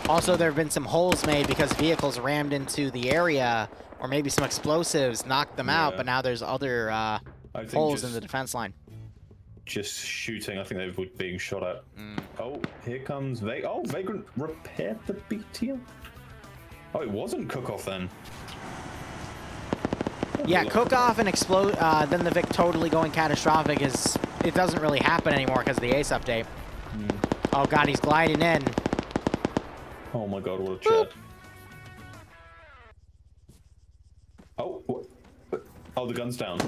S1: Also, there have been some holes made because vehicles rammed into the area, or maybe some explosives knocked them out, but now there's other holes in the defense line.
S2: Just shooting. I think they were being shot at. Oh, here comes Vagrant repaired the BTO. Oh, it wasn't Cook-Off then.
S1: Yeah, Cook-Off and explode. Then the Vic totally going catastrophic is. It doesn't really happen anymore because of the Ace update. Oh god, he's gliding in.
S2: Oh my god, what a chat. Oh, what? Oh, the gun's down.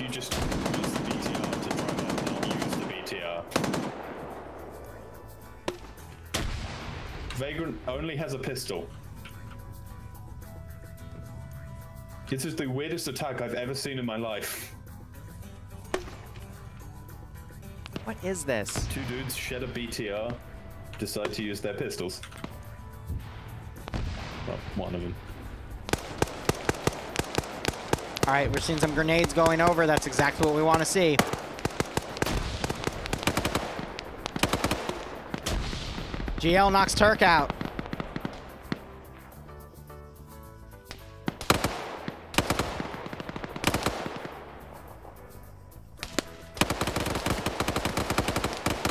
S2: You just use the BTR to drive up, not use the BTR. Vagrant only has a pistol. This is the weirdest attack I've ever seen in my life.
S1: What is this?
S2: 2 dudes shed a BTR, decide to use their pistols. Well, one of them.
S1: All right, we're seeing some grenades going over. That's exactly what we want to see. GL knocks Turk out.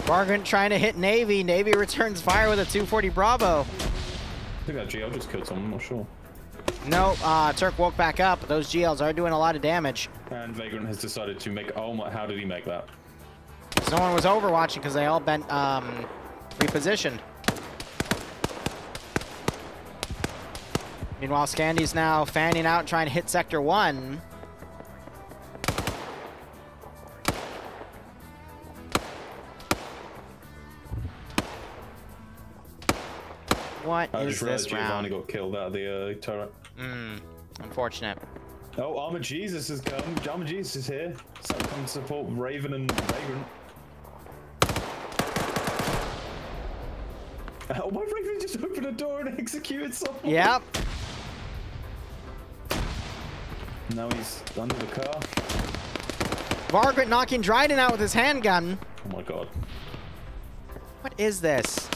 S1: Vagrant trying to hit Navy. Navy returns fire with a 240 Bravo.
S2: I think that GL just killed someone, I'm not sure.
S1: No, Turk woke back up. Those GLs are doing a lot of damage.
S2: And Vagrant has decided to make... Oh my, how did he make that?
S1: No one was overwatching because they all been repositioned. Meanwhile, Scandy's now fanning out, trying to hit Sector 1. What is this
S2: Giovanni
S1: round?
S2: got killed out of the turret.
S1: Unfortunate.
S2: Oh, Armor Jesus has come. Armor Jesus is here. So come to support Raven and Vagrant. Oh, my Raven just opened a door and executed someone.
S1: Yep.
S2: Now he's under the car.
S1: Vagrant knocking Dryden out with his handgun.
S2: Oh my god.
S1: What is this?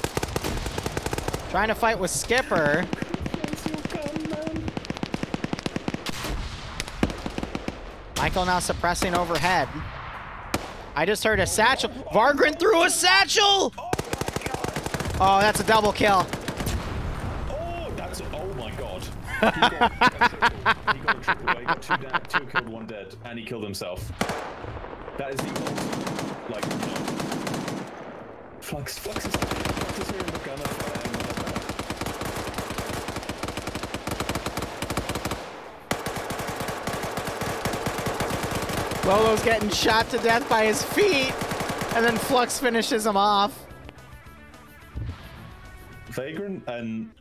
S1: Trying to fight with Skipper.
S2: Where's your gun, man?
S1: Michael now suppressing overhead. I just heard a satchel. Vagrant threw a satchel! Oh, that's a double kill.
S2: Oh, that's... Oh my god. He got a triple away. He got two killed, one dead. And he killed himself. That is the most... Like, no. Flux is here in the gunner.
S1: Lolo's getting shot to death by his feet, and then Flux finishes him off.
S2: Vagrant and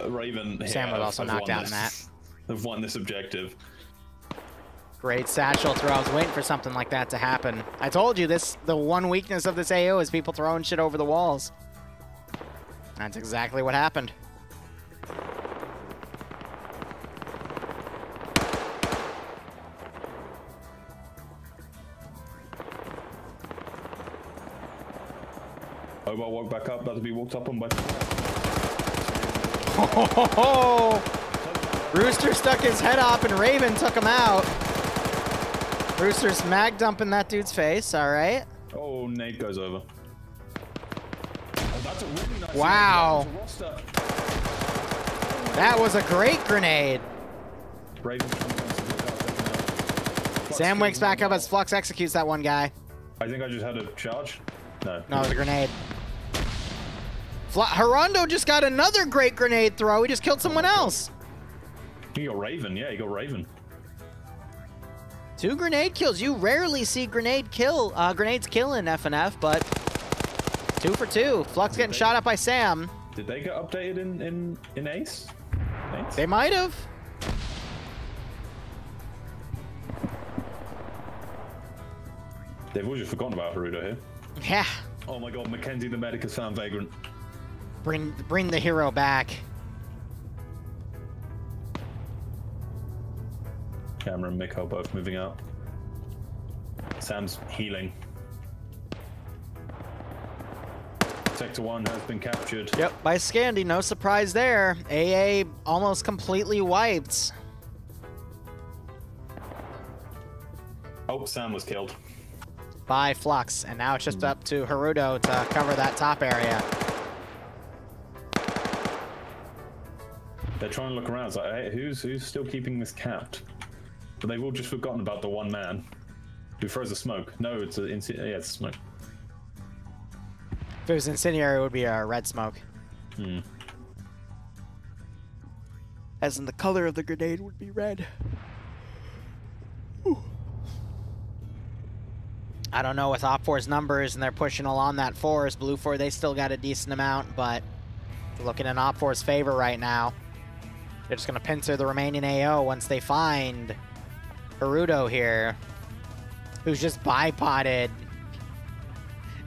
S2: Raven here
S1: Sam was also knocked out in that.
S2: Have won this objective.
S1: Great satchel throw. I was waiting for something like that to happen. I told you this. The one weakness of this AO is people throwing shit over the walls. That's exactly what happened.
S2: Oba walked back up, about to be walked up on by...
S1: Rooster stuck his head up and Raven took him out. Rooster's mag dumping that dude's face, alright.
S2: Oh, Nate goes over. Oh, that's a really nice...
S1: Wow. That was a great grenade.
S2: Raven
S1: Sam wakes back up as Flux executes that one guy.
S2: I think I just had a charge. No.
S1: No, it was a grenade. Hirondo just got another great grenade throw. He just killed someone else.
S2: He got Raven. Yeah, he got Raven.
S1: 2 grenade kills. You rarely see grenades kill in FNF, but 2 for 2. Flux getting shot up by Sam.
S2: Did they get updated in Ace?
S1: They might have.
S2: They've all just forgotten about Haruto here.
S1: Yeah.
S2: Oh my god, Mackenzie the medic has found Vagrant.
S1: Bring the hero back.
S2: Cameron and Miko both moving out. Sam's healing. Sector 1 has been captured.
S1: Yep, by Scandy, no surprise there. AA almost completely wiped.
S2: Oh, Sam was killed.
S1: By Flux, and now it's just up to Haruto to cover that top area.
S2: They're trying to look around. It's like, hey, who's still keeping this capped? But they've all just forgotten about the one man who throws the smoke. No, it's it's smoke.
S1: If it was incendiary, it would be a red smoke. As in the color of the grenade would be red. Whew. I don't know with Op4's numbers, and they're pushing along that forest. Blue 4, they still got a decent amount, but looking in Op4's favor right now. They're just going to pincer the remaining AO once they find Haruto here, who's just bipoded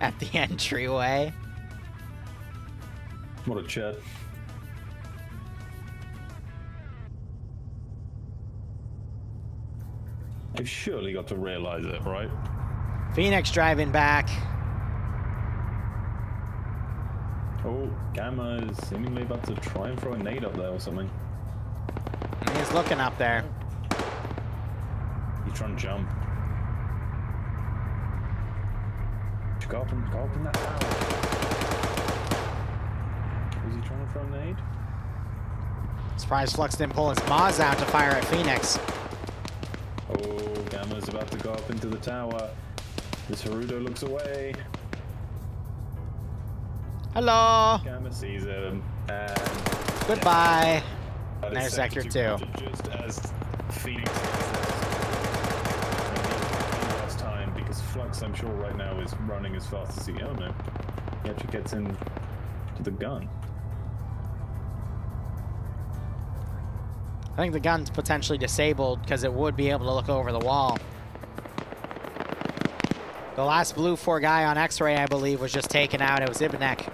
S1: at the entryway.
S2: What a chat. They've surely got to realize it, right?
S1: Phoenix driving back.
S2: Oh, Gamma is seemingly about to try and throw a nade up there or something.
S1: He's looking up there.
S2: He's trying to jump. Go up in that tower. Was he trying to throw a nade?
S1: Surprise Flux didn't pull his Maz out to fire at Phoenix.
S2: Oh, Gamma's about to go up into the tower. This Harudo looks away.
S1: Hello!
S2: Gamma sees him. And
S1: Goodbye.
S2: that is
S1: There's Sector 2.
S2: Just as Phoenix last time, because Flux, I'm sure, right now is running as fast as he can. Oh no. He actually gets in to the gun.
S1: I think the gun's potentially disabled because it would be able to look over the wall. The last Blue 4 guy on X-Ray, I believe, was just taken out. It was Ibanek.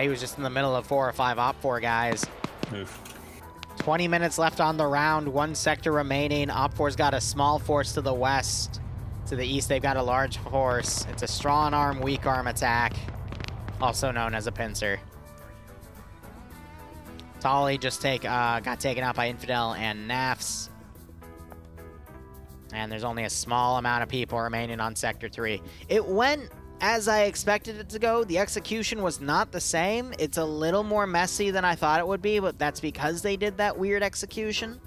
S1: He was just in the middle of 4 or 5 Op 4 guys.
S2: Move.
S1: 20 minutes left on the round, 1 sector remaining. Op 4's got a small force to the west. To the east, they've got a large force. It's a strong arm, weak arm attack, also known as a pincer. Tolly just got taken out by Infidel and Nafs. And there's only a small amount of people remaining on Sector 3. It went as I expected it to go. The execution was not the same. It's a little more messy than I thought it would be, but that's because they did that weird execution.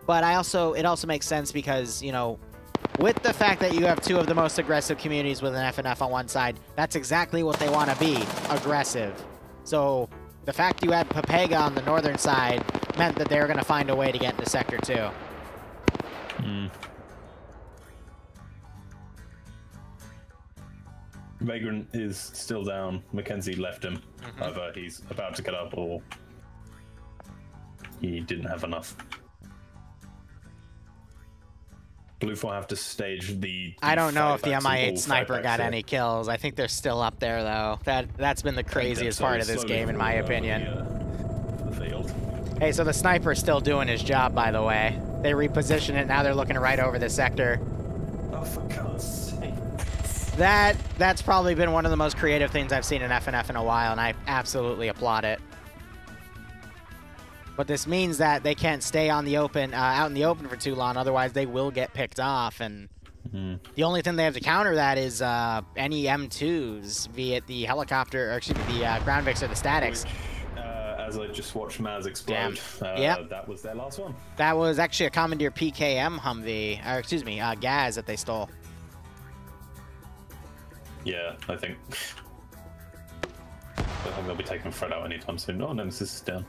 S1: But it also makes sense because, you know, with the fact that you have 2 of the most aggressive communities with an FNF on one side, that's exactly what they want to be, aggressive. So the fact you had Papega on the northern side meant that they were going to find a way to get into Sector 2.
S2: Vagrant is still down. Mackenzie left him. Either he's about to get up or he didn't have enough. Blue 4 have to stage the
S1: I don't know if the
S2: fight back
S1: MI8
S2: to
S1: sniper
S2: fight
S1: got
S2: back
S1: any kills. I think they're still up there, though. That's been the craziest part of this game, in my opinion.
S2: The field.
S1: Hey, so the sniper's still doing his job, by the way. They reposition it, now they're looking right over the sector.
S2: Oh, for God's sake.
S1: That's probably been one of the most creative things I've seen in FNF in a while, and I absolutely applaud it. But this means that they can't stay on the open, out in the open for too long, otherwise they will get picked off. And the only thing they have to counter that is any M2s, be it the helicopter, or excuse me, the ground Vix or the statics.
S2: Which, as I just watched Maz explode,
S1: Yep.
S2: that was their last one.
S1: That was actually a Commandeer PKM Humvee, or excuse me, Gaz that they stole.
S2: Yeah, I think they'll be taking Fred out anytime soon. Oh, Nemesis is down.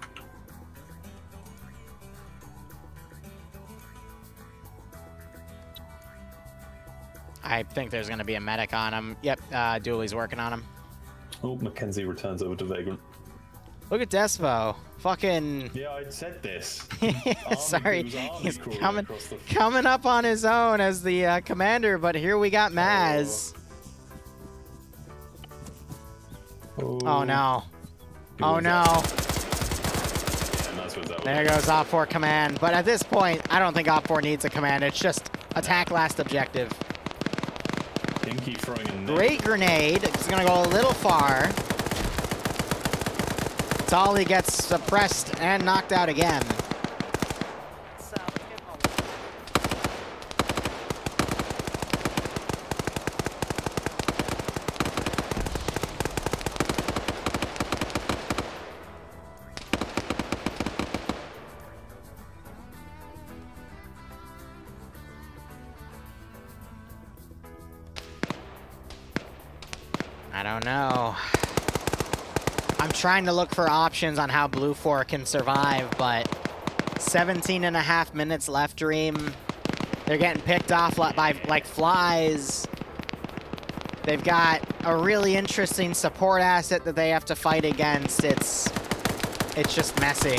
S1: I think there's going to be a medic on him. Yep, Dooley's working on him.
S2: Oh, Mackenzie returns over to Vagrant.
S1: Look at Despo. Fucking...
S2: Yeah, I said this.
S1: Sorry, he's coming up on his own as the commander, but here we got Maz. Oh no. Oh no. There goes Op 4 command. But at this point, I don't think Op 4 needs a command. It's just attack last objective.
S2: Pinky throwing in there.
S1: Great grenade. It's going to go a little far. Tolly gets suppressed and knocked out again. I don't know. I'm trying to look for options on how Blue 4 can survive, but 17.5 minutes left, Dream. They're getting picked off by like flies. They've got a really interesting support asset that they have to fight against. It's just messy.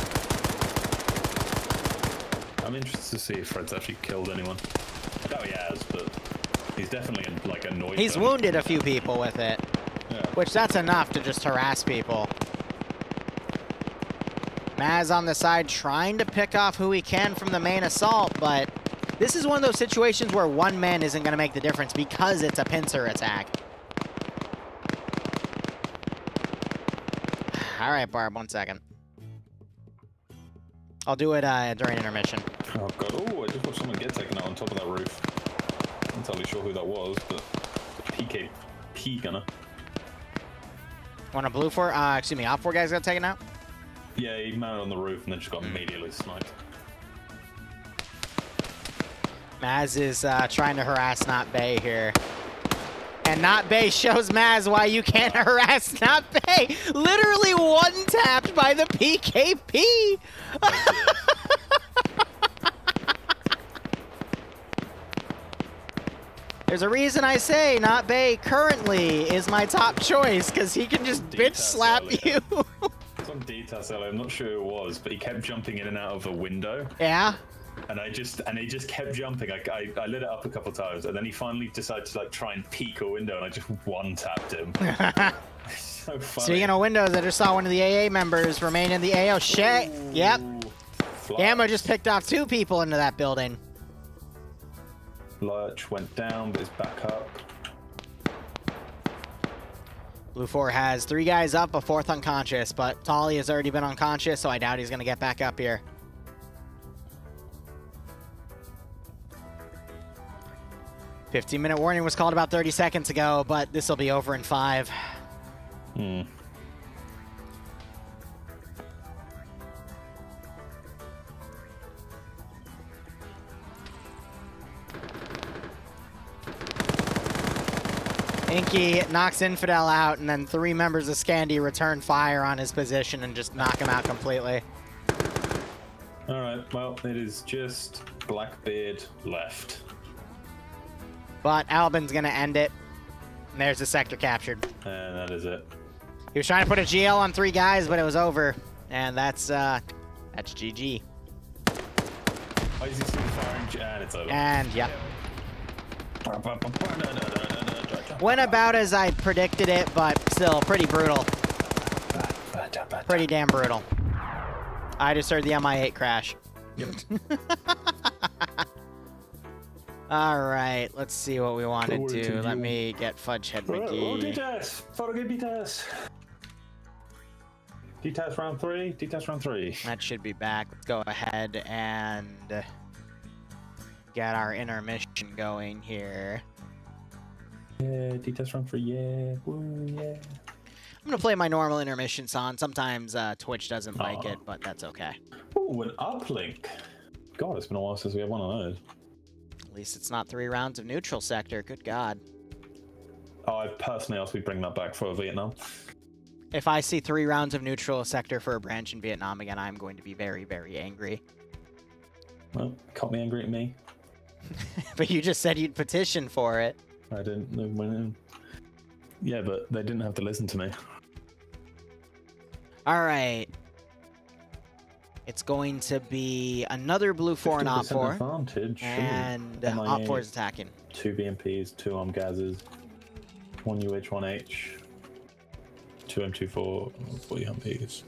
S2: I'm interested to see if Fred's actually killed anyone. Oh, he has, but he's definitely like annoyed.
S1: He's wounded a few people with it.
S2: Yeah.
S1: Which that's enough to just harass people. Maz on the side trying to pick off who he can from the main assault, but this is one of those situations where one man isn't going to make the difference because it's a pincer attack. All right, Barb, 1 second. I'll do it during intermission.
S2: Oh god, oh, I just watched someone get taken out on top of that roof. I'm not entirely sure who that was, but PKP gunner.
S1: Want a blue 4? Excuse me, op 4 guys got taken out?
S2: Yeah, he mounted on the roof and then just got immediately sniped.
S1: Maz is trying to harass Not Bay here. And Not Bay shows Maz why you can't harass Not Bay. Literally one-tapped by the PKP. There's a reason I say Not Bay currently is my top choice, because he can just bitch slap you.
S2: Some details earlier, I'm not sure who it was, but he kept jumping in and out of the window.
S1: Yeah?
S2: And he just kept jumping. I lit it up a couple times, and then he finally decided to like try and peek a window, and I just one-tapped him. So funny.
S1: Speaking of windows, I just saw one of the AA members remain in the AO. Shit. Yep. Gamma just picked off 2 people into that building.
S2: Lurch went down, but is back up.
S1: Blue 4 has 3 guys up, a 4th unconscious, but Tolly has already been unconscious, so I doubt he's going to get back up here. "15-minute warning was called about 30 seconds ago, but this will be over in 5. Inky knocks Infidel out, and then 3 members of Scandi return fire on his position and just knock him out completely.
S2: Alright, well, it is just Blackbeard left.
S1: But Albin's going to end it. And there's the sector captured.
S2: And that is it.
S1: He was trying to put a GL on 3 guys, but it was over. And that's GG.
S2: Oh, is he still firing? And it's over.
S1: And, yep. Went about as I predicted it, but still pretty brutal. Pretty damn brutal. I just heard the MI8 crash.
S2: Yep.
S1: All right, let's see what we want to do. Let me get Fudgehead McGee.
S2: D-Test round 3. D-Test round 3.
S1: That should be back. Let's go ahead and get our intermission going here.
S2: Yeah, D-Test round 3. Yeah. Woo, yeah.
S1: I'm going to play my normal intermission song. Sometimes Twitch doesn't like it, but that's okay.
S2: Ooh, an uplink. God, it's been a while since we had one of those.
S1: At least it's not 3 rounds of neutral sector. Good God.
S2: Oh, I personally asked we bring that back for Vietnam.
S1: If I see 3 rounds of neutral sector for a branch in Vietnam again, I'm going to be very, very angry.
S2: Well, can't be angry at me.
S1: But you just said you'd petition for it.
S2: I didn't. Yeah, but they didn't have to listen to me.
S1: All right. It's going to be another blue 4 and op 4.
S2: Advantage.
S1: And op 4 is attacking.
S2: 2 BMPs, 2 arm gases, 1 UH, 1H, 2 M24, 40 Humpies,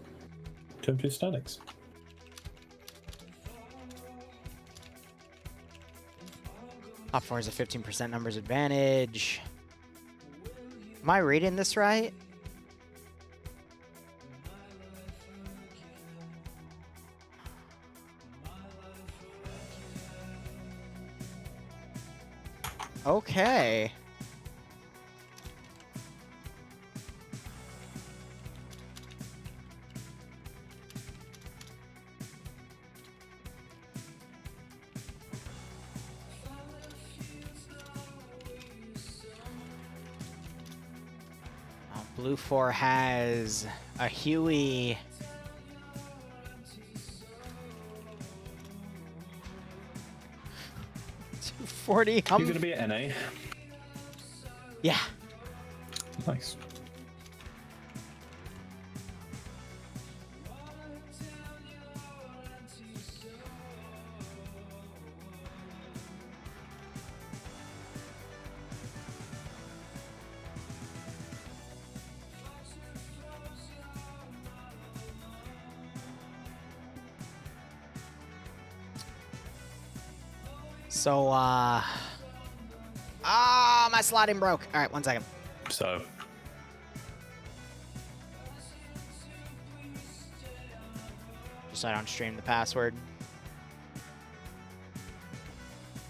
S2: 2 M2 statics.
S1: Op 4 is a 15% numbers advantage. Am I reading this right? Okay. Blue 4 has a Huey. $240.
S2: You're going to be at NA?
S1: Yeah.
S2: Nice.
S1: So, my slotting broke. All right, 1 second.
S2: So.
S1: Just so I don't stream the password.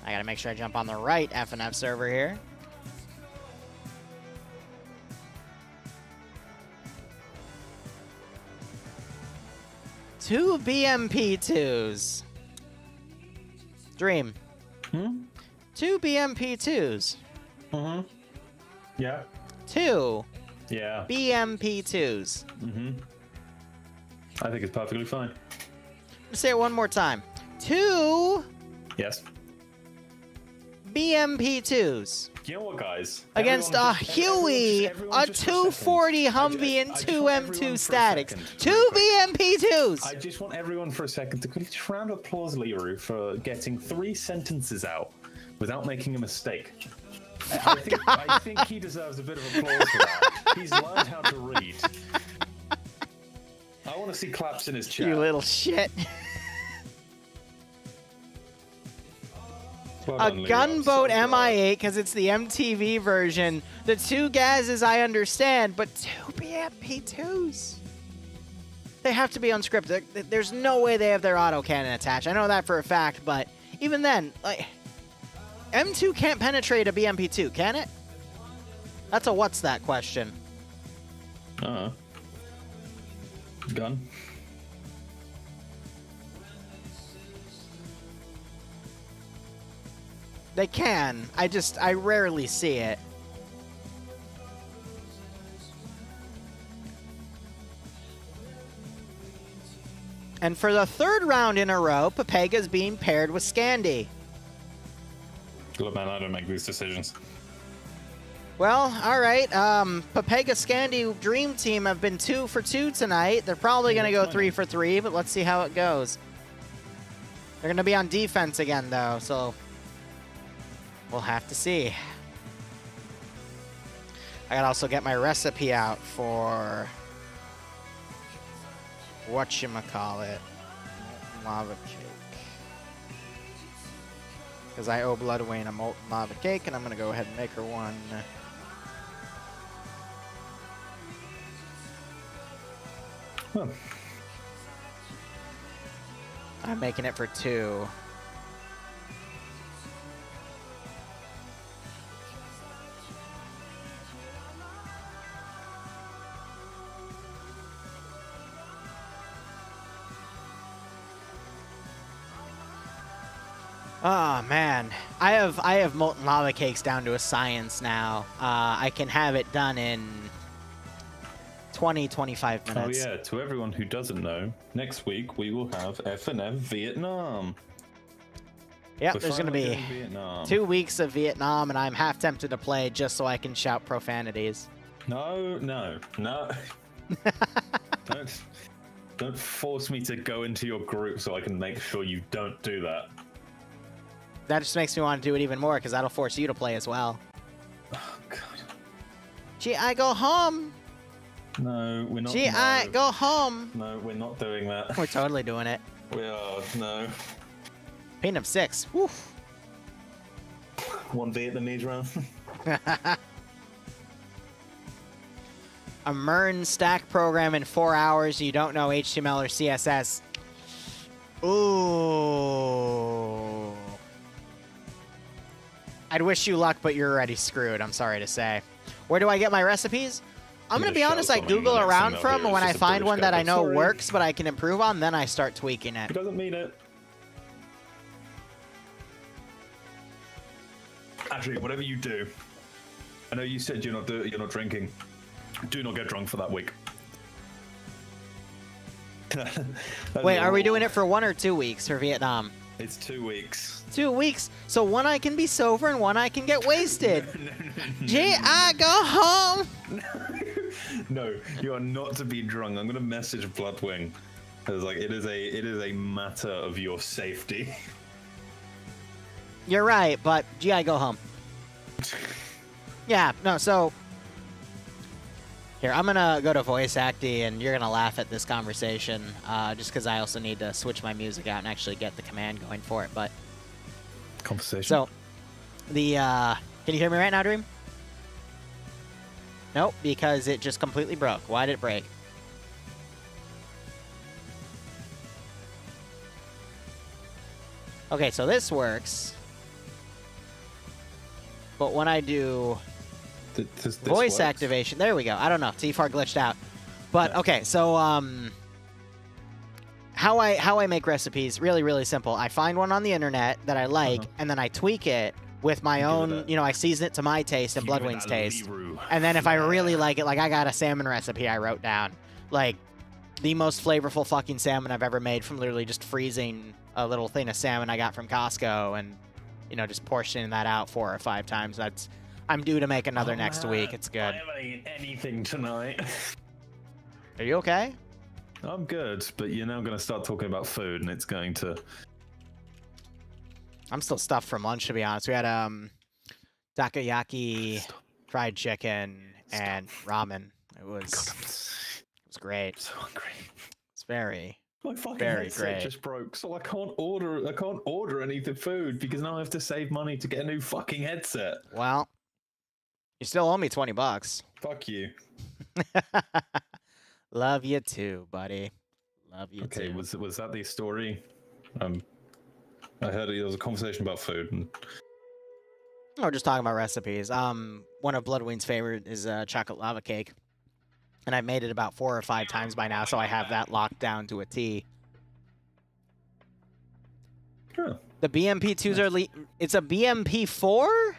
S1: I gotta make sure I jump on the right FNF server here. 2 BMP2s. Dream. 2 BMP2s.
S2: Yeah.
S1: 2
S2: Yeah.
S1: BMP2s.
S2: I think it's perfectly fine.
S1: Let's say it one more time. 2
S2: Yes.
S1: BMP2s.
S2: You know what, guys?
S1: Against a Huey, a 240 Humvee, and 2 M2 statics. 2 BMP2s!
S2: I just want everyone for a second to quickly just round of applause Liru for getting 3 sentences out without making a mistake. I think he deserves a bit of applause for that. He's learned how to read. I want to see claps in his chat.
S1: You little shit.
S2: Well
S1: A
S2: done, Liru.
S1: gunboat
S2: I'm so
S1: MI8 because it's the MTV version. The 2 gases I understand, but 2 BMP2s. They have to be unscripted. There's no way they have their autocannon attached. I know that for a fact, but even then, like, M2 can't penetrate a BMP2, can it? That's a what's that question.
S2: Gun.
S1: They can. I rarely see it. And for the 3rd round in a row, Papega's being paired with Scandi.
S2: Look, man, I don't make these decisions.
S1: Well, all right. Papega Scandi Dream Team have been 2 for 2 tonight. They're probably going to go 3 for 3, but let's see how it goes. They're going to be on defense again, though, so we'll have to see. I got to also get my recipe out for whatchamacallit, lava cake. Because I owe Bloodwayne a molten lava cake, and I'm going to go ahead and make her one.
S2: Huh.
S1: I'm making it for 2. Oh man, I have molten lava cakes down to a science now. I can have it done in 20-25 minutes.
S2: Oh yeah, to everyone who doesn't know, next week we will have FNF Vietnam.
S1: Yep, there's going to be 2 weeks of Vietnam, and I'm half tempted to play just so I can shout profanities.
S2: No. Don't force me to go into your group so I can make sure you don't do that.
S1: That just makes me want to do it even more, because that'll force you to play as well.
S2: Oh, God.
S1: Gee, I go home.
S2: No, we're not.
S1: Gee, I go home.
S2: No, we're not doing that.
S1: We're totally doing it.
S2: We are, no.
S1: Pain of 6. Whew.
S2: 1 Vietnamese round.
S1: A MERN stack program in 4 hours. You don't know HTML or CSS. Ooh. I'd wish you luck, but you're already screwed. I'm sorry to say. Where do I get my recipes? I'm going to be honest, I Google around for them, and when I find one that I know works but I can improve on, then I start tweaking it.
S2: He doesn't mean it. Actually, whatever you do, I know you said you're not drinking. Do not get drunk for that week.
S1: Wait, are we doing it for 1 or 2 weeks for Vietnam?
S2: It's 2 weeks.
S1: 2 weeks. So 1 I can be sober and 1 I can get wasted. Gee, I go home.
S2: No, you are not to be drunk. I'm gonna message Bloodwing. It's like it is a matter of your safety.
S1: You're right, but gee, I go home. Yeah, no, so here, I'm gonna go to voice acting, and you're gonna laugh at this conversation, just because I also need to switch my music out and actually get the command going for it. But
S2: conversation.
S1: So the can you hear me right now, Dream? Nope, because it just completely broke. Why did it break? Okay, so this works. But when I do
S2: this
S1: voice
S2: works.
S1: activation, there we go. I don't know. TFAR glitched out. But okay, so how I make recipes, really simple. I find one on the internet that I like, and then I tweak it with my own, you know, I season it to my taste and Bloodwing's taste.
S2: Liru.
S1: And then if I really like it, like I got a salmon recipe I wrote down. Like, the most flavorful fucking salmon I've ever made from literally just freezing a little thing of salmon I got from Costco and, you know, just portioning that out 4 or 5 times. I'm due to make another next week. It's good.
S2: I haven't eaten anything tonight.
S1: Are you okay?
S2: I'm good, but you're now going to start talking about food, and it's going to...
S1: I'm still stuffed from lunch, to be honest. We had takoyaki, fried chicken, and ramen. It was great.
S2: I'm so hungry.
S1: It's very,
S2: My fucking
S1: very
S2: headset
S1: great.
S2: just broke, so I can't order any of the food because now I have to save money to get a new fucking headset.
S1: Well, you still owe me $20.
S2: Fuck you.
S1: Love you too, buddy. Love you too.
S2: Okay, was that the story? I heard there was a conversation about food. And...
S1: Oh, we're just talking about recipes. One of Bloodwing's favorite is chocolate lava cake. And I've made it about 4 or 5 times by now, so I have that locked down to a T.
S2: Huh.
S1: The BMP2s are... It's a BMP4?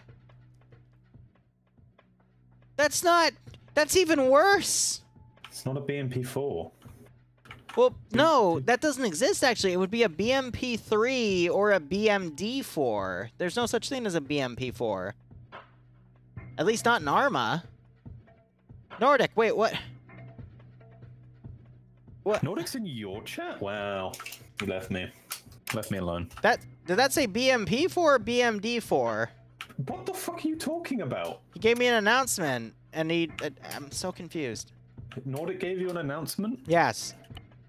S1: That's not... That's even worse!
S2: It's not a BMP4.
S1: Well, no, that doesn't exist, actually. It would be a BMP3 or a BMD4. There's no such thing as a BMP4. At least not in Arma. Nordic, wait, what? What?
S2: Nordic's in your chat? Wow. He left me. Left me alone.
S1: Did that say BMP4 or BMD4?
S2: What the fuck are you talking about?
S1: He gave me an announcement, and I'm so confused.
S2: Nordic gave you an announcement?
S1: Yes.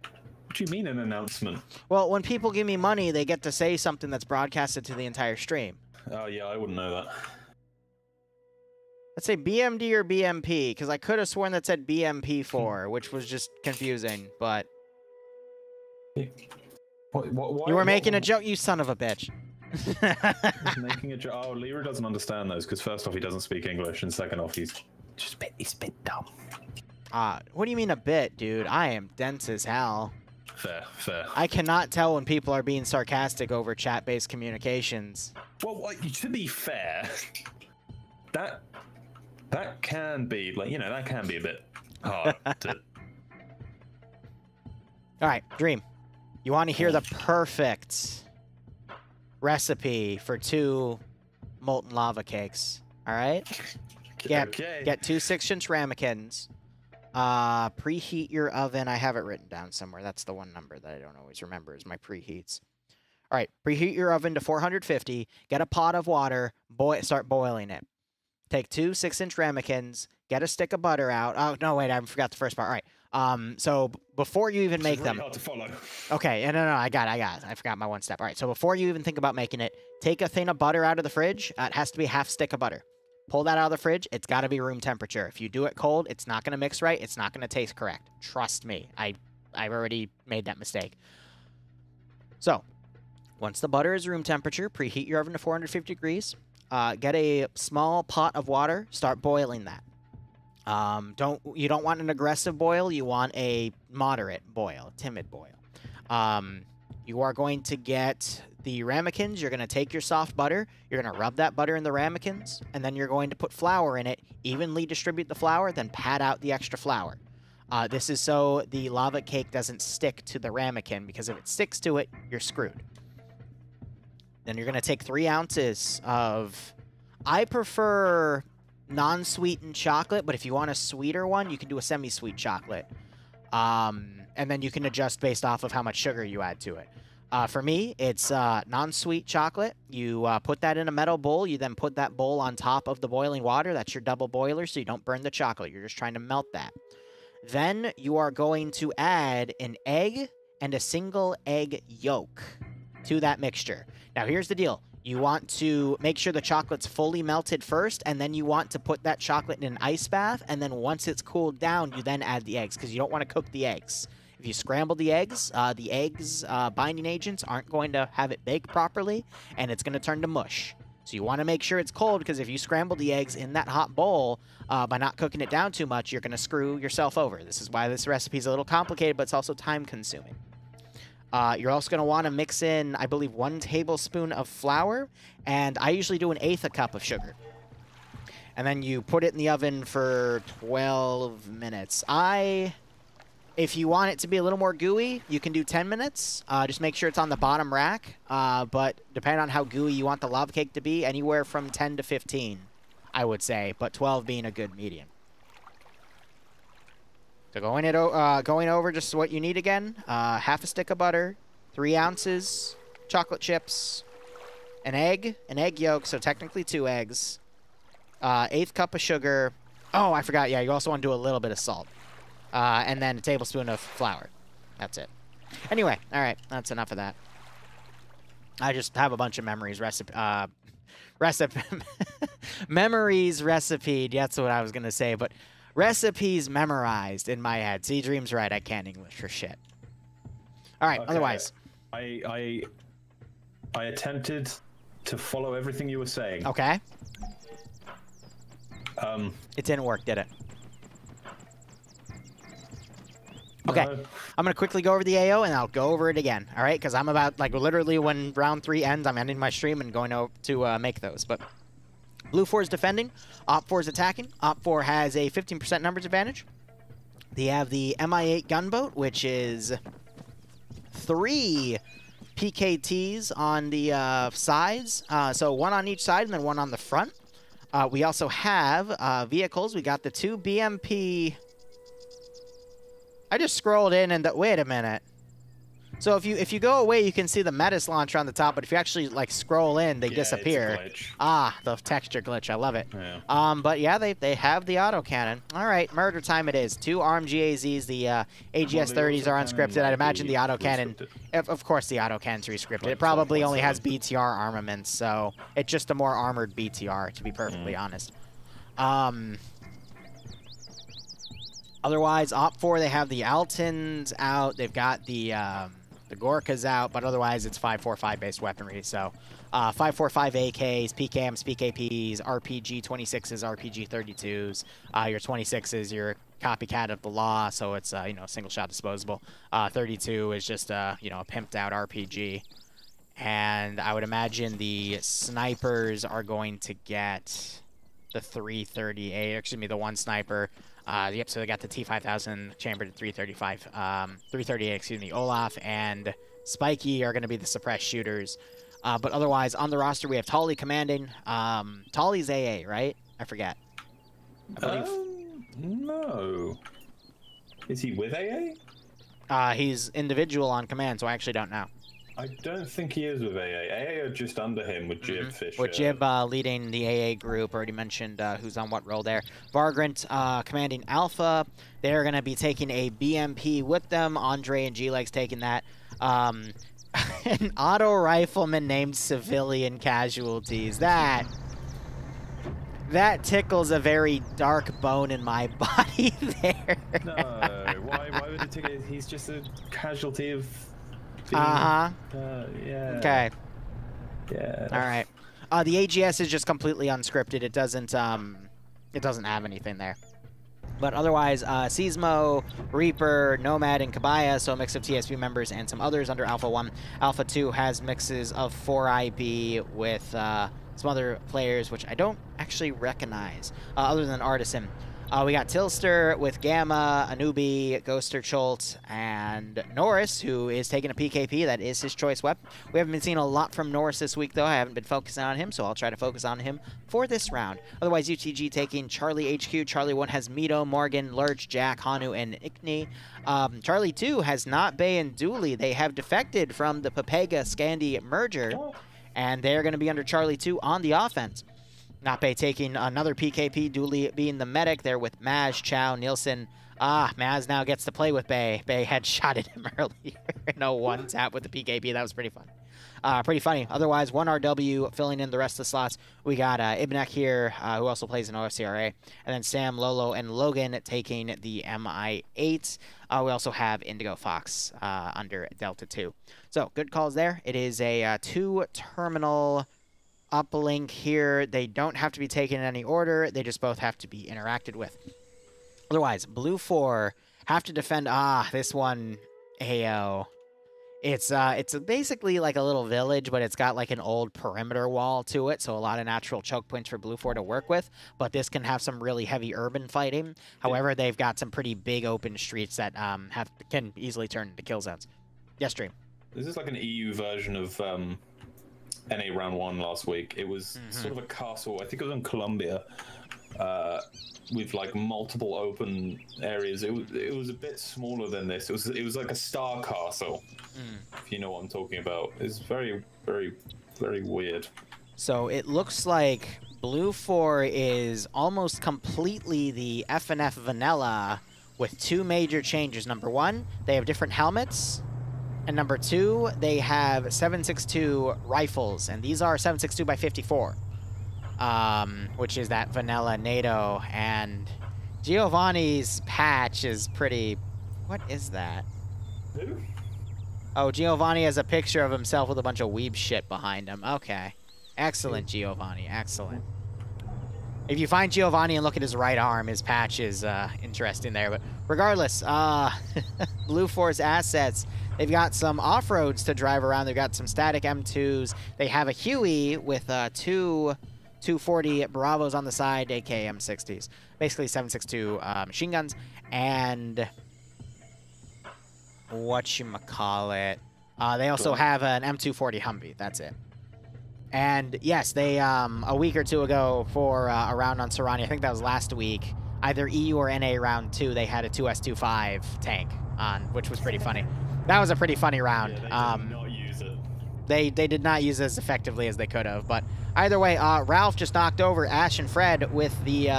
S2: What do you mean an announcement?
S1: Well, when people give me money, they get to say something that's broadcasted to the entire stream.
S2: Oh, yeah, I wouldn't know that.
S1: Let's say BMD or BMP, because I could have sworn that said BMP4, which was just confusing, but...
S2: Why,
S1: you were making a joke, you son of a bitch.
S2: Making a joke. Oh, Liru doesn't understand those, because first off, he doesn't speak English, and second off, he's a bit dumb.
S1: What do you mean a bit, dude? I am dense as hell.
S2: Fair.
S1: I cannot tell when people are being sarcastic over chat-based communications.
S2: Well, to be fair, that can be, like, you know, that can be a bit hard to...
S1: Alright, Dream. You want to hear the perfect recipe for 2 molten lava cakes, alright? Get 2 6-inch ramekins. Preheat your oven. I have it written down somewhere. That's the one number that I don't always remember is my preheats. All right, preheat your oven to 450. Get a pot of water. Start boiling it. Take 2 6-inch ramekins. Get a stick of butter out. Oh, no, wait, I forgot the first part. All right. So before you even make them...
S2: Hard to follow.
S1: Okay, no, I got it. I forgot my one step. All right, so before you even think about making it, take a thing of butter out of the fridge. It has to be half stick of butter. Pull that out of the fridge. It's got to be room temperature. If you do it cold, it's not going to mix right. It's not going to taste correct. Trust me. I've already made that mistake. So, once the butter is room temperature, preheat your oven to 450 degrees. Get a small pot of water. Start boiling that. You don't want an aggressive boil. You want a moderate boil, timid boil. You are going to get the ramekins. You're going to take your soft butter. You're going to rub that butter in the ramekins, and then you're going to put flour in it. Evenly distribute the flour, then pat out the extra flour. This is so the lava cake doesn't stick to the ramekin, because if it sticks to it, you're screwed. Then you're going to take 3 ounces of... I prefer non-sweetened chocolate, but if you want a sweeter one, you can do a semi-sweet chocolate. And then you can adjust based off of how much sugar you add to it. For me, it's non-sweet chocolate. You put that in a metal bowl. You then put that bowl on top of the boiling water. That's your double boiler, so you don't burn the chocolate. You're just trying to melt that. Then you are going to add an egg and a single egg yolk to that mixture. Now, here's the deal. You want to make sure the chocolate's fully melted first, and then you want to put that chocolate in an ice bath, and then once it's cooled down, you then add the eggs, because you don't want to cook the eggs. If you scramble the eggs binding agents aren't going to have it baked properly, and it's going to turn to mush. So you want to make sure it's cold, because if you scramble the eggs in that hot bowl, by not cooking it down too much, you're going to screw yourself over. This is why this recipe is a little complicated, but it's also time-consuming. You're also going to want to mix in, I believe, 1 tablespoon of flour, and I usually do 1/8 a cup of sugar. And then you put it in the oven for 12 minutes. If you want it to be a little more gooey, you can do 10 minutes. Just make sure it's on the bottom rack. But depending on how gooey you want the lava cake to be, anywhere from 10 to 15, I would say, but 12 being a good medium. So going over just what you need again, half a stick of butter, 3 ounces, chocolate chips, an egg yolk, so technically 2 eggs, 1/8 cup of sugar. Oh, I forgot, yeah, you also want to do a little bit of salt. And then a tablespoon of flour. That's it. Anyway, all right, that's enough of that. I just have a bunch of memories memories recipe'd. That's what I was going to say, but recipes memorized in my head. See, Dream's right. I can't English for shit. All right, okay. Otherwise.
S2: I attempted to follow everything you were saying.
S1: Okay. It didn't work, did it? Okay,
S2: No.
S1: I'm going to quickly go over the AO, and I'll go over it again, all right? Because I'm about, like, literally when round 3 ends, I'm ending my stream and going to make those. But Blue 4 is defending, Op 4 is attacking. Op 4 has a 15% numbers advantage. They have the Mi-8 gunboat, which is 3 PKTs on the sides. So 1 on each side and then 1 on the front. We also have vehicles. We got the 2 BMP... I just scrolled in and wait a minute. So if you go away, you can see the Metis launcher on the top, but if you actually like scroll in, they disappear.
S2: It's a glitch.
S1: Ah, the texture glitch. I love it.
S2: Yeah.
S1: But yeah, they have the autocannon. All right, murder time it is. 2 RMGAZs. The AGS 30s are unscripted. I'd imagine the autocannon. Of course, the autocannon's rescripted. It probably only has BTR armaments, so it's just a more armored BTR, to be perfectly honest. Otherwise, Op 4, they have the Altons out. They've got the Gorkas out, but otherwise it's 5.45-based weaponry. So 5.45 AKs, PKMs, PKPs, RPG 26s, RPG 32s. Your 26s, your copycat of the law, so it's single-shot disposable. 32 is just a pimped-out RPG. And I would imagine the snipers are going to get the 338, excuse me, the 1 sniper. Yep, so they got the T5000 chambered at 338, excuse me. Olaf and Spiky are going to be the suppressed shooters. But otherwise, on the roster, we have Tolly commanding. Tolly's AA, right? I forget. I believe.
S2: No. Is he with AA?
S1: He's individual on command, so I actually don't know.
S2: I don't think he is with AA. AA are just under him with Jib Fisher.
S1: With Jib leading the AA group. Already mentioned who's on what role there. Vargrant commanding Alpha. They're going to be taking a BMP with them. Andre and G-Legs taking that. An auto rifleman named Civilian Casualties. That tickles a very dark bone in my body there.
S2: No, why would it tickle? He's just a casualty of...
S1: Yeah. Okay.
S2: Yeah.
S1: All right. The AGS is just completely unscripted. It doesn't have anything there. But otherwise, Seismo, Reaper, Nomad, and Kabaya, so a mix of TSP members and some others under Alpha 1. Alpha 2 has mixes of 4IB with some other players, which I don't actually recognize, other than Artisan. We got Tilster with Gamma, Anubi, Ghoster Cholt, and Norris, who is taking a PKP. That is his choice weapon. We haven't been seeing a lot from Norris this week, though. I haven't been focusing on him, so I'll try to focus on him for this round. Otherwise, UTG taking Charlie HQ. Charlie 1 has Mito, Morgan, Lurch, Jack, Hanu, and Ikni. Charlie 2 has Not Bay and Dooley. They have defected from the Papega-Scandi merger, and they're going to be under Charlie 2 on the offense. Nape taking another PKP, Dooley being the medic there with Maz, Chow, Nielsen. Maz now gets to play with Bay. Bay headshotted him earlier. No one tap with the PKP. That was pretty fun. Pretty funny. Otherwise, 1 RW filling in the rest of the slots. We got Ibnek here, who also plays in OFCRA. And then Sam, Lolo, and Logan taking the MI8. We also have Indigo Fox under Delta 2. So, good calls there. It is a 2-terminal... uplink here. They don't have to be taken in any order. They just both have to be interacted with. Otherwise, Blue 4 have to defend. This one, AO. It's basically like a little village, but it's got like an old perimeter wall to it, so a lot of natural choke points for Blue 4 to work with. But this can have some really heavy urban fighting. However, they've got some pretty big open streets that can easily turn into kill zones. Yes, Dream.
S2: This is like an EU version of NA Round 1 last week. It was sort of a castle. I think it was in Colombia. With like multiple open areas. It was a bit smaller than this. It was like a star castle, if you know what I'm talking about. It's very, very, very weird.
S1: So it looks like Blue 4 is almost completely the FNF vanilla with two major changes. Number one, they have different helmets. And number two, they have 7.62 rifles. And these are 7.62 by 54. Which is that vanilla NATO, and Giovanni's patch is pretty... What is that?
S2: Who?
S1: Oh, Giovanni has a picture of himself with a bunch of weeb shit behind him. Okay. Excellent, Giovanni. Excellent. If you find Giovanni and look at his right arm, his patch is interesting there. But regardless, Blue 4's assets, they've got some off-roads to drive around. They've got some static M2s. They have a Huey with two 240 Bravos on the side, aka M60s. Basically 7.62 machine guns. And whatchamacallit. They also have an M240 Humvee. That's it. And yes, they, a week or two ago for a round on Sarani, I think that was last week, either EU or NA round 2, they had a 2S25 tank on, which was pretty funny. That was a pretty funny round.
S2: Yeah, they did not use it.
S1: They did not use it as effectively as they could have. But either way, Ralph just knocked over Ash and Fred with the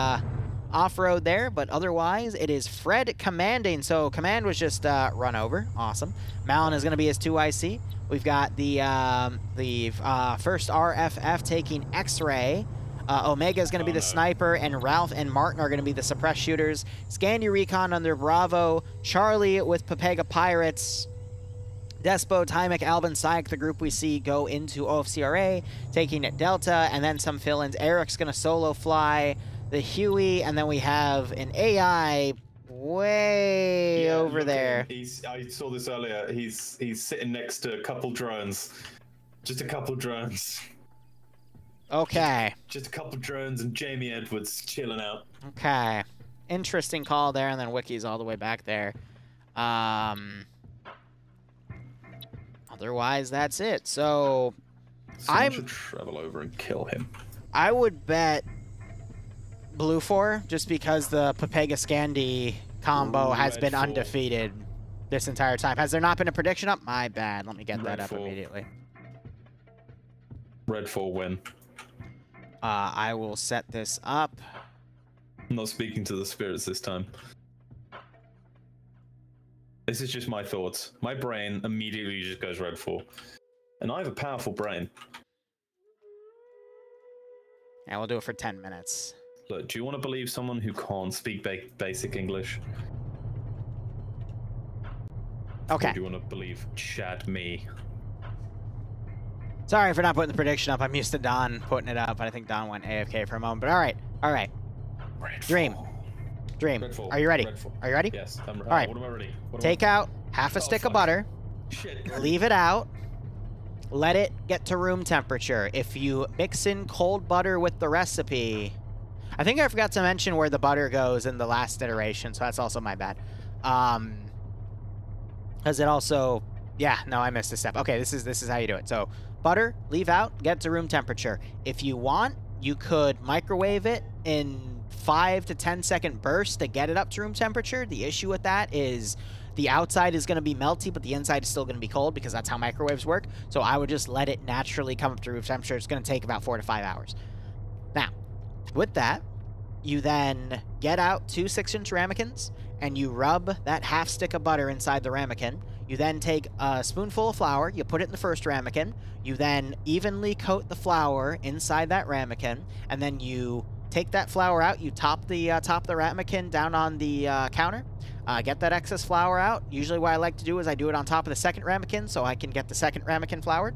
S1: off-road there. But otherwise, it is Fred commanding. So Command was just run over. Awesome. Malin is going to be his 2IC. We've got the first RFF taking X-Ray. Omega is going to be the sniper, and Ralph and Martin are going to be the suppress shooters. Scandi Recon under Bravo. Charlie with Pepega Pirates. Despo, Tymek, Albin, Syke, the group we see go into OFCRA, taking Delta, and then some fill-ins. Eric's going to solo fly the Huey, and then we have an AI way over there.
S2: I saw this earlier. He's sitting next to a couple drones. Just a couple drones.
S1: Okay.
S2: Just a couple drones and Jamie Edwards chilling out.
S1: Okay. Interesting call there, and then Wiki's all the way back there. Otherwise, that's it. So,
S2: Someone should travel over and kill him.
S1: I would bet Blue 4, just because the Pepega Scandi combo has been undefeated this entire time. Has there not been a prediction up? My bad. Let me get that up immediately.
S2: Red 4 win.
S1: I will set this up.
S2: I'm not speaking to the spirits this time. This is just my thoughts. My brain immediately just goes Red 4. And I have a powerful brain.
S1: Yeah, we'll do it for 10 minutes.
S2: Look, do you want to believe someone who can't speak basic English?
S1: Okay.
S2: Or do you want to believe Chad me?
S1: Sorry for not putting the prediction up. I'm used to Don putting it up, but I think Don went AFK for a moment. But all right. All right. Dream. Dream. Are you ready? Are you ready?
S2: Yes. I'm ready.
S1: All right.
S2: What am I ready?
S1: Take out half a stick of butter.
S2: Shit.
S1: Leave it out. Let it get to room temperature. If you mix in cold butter with the recipe... I think I forgot to mention where the butter goes in the last iteration, so that's also my bad. Because it also... Yeah, no, I missed a step. Okay, this is how you do it. So, butter, leave out, get to room temperature. If you want, you could microwave it in 5 to 10 second bursts to get it up to room temperature. The issue with that is the outside is going to be melty, but the inside is still going to be cold because that's how microwaves work. So I would just let it naturally come up to room temperature. It's going to take about 4 to 5 hours. Now, with that, you then get out 2 6-inch ramekins, and you rub that half stick of butter inside the ramekin. You then take a spoonful of flour, you put it in the first ramekin, you then evenly coat the flour inside that ramekin, and then you take that flour out, you top the ramekin down on the counter, get that excess flour out. Usually what I like to do is I do it on top of the second ramekin so I can get the second ramekin floured.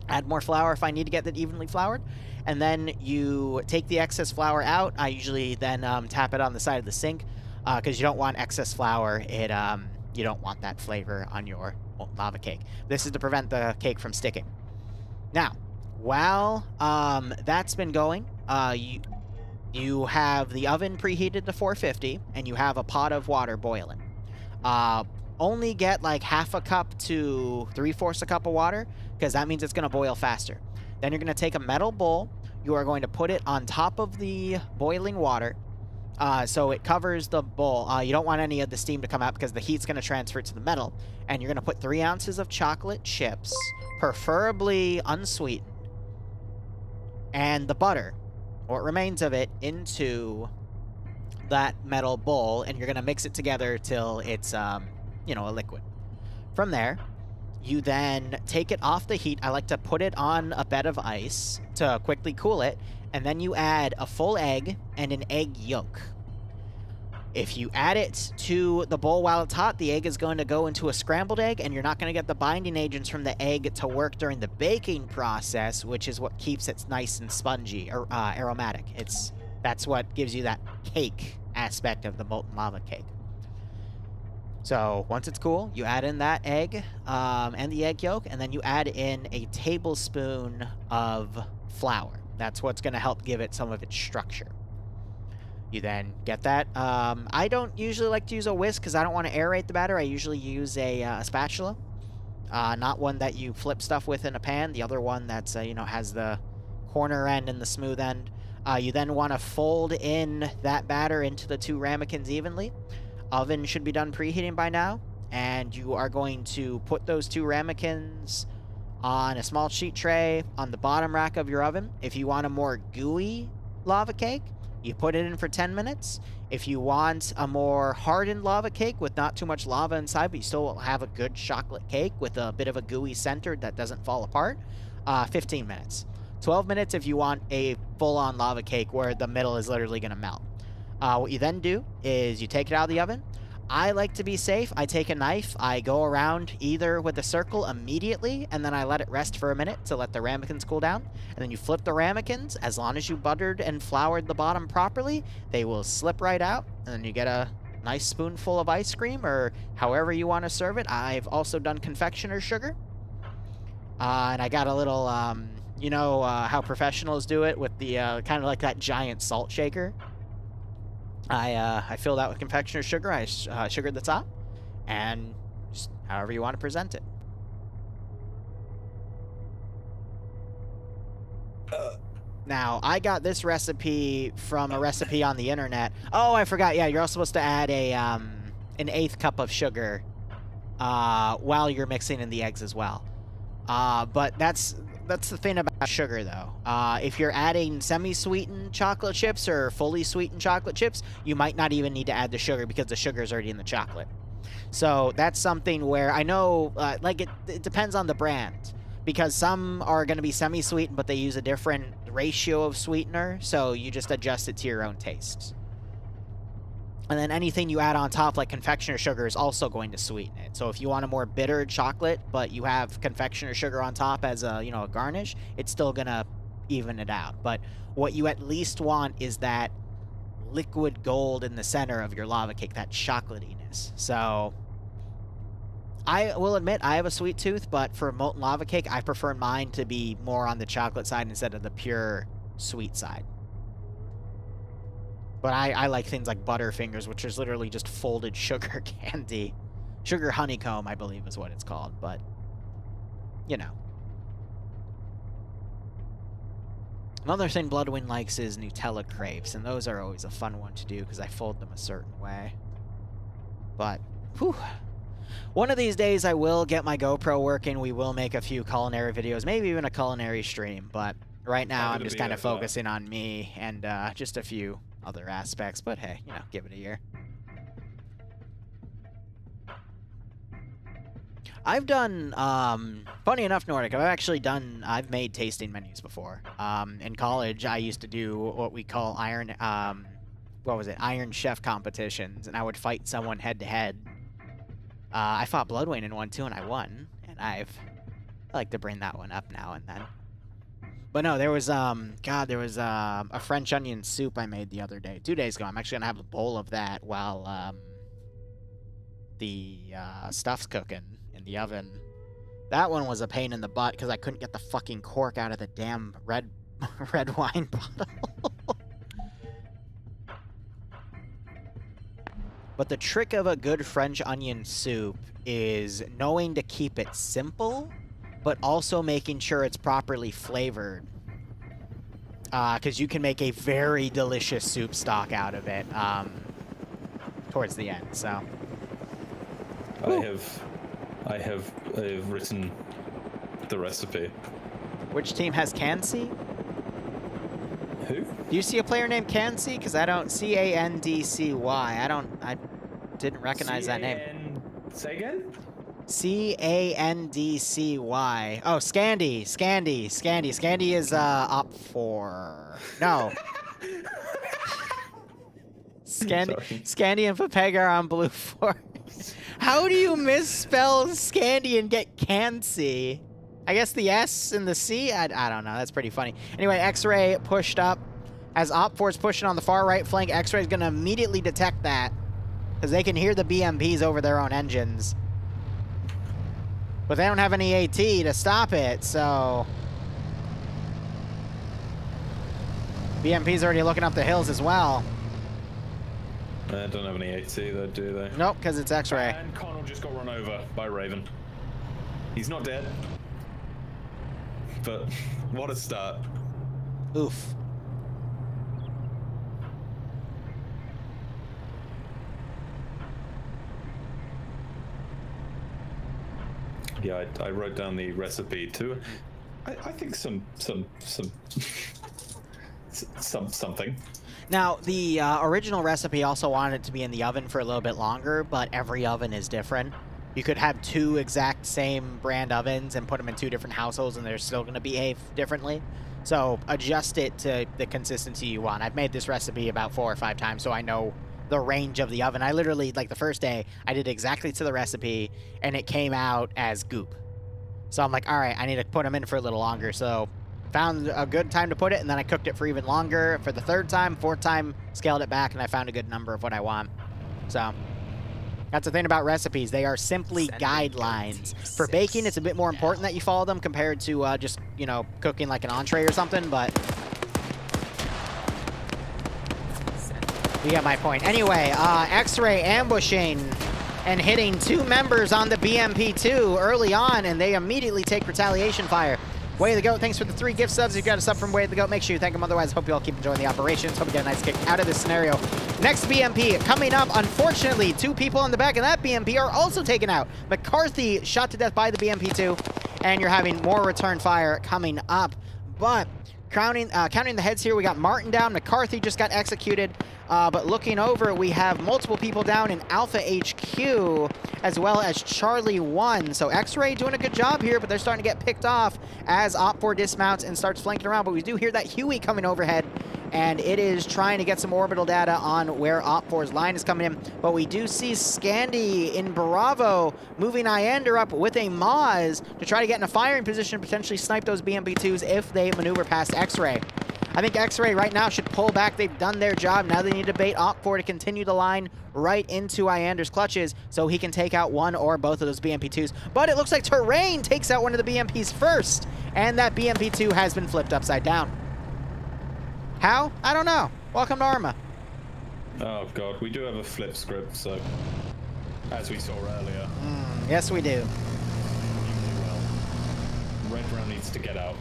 S1: Add more flour if I need to get that evenly floured. And then you take the excess flour out. I usually then tap it on the side of the sink because you don't want excess flour. You don't want that flavor on your molten lava cake. This is to prevent the cake from sticking. Now, while that's been going, you have the oven preheated to 450, and you have a pot of water boiling. Only get like half a cup to 3/4 a cup of water, because that means it's going to boil faster. Then you're going to take a metal bowl. You are going to put it on top of the boiling water, so it covers the bowl. You don't want any of the steam to come out because the heat's going to transfer to the metal. And you're going to put 3 ounces of chocolate chips, preferably unsweetened, and the butter, what remains of it, into that metal bowl, and you're going to mix it together till it's, you know, a liquid. From there, you then take it off the heat. I like to put it on a bed of ice to quickly cool it, and then you add a full egg and an egg yolk. If you add it to the bowl while it's hot, the egg is going to go into a scrambled egg, and you're not going to get the binding agents from the egg to work during the baking process, which is what keeps it nice and spongy, or aromatic. That's what gives you that cake aspect of the molten lava cake. So once it's cool, you add in that egg and the egg yolk, and then you add in a tablespoon of flour. That's what's going to help give it some of its structure. You then get that. I don't usually like to use a whisk because I don't want to aerate the batter. I usually use a spatula, not one that you flip stuff with in a pan. The other one that's you know, has the corner end and the smooth end. You then want to fold in that batter into the 2 ramekins evenly. Oven should be done preheating by now, and you are going to put those 2 ramekins on a small sheet tray on the bottom rack of your oven. If you want a more gooey lava cake, you put it in for 10 minutes. If you want a more hardened lava cake with not too much lava inside, but you still have a good chocolate cake with a bit of a gooey center that doesn't fall apart, 15 minutes. 12 minutes if you want a full-on lava cake where the middle is literally going to melt. What you then do is you take it out of the oven. I like to be safe. I take a knife. I go around either with a circle immediately, and then I let it rest for a minute to let the ramekins cool down. And then you flip the ramekins. As long as you buttered and floured the bottom properly, they will slip right out, and then you get a nice spoonful of ice cream, or however you want to serve it. I've also done confectioner's sugar. And I got a little, you know how professionals do it with the kind of like that giant salt shaker. I fill that with confectioner's sugar. I sugared the top, and just however you want to present it. Now, I got this recipe from a recipe on the internet. Oh, I forgot. Yeah, you're also supposed to add a an 1/8 cup of sugar while you're mixing in the eggs as well. But that's the thing about sugar, though. If you're adding semi-sweetened chocolate chips or fully sweetened chocolate chips, you might not even need to add the sugar because the sugar is already in the chocolate. So that's something where I know, like, it depends on the brand. Because some are going to be semi-sweetened, but they use a different ratio of sweetener, so you just adjust it to your own taste. And then anything you add on top, like confectioner sugar, is also going to sweeten it. So if you want a more bitter chocolate, but you have confectioner sugar on top as a, you know, a garnish, it's still going to even it out. But what you at least want is that liquid gold in the center of your lava cake, that chocolatiness. So I will admit I have a sweet tooth, but for molten lava cake, I prefer mine to be more on the chocolate side instead of the pure sweet side. But I like things like Butterfingers, which is literally just folded sugar candy. Sugar honeycomb, I believe is what it's called, but, you know. Another thing Bloodwind likes is Nutella crepes, and those are always a fun one to do because I fold them a certain way. But, whew. One of these days I will get my GoPro working. We will make a few culinary videos, maybe even a culinary stream, but right now I'm just kind of focusing on me and just a few other aspects, but hey, you know, give it a year. I've done, funny enough, Nordic, I've made tasting menus before. In college, I used to do what we call Iron Chef competitions, and I would fight someone head-to-head. I fought Bloodwind in one, too, and I won, and I like to bring that one up now and then. But no, there was, a French onion soup I made the other day. 2 days ago. I'm actually gonna have a bowl of that while, the, stuff's cooking in the oven. That one was a pain in the butt because I couldn't get the fucking cork out of the damn red wine bottle. But the trick of a good French onion soup is knowing to keep it simple, but also making sure it's properly flavored. Because you can make a very delicious soup stock out of it towards the end, so.
S2: I have written the recipe.
S1: Which team has Cancy?
S2: Who?
S1: Do you see a player named Cancy? Because I don't... C-A-N-D-C-Y. I didn't recognize that name.
S2: Say again?
S1: C-A-N-D-C-Y. Oh, Scandy. Scandy is op 4. No. Scandy and Papega are on blue 4. How do you misspell Scandy and get Cancy? I guess the S and the C? I don't know. That's pretty funny. Anyway, X-Ray pushed up. As Op 4 is pushing on the far right flank, X-Ray is going to immediately detect that because they can hear the BMPs over their own engines. But they don't have any AT to stop it, so... BMP's already looking up the hills as well.
S2: They don't have any AT though, do they?
S1: Nope, because it's X-Ray.
S2: And Connell just got run over by Raven. He's not dead. But what a start.
S1: Oof.
S2: Yeah, I wrote down the recipe too. I think something.
S1: Now, the original recipe also wanted it to be in the oven for a little bit longer, but every oven is different. You could have 2 exact same brand ovens and put them in 2 different households, and they're still going to behave differently. So adjust it to the consistency you want. I've made this recipe about 4 or 5 times, so I know the range of the oven. I literally, like the first day, I did exactly to the recipe, and it came out as goop. So I'm like, all right, I need to put them in for a little longer. So found a good time to put it, and then I cooked it for even longer for the 3rd time. 4th time, scaled it back, and I found a good number of what I want. So that's the thing about recipes. They are simply guidelines. For baking, it's a bit more important that you follow them compared to just, you know, cooking like an entree or something, but you get my point. Anyway, X-Ray ambushing and hitting 2 members on the BMP-2 early on, and they immediately take retaliation fire. Way to go. Thanks for the 3 gift subs. If you got a sub from Way to Go, make sure you thank them. Otherwise, hope you all keep enjoying the operations. Hope you get a nice kick out of this scenario. Next BMP coming up. Unfortunately, 2 people on the back of that BMP are also taken out. McCarthy shot to death by the BMP-2, and you're having more return fire coming up. But counting the heads here, we got Martin down. McCarthy just got executed. But looking over, we have multiple people down in Alpha HQ, as well as Charlie 1. So X-Ray doing a good job here, but they're starting to get picked off as Op 4 dismounts and starts flanking around. But we do hear that Huey coming overhead, and it is trying to get some orbital data on where Op 4's line is coming in. But we do see Scandy in Bravo moving Iander up with a Maz to try to get in a firing position, potentially snipe those BMP-2s if they maneuver past X-Ray. I think X-Ray right now should pull back. They've done their job. Now they need to bait Op 4 to continue the line right into Iander's clutches so he can take out one or both of those BMP-2s. But it looks like Terrain takes out one of the BMPs first, and that BMP-2 has been flipped upside down. How? I don't know. Welcome to Arma.
S2: Oh god, we do have a flip script, so as we saw earlier.
S1: Yes, we do.
S2: Well, Red Round needs to get out.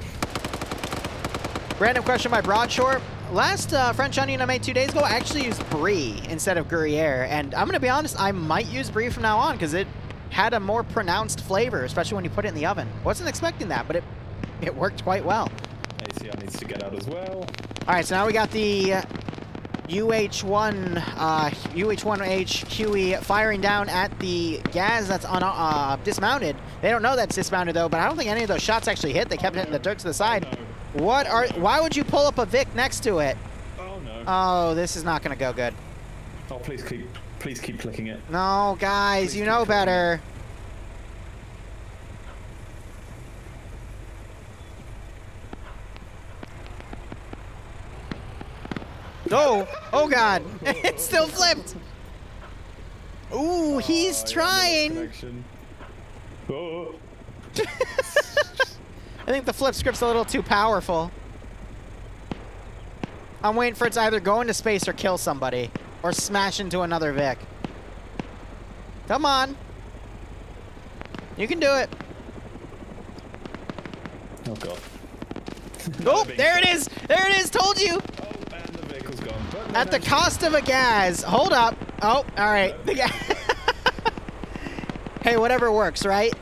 S1: Random question by Broadshore. Last French Onion I made 2 days ago, I actually used Brie instead of Gruyere. And I'm going to be honest, I might use Brie from now on because it had a more pronounced flavor, especially when you put it in the oven. Wasn't expecting that, but it worked quite well.
S2: ACR needs to get out as well.
S1: All right, so now we got the UH-1H Huey firing down at the Gaz that's dismounted. They don't know that's dismounted, though, but I don't think any of those shots actually hit. They kept hitting the dirt to the side.
S2: Oh, no.
S1: Why would you pull up a Vic next to it?
S2: Oh no.
S1: Oh, this is not gonna go good.
S2: Oh, please keep clicking it.
S1: No, guys,
S2: Please
S1: you know better. Oh, oh god, it still flipped. Ooh, he's trying.
S2: Oh.
S1: I think the flip script's a little too powerful. I'm waiting for it to either go into space or kill somebody. Or smash into another Vic. Come on. You can do it.
S2: Oh, God.
S1: Oh, there it is! There it is! Told you!
S2: Oh, and the vehicle's gone. But
S1: At the cost of a gas. Hold up. Oh, alright. The gas. Hey, whatever works, right?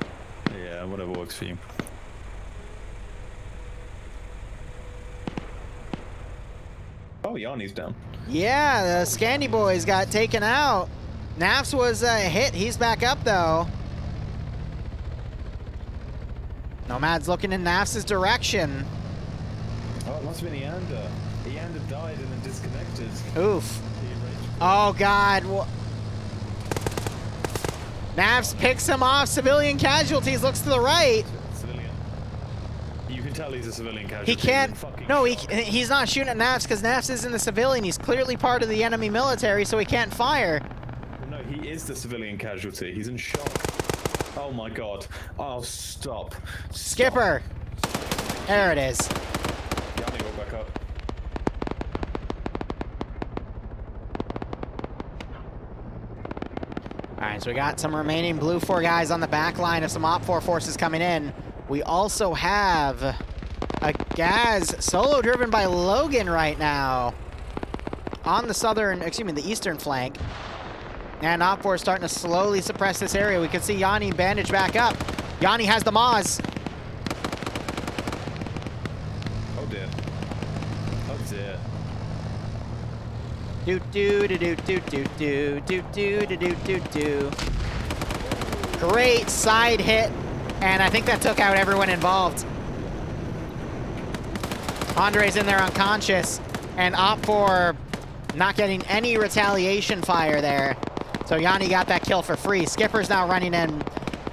S2: Yeah, whatever works for you. Oh, Yanni's down.
S1: Yeah, the Scandy boys got taken out. Naps was hit. He's back up, though. Nomad's looking in Naps' direction.
S2: Oh, it must have been Eander. Eander died and then disconnected.
S1: Oof. Oh, God. Naps picks him off. Civilian casualties. Looks to the right.
S2: Civilian. You can tell he's a civilian casualty.
S1: He can't. No, he's not shooting at Naps because Naps isn't a civilian. He's clearly part of the enemy military, so he can't fire.
S2: No, he is the civilian casualty. He's in shock. Oh my God. Oh, stop.
S1: Skipper. There it is.
S2: Yanni, roll back up.
S1: Alright, so we got some remaining Blue 4 guys on the back line of some Op 4 forces coming in. We also have a Gaz solo driven by Logan right now on the the eastern flank. And Op 4 is starting to slowly suppress this area. We can see Yanni bandage back up. Yanni has the Moz.
S2: Oh dear. Oh dear.
S1: Do do do do do do do do do do do do do. Great side hit, and I think that took out everyone involved. Andre's in there unconscious, and Op 4 not getting any retaliation fire there. So Yanni got that kill for free. Skipper's now running in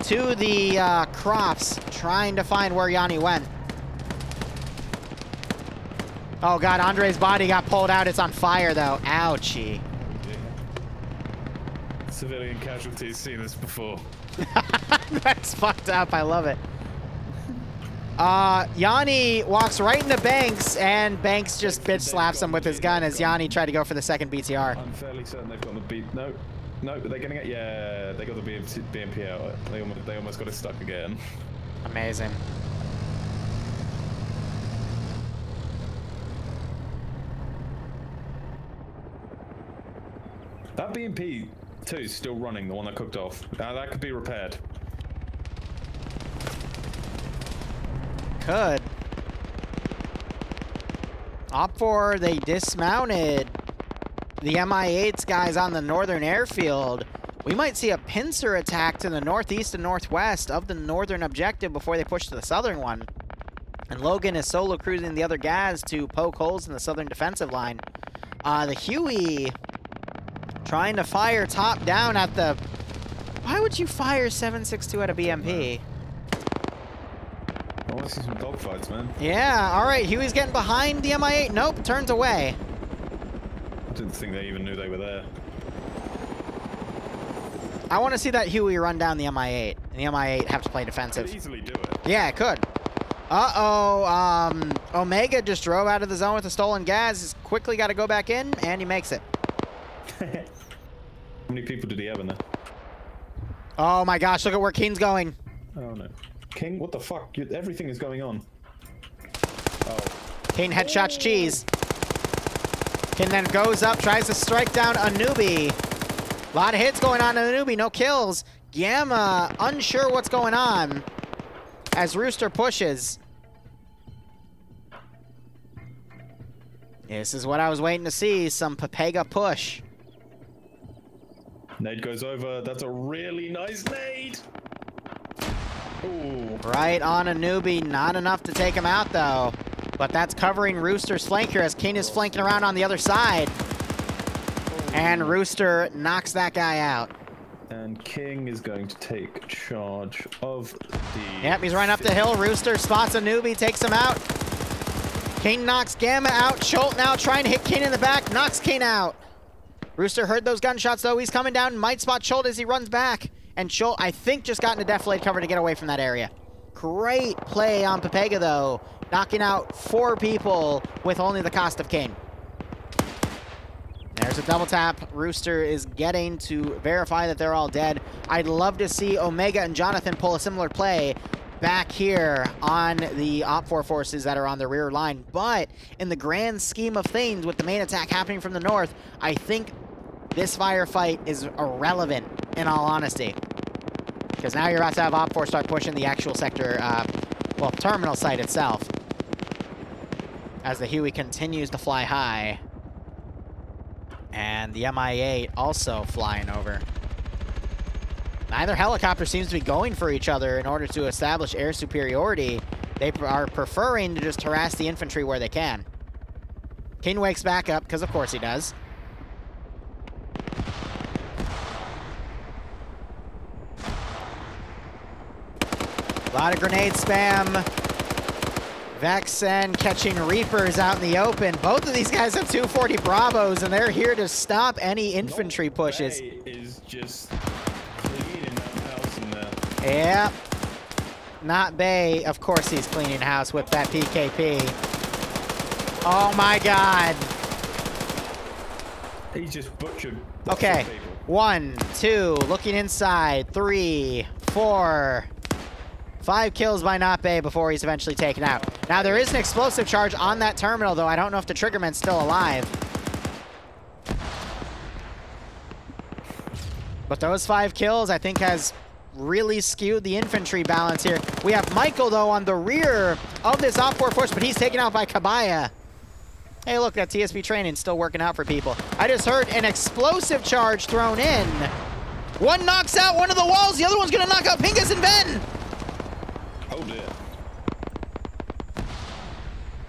S1: to the crops, trying to find where Yanni went. Oh God, Andre's body got pulled out. It's on fire though. Ouchie.
S2: Civilian casualties, seen this before.
S1: That's fucked up. I love it. Yanni walks right into Banks, and Banks just bitch slaps him with his gun as Yanni tried to go for the second BTR.
S2: I'm fairly certain they've got the beat. No, no, they're getting it. Yeah, they got the BMP out. They almost got it stuck again.
S1: Amazing.
S2: That BMP too is still running. The one that cooked off. That could be repaired.
S1: Could. Op 4, they dismounted the MI8's guys on the northern airfield. We might see a pincer attack to the northeast and northwest of the northern objective before they push to the southern one. And Logan is solo cruising the other Gaz to poke holes in the southern defensive line. The Huey trying to fire top down at the... Why would you fire 7.62 at a BMP?
S2: I want to see some dogfights, man.
S1: Yeah, alright, Huey's getting behind the MI8. Nope, turns away.
S2: I didn't think they even knew they were there.
S1: I want to see that Huey run down the MI8, and the MI8 have to play defensive.
S2: Could easily do it.
S1: Yeah, it could. Uh-oh, Omega just drove out of the zone with a stolen gas. He's quickly got to go back in, and he makes it.
S2: How many people did he have in there?
S1: Oh my gosh, look at where Keen's going.
S2: Oh no. King, what the fuck? Everything is going on. Oh.
S1: Keen headshots cheese. Keen then goes up, tries to strike down a newbie. A lot of hits going on to the newbie, no kills. Gamma, unsure what's going on as Rooster pushes. This is what I was waiting to see, some Pepega push.
S2: Nade goes over. That's a really nice nade. Ooh.
S1: Right on a newbie, not enough to take him out though. But that's covering Rooster's flanker as King is flanking around on the other side. And Rooster knocks that guy out.
S2: And King is going to take charge of the...
S1: Yep, he's running up the hill. Rooster spots a newbie, takes him out. King knocks Gamma out. Schult now trying to hit King in the back, knocks King out. Rooster heard those gunshots though. He's coming down, might spot Schult as he runs back. And Schultz, I think, just got into defilade cover to get away from that area. Great play on Pepega, though. Knocking out 4 people with only the cost of Kane. There's a double tap. Rooster is getting to verify that they're all dead. I'd love to see Omega and Jonathan pull a similar play back here on the Op4 forces that are on the rear line. But in the grand scheme of things, with the main attack happening from the north, I think this firefight is irrelevant, in all honesty. Because now you're about to have Op4 start pushing the actual sector, well, terminal site itself. As the Huey continues to fly high. And the Mi-8 also flying over. Neither helicopter seems to be going for each other in order to establish air superiority. They are preferring to just harass the infantry where they can. King wakes back up, because of course he does. A lot of grenade spam. Vexen catching Reapers out in the open. Both of these guys have 240 Bravos, and they're here to stop any infantry pushes.
S2: Is just cleaning that house in there.
S1: Yep. Not Bay. Of course he's cleaning house with that PKP. Oh my god.
S2: He just butchered.
S1: Okay. 1, 2, looking inside. 3, 4. 5 kills by Not Bay before he's eventually taken out. Now, there is an explosive charge on that terminal, though. I don't know if the Triggerman's still alive. But those 5 kills, I think, has really skewed the infantry balance here. We have Michael, though, on the rear of this Op4 force, but he's taken out by Kabaya. Hey, look, that TSP training still working out for people. I just heard an explosive charge thrown in. One knocks out one of the walls. The other one's going to knock out Pingus and Ben.
S2: Oh dear.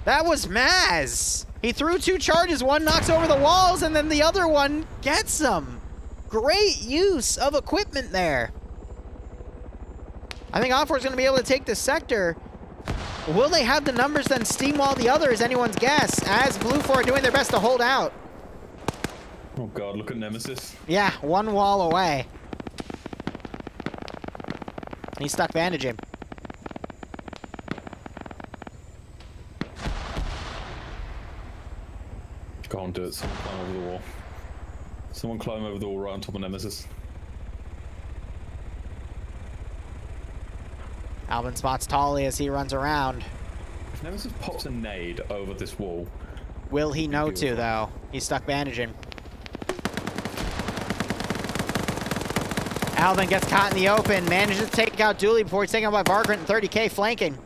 S1: That was Maz. He threw 2 charges. One knocks over the walls, and then the other one gets them. Great use of equipment there. I think Op4 is going to be able to take this sector. Will they have the numbers then steamwall the other is anyone's guess, as Blue 4 are doing their best to hold out.
S2: Oh god, look at Nemesis.
S1: Yeah, 1 wall away. He's stuck bandaging.
S2: Go on, do it. Someone climb over the wall. Someone climb over the wall right on top of Nemesis.
S1: Alvin spots Tolly as he runs around.
S2: If Nemesis pops a nade over this wall...
S1: Will he know to, though? He's stuck bandaging. Alvin gets caught in the open, manages to take out Dooley before he's taken out by Vargrant and 30K flanking.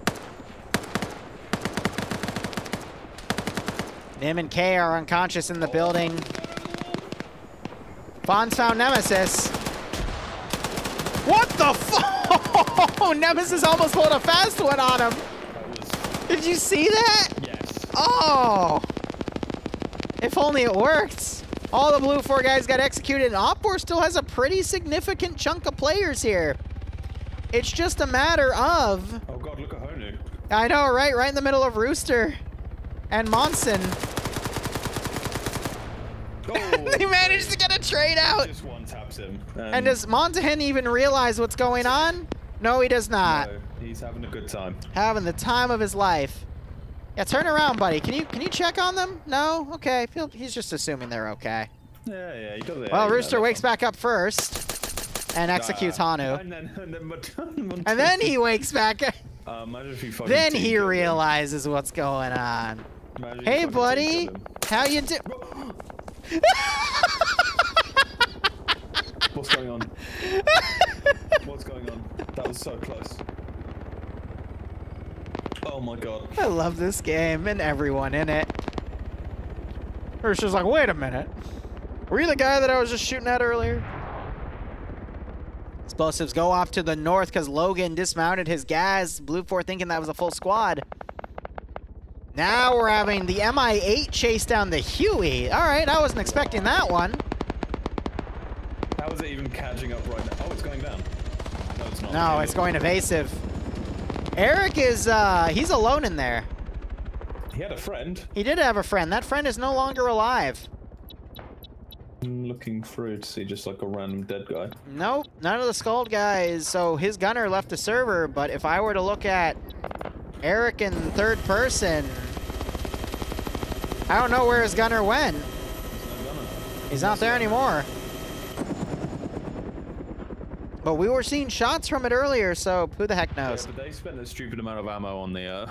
S1: Nim and K are unconscious in the building. Fonz found Nemesis. What the fuck? Nemesis almost pulled a fast one on him. Did you see that?
S2: Yes.
S1: Oh! If only it worked. All the Blue 4 guys got executed, and Op4 still has a pretty significant chunk of players here. It's just a matter of...
S2: Oh god, look at Honu.
S1: I know, right? Right in the middle of Rooster and Monson.
S2: Oh,
S1: They managed to get a trade out.
S2: Just one taps him.
S1: And does Montahan even realize what's going on? No, he does not.
S2: No, he's having a good time.
S1: Having the time of his life. Yeah, turn around, buddy. Can you check on them? No? Okay. He's just assuming they're okay.
S2: Yeah, he does it.
S1: Well, Rooster wakes back up first and executes Hanu. And then he wakes back up.
S2: Imagine if he fucking
S1: Then he
S2: team-killed him.
S1: realizes what's going on.
S2: Imagine if
S1: Hey,
S2: he fucking
S1: buddy.
S2: team-killed him.
S1: How you do?
S2: What's going on? What's going on? That was so close. Oh my god.
S1: I love this game and everyone in it. Rooster's like, wait a minute. Were you the guy that I was just shooting at earlier? Explosives go off to the north because Logan dismounted his gas. Blue 4 thinking that was a full squad. Now we're having the Mi-8 chase down the Huey. All right, I wasn't expecting that one.
S2: How is it even catching up right now? Oh, it's going down. No, it's not.
S1: No, it's going evasive. Eric is, he's alone in there.
S2: He had a friend.
S1: He did have a friend. That friend is no longer alive.
S2: I'm looking through to see just like a random dead guy.
S1: Nope, none of the skulled guys. So his gunner left the server, but if I were to look at Eric in third person, I don't know where his gunner went. He's not there anymore. But we were seeing shots from it earlier, so who the heck knows?
S2: Yeah, but they spent a stupid amount of ammo on the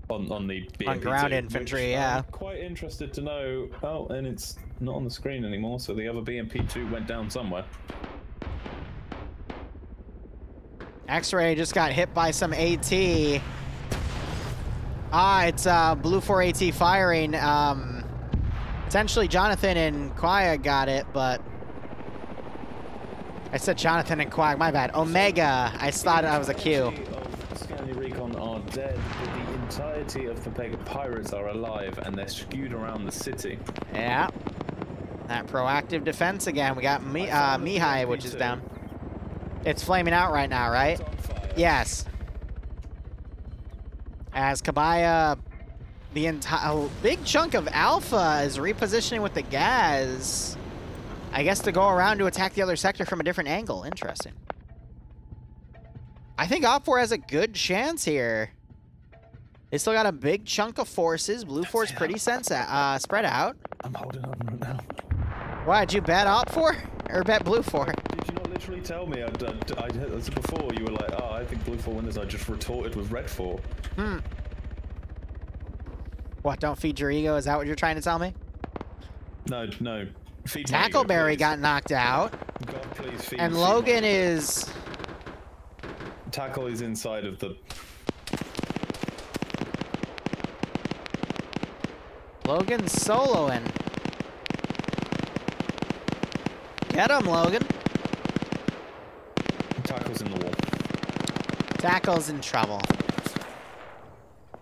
S2: on the BMP2,
S1: on ground infantry,
S2: which
S1: yeah.
S2: I'm quite interested to know. Oh, and it's not on the screen anymore, so the other BMP2 went down somewhere.
S1: X-Ray just got hit by some AT. Ah, it's Blue 4 AT firing. Essentially, Jonathan and Quag got it, but I said Jonathan and Quag. My bad. Omega. I thought I was a Q.
S2: Scanny Recon are dead, but the entirety of the Pega Pirates are alive, and they're skewed around the city.
S1: Yeah. That proactive defense again. We got Mihai, which is down. It's flaming out right now, right? Yes. As Kabaya, the entire big chunk of Alpha is repositioning with the gas. I guess to go around to attack the other sector from a different angle. Interesting. I think Op4 has a good chance here. They still got a big chunk of forces. Blue 4's pretty spread out.
S2: I'm holding on right now.
S1: Why, did you bet Op4? Or bet Blue 4?
S2: Did you not literally tell me? I said before, you were like, oh, I think Blue 4 wins. I just retorted with Red 4.
S1: What, don't feed your ego? Is that what you're trying to tell me?
S2: No. Feed my ego,
S1: Tackleberry
S2: please.
S1: got knocked out.
S2: God, please feed
S1: And
S2: feed
S1: Logan
S2: my...
S1: is...
S2: Tackle is inside of the...
S1: Logan's soloing. Get him, Logan.
S2: Tackle's in the wall.
S1: Tackle's in trouble.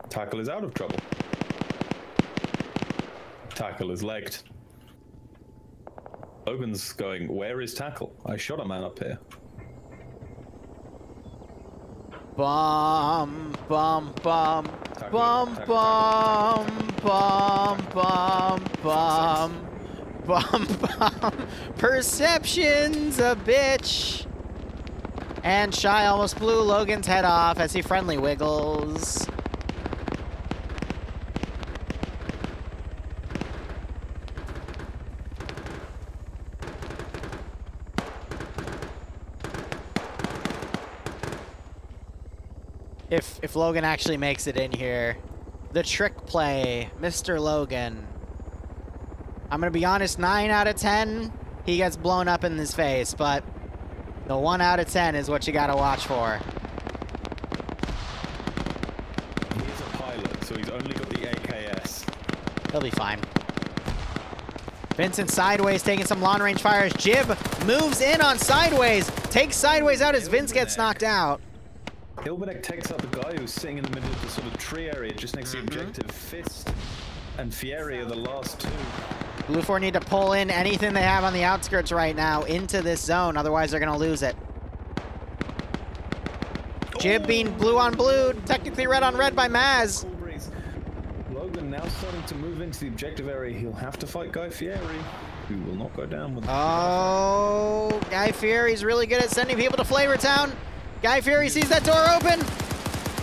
S2: Tackle is out of trouble. Tackle is legged. Logan's going, where is Tackle? I shot a man up here.
S1: Bum, bum, bum.
S2: Tackle,
S1: Bum,
S2: tackle,
S1: bum, bum, bum, bum. Bum, bum. Perception's a bitch. And Shy almost blew Logan's head off as he friendly wiggles. If Logan actually makes it in here, the trick play, Mr. Logan. I'm gonna be honest, 9 out of 10, he gets blown up in his face, but the 1 out of 10 is what you gotta watch for.
S2: He's a pilot, so he's only got the AKS.
S1: He'll be fine. Vincent sideways taking some long range fires. Jib moves in on sideways, takes sideways out as Vince gets knocked out.
S2: Ilbenek takes out the guy who's sitting in the middle of the sort of tree area just next to the objective. Fist and Fieri are the last two.
S1: Blue 4 need to pull in anything they have on the outskirts right now into this zone, otherwise they're gonna lose it. Jib being blue on blue, technically red on red by Maz.
S2: Logan now starting to move into the objective area. He'll have to fight Guy Fieri, who will not go down with.
S1: Oh, Guy Fieri's really good at sending people to Flavor Town. Guy Fieri sees that door open.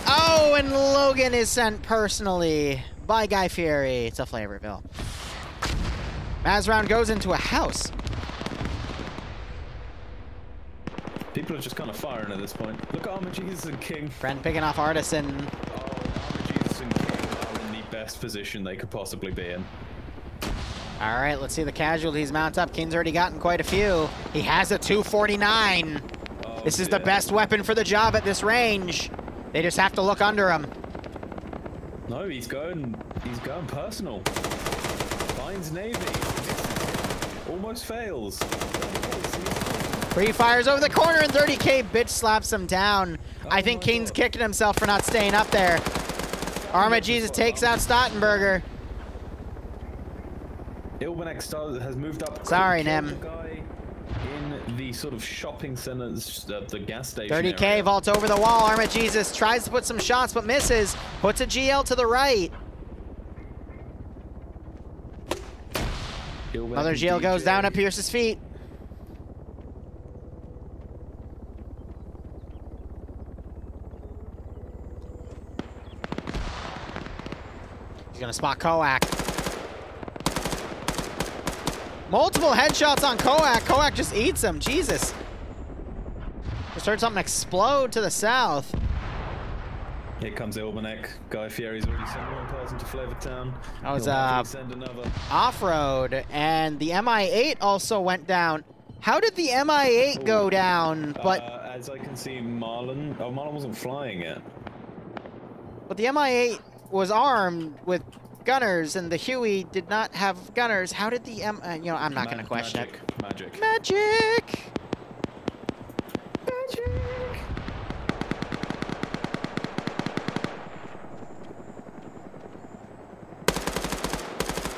S1: Oh, and Logan is sent personally by Guy Fieri to Flavorville. Maz round goes into a house.
S2: People are just kind of firing at this point. Look at Armor Jesus and King.
S1: Friend picking off Artisan.
S2: Oh, Armor Jesus and King are in the best position they could possibly be in.
S1: All right, let's see the casualties mount up. King's already gotten quite a few. He has a 249. This is the best weapon for the job at this range. They just have to look under him.
S2: No, he's going personal. Finds Navy. Almost fails.
S1: Free fires over the corner and 30K bitch slaps him down. I think King's kicking himself for not staying up there. Arma Jesus takes out Stottenberger.
S2: Ilbenek has moved up.
S1: Sorry, Nem.
S2: In the sort of shopping centers, the gas station
S1: 30K
S2: area.
S1: vaults over the wall. Arma Jesus tries to put some shots but misses. Puts a GL to the right.
S2: Ilbenek
S1: Another GL goes down at Pierce's feet. He's gonna spot Koak. Multiple headshots on Koak. Koak just eats him. Jesus. Just heard something explode to the south.
S2: Here comes Ilmanek. Guy Fieri's already sent one person to Flavortown.
S1: That was
S2: send another.
S1: off-road, and the MI8 also went down. How did the MI8 go down? But
S2: as I can see, Marlon. Oh, Marlon wasn't flying yet.
S1: But the MI8 was armed with gunners, and the Huey did not have gunners. How did the you know, I'm not going to question it.
S2: Magic.
S1: Magic!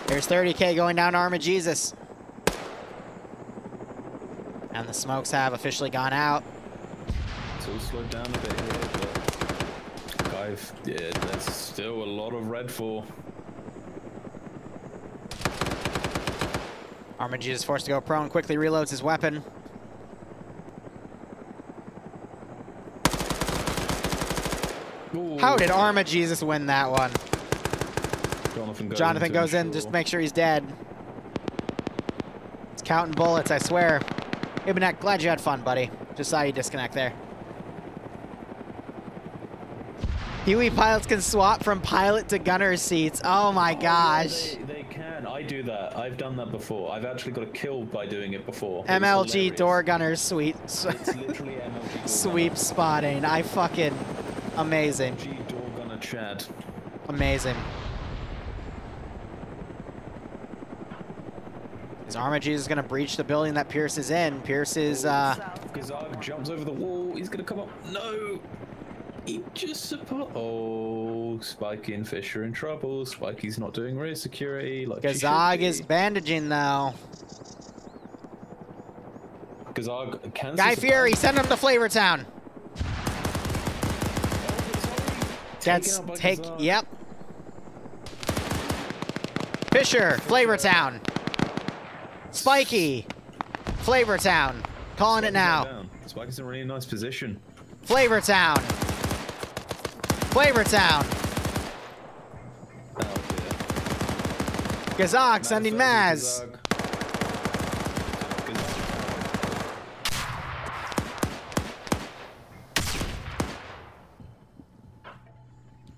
S1: There's 30K going down to Arma Jesus. And the smokes have officially gone out.
S2: It's all slowed down a bit here, but yeah, there's still a lot of red for.
S1: Arma Jesus forced to go prone, quickly reloads his weapon.
S2: Ooh.
S1: How did Arma Jesus win that one?
S2: Jonathan
S1: goes in just to make sure he's dead. It's counting bullets, I swear. Ibanek, glad you had fun, buddy. Just saw you disconnect there. Huey pilots can swap from pilot to gunner seats. Oh my gosh.
S2: Yeah, they can. I do that. I've done that before. I've actually got a kill by doing it before.
S1: MLG door gunner sweep.
S2: It's literally MLG
S1: sweep spotting. I fucking amazing.
S2: MLG door gunner Chad.
S1: Amazing. Is Arma Jesus gonna breach the building that Pierce is in? Pierce is
S2: Gazag jumps over the wall. He's gonna come up. No. He just support. Oh, Spiky and Fish are in trouble. Spiky's not doing rear security. Like
S1: Gazag is bandaging though.
S2: Gazag can.
S1: Guy Fieri, send him to Flavortown. That's take. Yep. Fisher, Flavortown. Spiky, Flavortown. Calling it now.
S2: Spiky's in a really nice position.
S1: Flavortown. Flavortown.
S2: Oh, dear.
S1: Gazag sending Maz.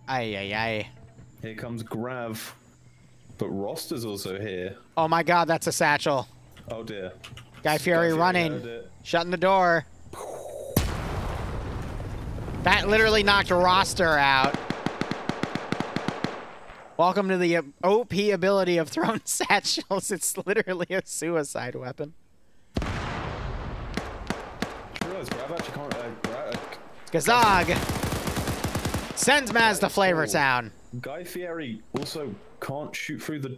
S1: Ay, ay, ay.
S2: Here comes Grav. But Roster's also here.
S1: Oh my god, that's a satchel.
S2: Oh dear.
S1: Guy Fieri running. Shutting the door. That literally knocked Roster out. Welcome to the OP ability of throwing satchels. It's literally a suicide weapon. Gazag sends Maz to Flavortown.
S2: Guy Fieri also can't shoot through the...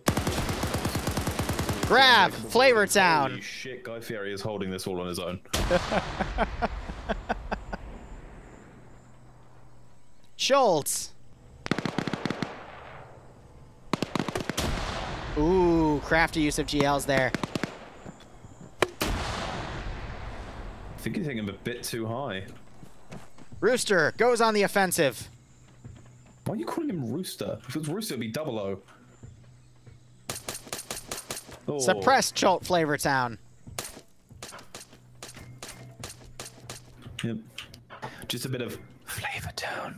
S1: Grab, Flavortown.
S2: Holy shit, Guy Fieri is holding this all on his own.
S1: Schultz. Ooh, crafty use of GLs there.
S2: I think he's hitting him a bit too high.
S1: Rooster goes on the offensive.
S2: Why are you calling him Rooster? If it was Rooster, it'd be 00. Oh.
S1: Suppressed Chult Flavortown.
S2: Yep. Just a bit of Flavortown.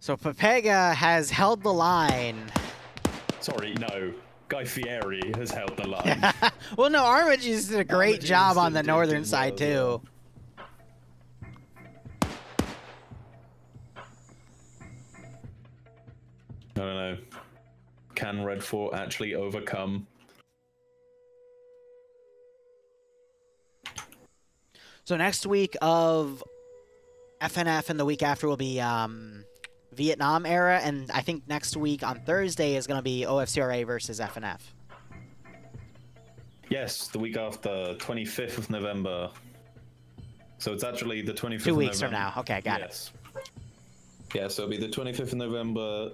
S1: So Pepega has held the line.
S2: Sorry, no. Guy Fieri has held the line.
S1: Well, no, Armitage did a great job on the northern side, too.
S2: I don't know. Can Red 4 actually overcome?
S1: So next week of FNF and the week after will be Vietnam era, and I think next week on Thursday is going to be OFCRA versus FNF.
S2: Yes, the week after, 25th of November. So it's actually the 25th
S1: 2
S2: of
S1: weeks
S2: November.
S1: from now. Okay, got it.
S2: Yeah, so it'll be the 25th of November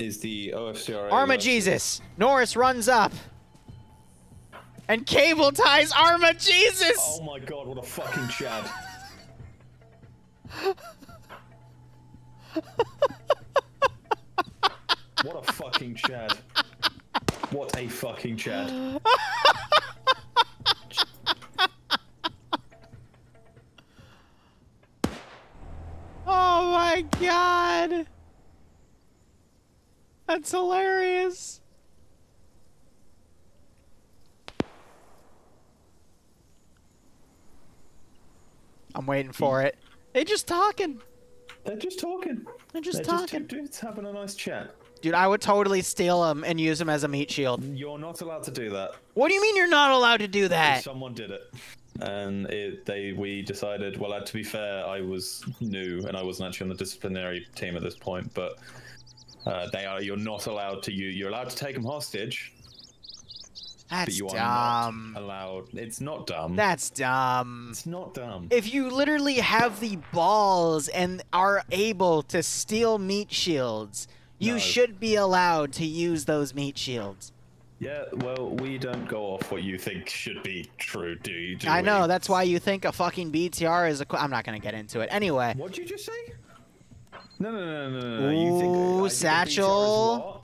S2: is the OFCRA.
S1: Arma Jesus. Norris runs up. And cable ties Arma Jesus!
S2: Oh my god, what a fucking Chad. What a fucking Chad. What a fucking Chad.
S1: Oh my god! That's hilarious. I'm waiting for it. They're just talking.
S2: They're just talking.
S1: They're just
S2: They're
S1: talking.
S2: Just two dudes having a nice chat.
S1: Dude, I would totally steal him and use him as a meat shield.
S2: You're not allowed to do that.
S1: What do you mean you're not allowed to do that?
S2: Someone did it. And we decided, well, to be fair, I was new and I wasn't actually on the disciplinary team at this point, but you're not allowed to, you're allowed to take them hostage.
S1: That's
S2: but you
S1: dumb.
S2: are not allowed. It's not dumb.
S1: That's dumb.
S2: It's not dumb.
S1: If you literally have the balls and are able to steal meat shields, you should be allowed to use those meat shields.
S2: Yeah, well, we don't go off what you think should be true, do you?
S1: I know, that's why you think a fucking BTR is a... I'm not going to get into it. Anyway.
S2: What'd you just say? No.
S1: Ooh, Satchel.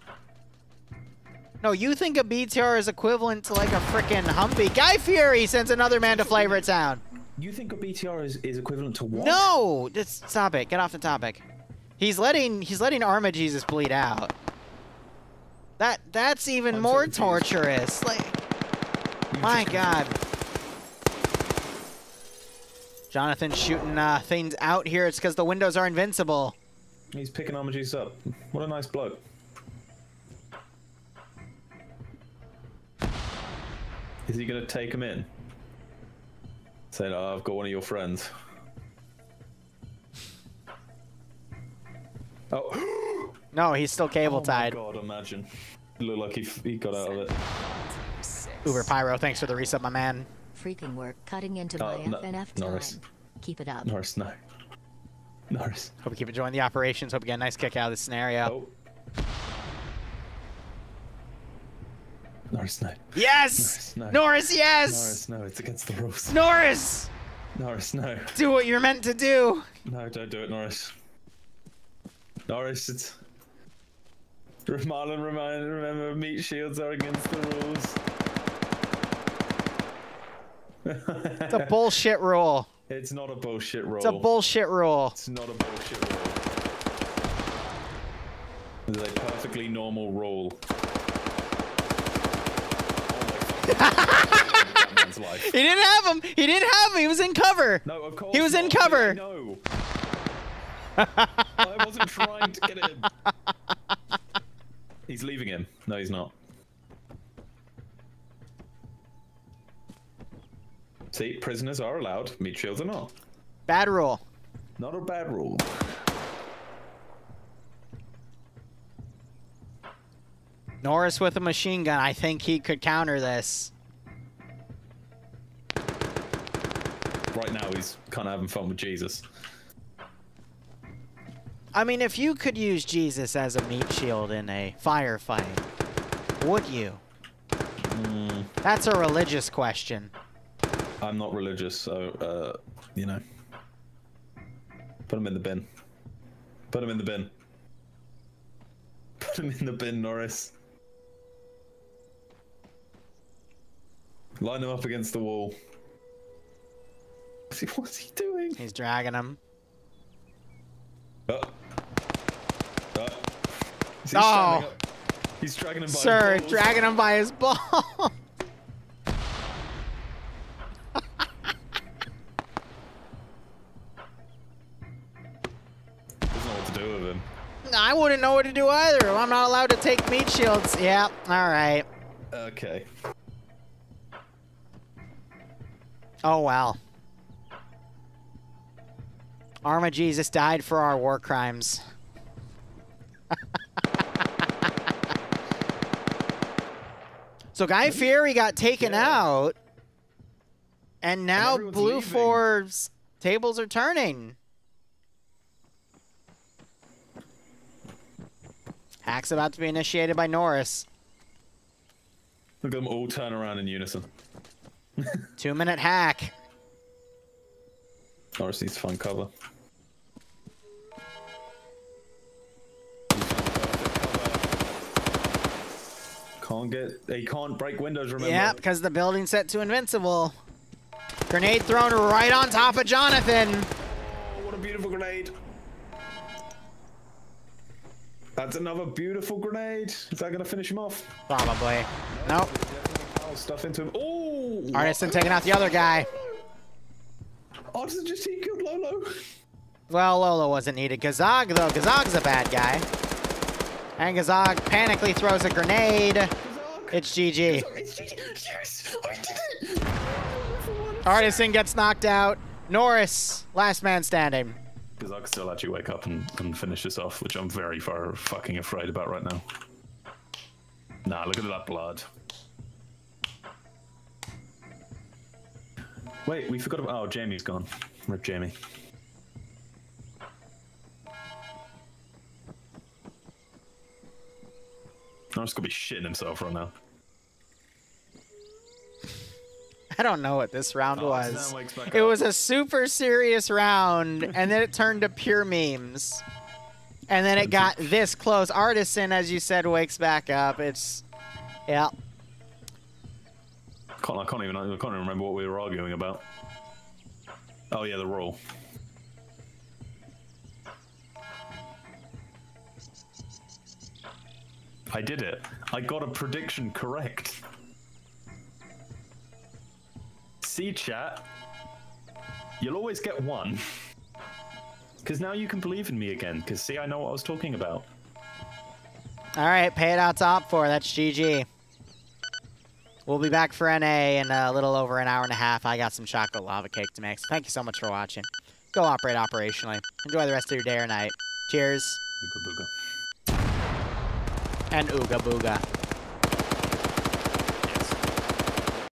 S1: No, you think a BTR is equivalent to like a frickin' Humvee. Guy Fieri sends another man to Flavor Town.
S2: You think a BTR is equivalent to what?
S1: No! Just stop it. Get off the topic. He's letting Arma Jesus bleed out. That's even more torturous. Like, my God. Jonathan's shooting things out here. It's because the windows are invincible.
S2: He's picking Arma Jesus up. What a nice bloke. Is he gonna take him in? Saying, oh, I've got one of your friends. Oh.
S1: No, he's still cable tied.
S2: Oh my god, imagine. It looked like he got out of it.
S1: Uber Pyro, thanks for the reset, my man.
S3: Freaking work cutting into my FNF time.
S2: Norris.
S3: Keep it up.
S2: Norris, no. Norris.
S1: Hope we keep enjoying the operations. Hope we get a nice kick out of this scenario.
S2: Oh. Norris, no.
S1: Yes!
S2: Norris, no.
S1: Norris, yes!
S2: Norris, no, it's against the rules.
S1: Norris!
S2: Norris, no.
S1: Do what you're meant to do.
S2: No, don't do it, Norris. Norris, it's... Marlon, remember, meat shields are against the rules.
S1: It's a bullshit rule.
S2: It's not a bullshit rule.
S1: It's a bullshit rule.
S2: It's not a bullshit rule. It's a perfectly normal rule. Life.
S1: He didn't have him. He didn't have him. He was in cover.
S2: No, of course
S1: he was
S2: not.
S1: in cover.
S2: No. I wasn't trying to get him. He's leaving him. No, he's not. See, prisoners are allowed. Meat shields are not.
S1: Bad rule.
S2: Not a bad rule.
S1: Norris with a machine gun. I think he could counter this.
S2: Right now, he's kind of having fun with Jesus.
S1: I mean, if you could use Jesus as a meat shield in a firefight, would you? That's a religious question.
S2: I'm not religious, so, you know. Put him in the bin. Put him in the bin. Put him in the bin, Norris. Line him up against the wall. What's he doing?
S1: He's dragging him.
S2: Oh. He's dragging him by his balls.
S1: Dragging him by his ball.
S2: Doesn't know what to do with him.
S1: I wouldn't know what to do either. I'm not allowed to take meat shields. Yeah, all right.
S2: Okay.
S1: Oh, well. Arma Jesus died for our war crimes. So Guy Fieri got taken out, and now Blue 4's tables are turning. Hack's about to be initiated by Norris.
S2: Look at them all turn around in unison.
S1: 2-minute hack.
S2: Norris needs to find cover. He can't break windows, remember?
S1: Yeah, because the building's set to invincible. Grenade thrown right on top of Jonathan.
S2: Oh, what a beautiful grenade. That's another beautiful grenade. Is that going to finish him off?
S1: Probably. Nope.
S2: Stuff into him. Oh!
S1: Artisan taking out the other guy.
S2: Artisan just killed Lolo.
S1: Well, Lolo wasn't needed. Gazog, though. Gazog's a bad guy. And Gazog panically throws a grenade. Gazog. It's GG.
S2: It's GG. Yes, I did it.
S1: Artisan gets knocked out. Norris, last man standing.
S2: Gazog still actually wake up and finish this off, which I'm very fucking afraid about right now. Nah, look at that blood. Wait, we forgot about... Oh, Jamie's gone. Rip Jamie. Norris could be shitting himself right now.
S1: I don't know what this round was. It was a super serious round, and then it turned to pure memes. And then it got this close. Artisan, as you said, wakes back up. It's... Yeah.
S2: I can't even remember what we were arguing about. Oh yeah, the roll. I did it. I got a prediction correct. See, chat? You'll always get one. Because now you can believe in me again. Because see, I know what I was talking about.
S1: All right, pay it out top 4. That's GG. We'll be back for NA in a little over an hour and a half. I got some chocolate lava cake to make. So thank you so much for watching. Go operate operationally. Enjoy the rest of your day or night. Cheers.
S2: Ooga booga.
S1: And ooga booga.